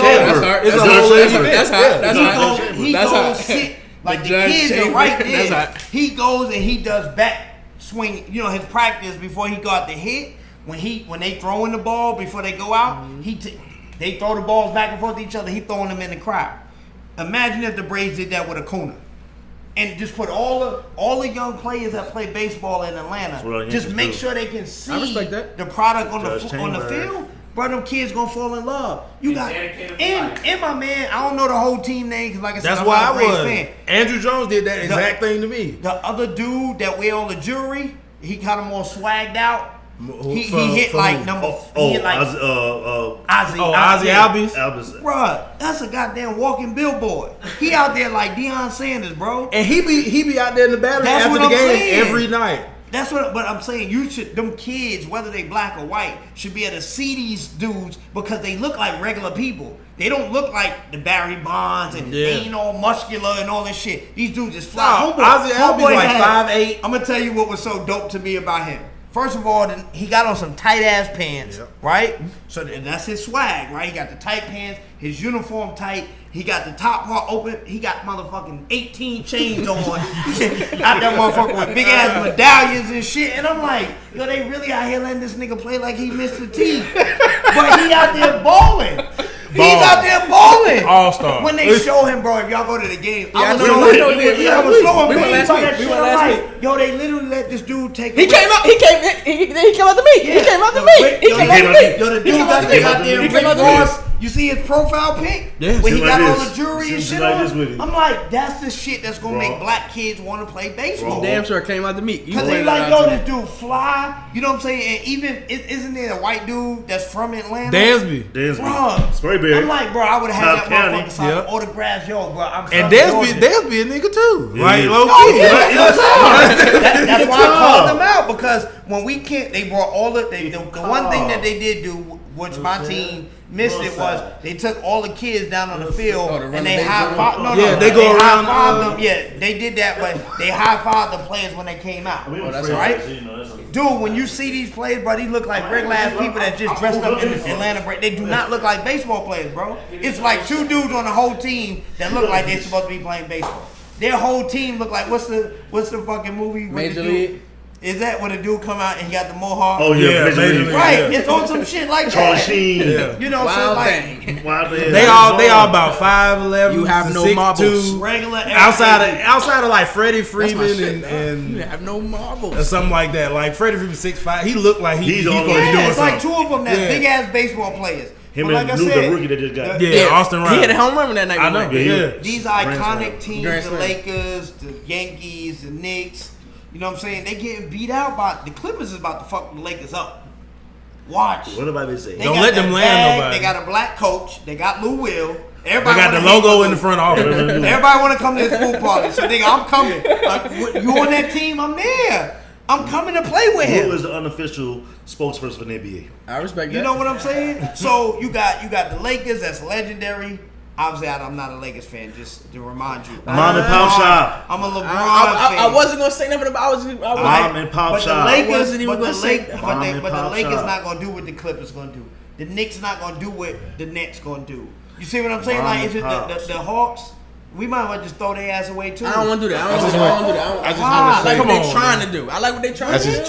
a whole
event. That's he goes sit like the kids are right there. He goes and he does back swing, his practice before he got the hit. When they throwing the ball before they go out, they throw the balls back and forth to each other. He throwing them in the crowd. Imagine if the Braves did that with Acuna, and just put all the young players that play baseball in Atlanta. Just make sure they can see the product on the field. Bro, them kids gonna fall in love. You got and my man. I don't know the whole team name because, like I said,
that's
I'm
why
not a Braves
I was.
fan.
Andrew Jones did that exact thing to me.
The other dude that wear all the jewelry, he kind of more swagged out. He hit like number.
Ozzy
Albies. Bro, that's a goddamn walking billboard. He out there like Deion Sanders, bro.
And he be out there in the battery after the game every night.
But I'm saying them kids, whether they black or white, should be able to see these dudes because they look like regular people. They don't look like the Barry Bonds and they ain't all muscular and all this shit. These dudes just fly.
Ozzy Albies like 5'8".
I'm gonna tell you what was so dope to me about him. First of all, he got on some tight ass pants, right? So that's his swag, right? He got the tight pants, his uniform tight. He got the top part open. He got motherfucking 18 chains on. Out that motherfucker with big ass medallions and shit. And I'm like, yo, they really out here letting this nigga play like he Mr. T. But he out there balling. He's out there balling.
All-star.
When they show him, bro, if y'all go to the game, I was showing last week. Yo, they literally let this dude take.
He came out. He came out to me. He came out to me. He came out to me.
Yo, the dude got there. Rick Ross. You see his profile pic?
Yeah.
When he got all the jewelry and shit on? I'm like, that's the shit that's going to make black kids want to play baseball.
Damn sure came out to meet.
Because they like, yo, this dude fly. You know what I'm saying? And even, isn't there a white dude that's from Atlanta?
Dansby.
Bro,
Sprayberry.
I'm like, bro, I would have had that motherfucker sign autographs. Yo, bro,
and Dansby a nigga too. Right? Low
key. That's why I called them out. Because when we can't, they brought all the one thing that they did do, which my team missed it, was they took all the kids down on the field and they high-fived.
They go around
them. Yeah, they did that, but they high-fived the players when they came out. That's right. Dude, when you see these players, bro, these look like regular ass people that just dressed up in the Atlanta break. They do not look like baseball players, bro. It's like two dudes on the whole team that look like they're supposed to be playing baseball. Their whole team look like what's the fucking movie?
Major League.
Is that when a dude come out and he got the mohawk?
Oh yeah,
right. It's on some shit like
Charlie
that.
Sheen.
Yeah. You know,
Wild
so like
thing.
They all about 5'11".
You have no marbles.
Regular
outside of like Freddie Freeman and
you have no marbles
or something like that. Like Freddie Freeman 6'5". He looked like he's doing
it's
something.
like two of them that big ass baseball players.
Him and like the rookie that just got.
Austin Riley.
He had a home run that night.
I know.
These iconic teams, the Lakers, the Yankees, the Knicks. You know what I'm saying? They getting beat out by the Clippers is about to fuck the Lakers up. Watch.
What about they say?
Don't let them land nobody.
They got a black coach. They got Lou Will.
Everybody got the logo in the front office.
Everybody want to come to this pool party. So nigga, I'm coming. You on that team? I'm there. I'm coming to play with him.
Who is the unofficial spokesperson for the NBA?
I respect that.
You know what I'm saying? So you got the Lakers. That's legendary. Obviously, I'm not a Lakers fan. Just to remind you,
Mom and Pop Shop.
I'm a LeBron fan.
I wasn't gonna say nothing about.
Mom and Pop Shop.
But the Lakers not gonna do what the Clippers gonna do. The Knicks not gonna do what the Nets gonna do. You see what I'm saying? Like, it's just the Hawks. We might as well just throw their ass away too.
I don't want to do that. I don't want to do that. I like what they're trying to do. I like what they're trying to do. They're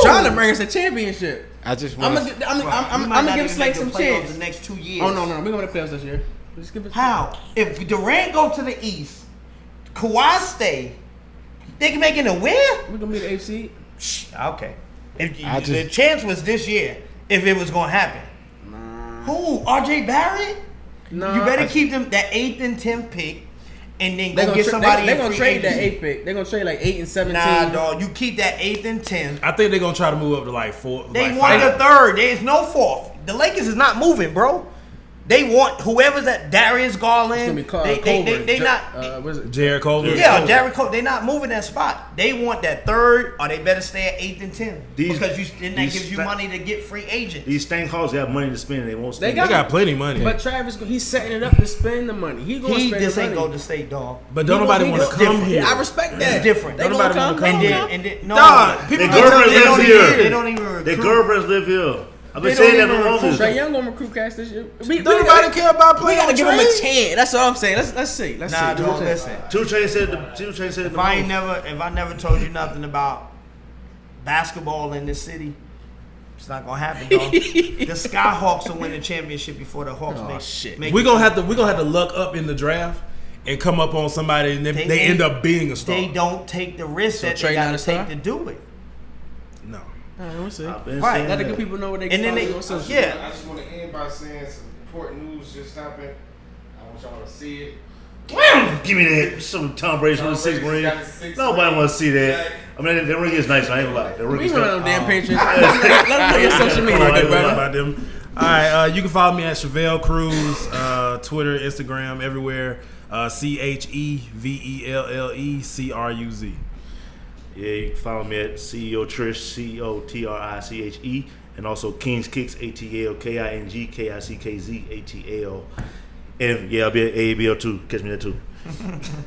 trying to bring us a championship.
I just want.
I'm gonna give Slate some chance.
The next 2 years.
Oh no, we're going to the playoffs this year. Just give it.
How? If Durant go to the East, Kawhi stay, they can make it a win.
We're gonna be the AFC.
Okay. The chance was this year if it was gonna happen. Who? RJ Barrett?
No.
You better keep them that 8th and 10th pick, and then go get somebody.
They're gonna trade that 8th pick. They're gonna trade like 8 and 17.
Nah, dog. You keep that 8th and 10th.
I think they're gonna try to move up to like 4.
They want the 3rd. There is no 4th. The Lakers is not moving, bro. They want whoever's that Darius Garland.
It's gonna be
they not.
what is it?
Jared Culver.
Yeah, Jared Culver. They not moving that spot. They want that 3rd, or they better stay at 8th and 10th because then that gives you money to get free agents.
These stank Hawks got money to spend. And they won't spend.
They got plenty of money.
But Travis, he's setting it up to spend the money. He's going to spend
this
the
ain't
money.
Golden State, dog.
But don't nobody want to come here.
I respect that.
It's different.
They
Nobody want to come here.
And then no,
Their girlfriends live here.
They don't even recruit.
Their girlfriends live here. I've been saying that for the longest.
Trae Young gonna recruit cast this year.
Nobody care about playing.
We gotta give him a
Trae.
chance. That's all I'm saying. Let's see.
Nah, don't listen.
2 Chainz said
If I never told you nothing about basketball in this city, it's not gonna happen, dog. The Skyhawks will win the championship before the Hawks make
We're gonna have to luck up in the draft and come up on somebody, and they end up being a star.
They don't take the risk that they gotta take to do it.
No.
We'll see.
Right.
Let the good people know what they can
And then
I just want to end by saying some important news just happened. I want y'all to see it.
Give me that. Some Tom Brady's with the 6th ring. Nobody want to see that. I mean, that ring is nice. I ain't gonna lie. That ring is
nice. We run on damn Patriots. Let them know your social media, good brother.
About them. All right, you can follow me at Chevelle Cruz, Twitter, Instagram, everywhere. ChevelleCruz.
Yeah, you can follow me at CEO Triche, COTRICHE, and also Kings Kicks, ATLKING, KICKZ, ATL. And yeah, I'll be at AEBL too. Catch me there too.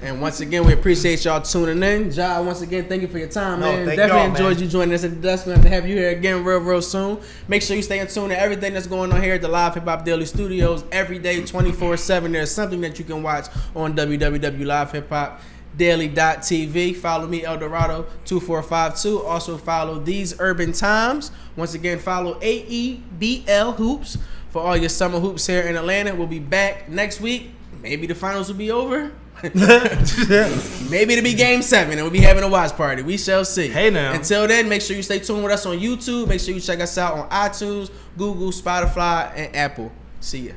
And once again, we appreciate y'all tuning in. Jah, once again, thank you for your time, man. Definitely enjoyed you joining us at the desk. We're going to have you here again real soon. Make sure you stay in tune to everything that's going on here at the Live Hip Hop Daily Studios every day, 24/7. There's something that you can watch on www.livehiphopdaily.tv. Follow me, Eldorado2452. Also follow These Urban Times. Once again, follow AEBL Hoops for all your summer hoops here in Atlanta. We'll be back next week. Maybe the finals will be over. Maybe it'll be Game 7 and we'll be having a watch party. We shall see.
Hey now.
Until then, make sure you stay tuned with us on YouTube. Make sure you check us out on iTunes, Google, Spotify, and Apple. See ya.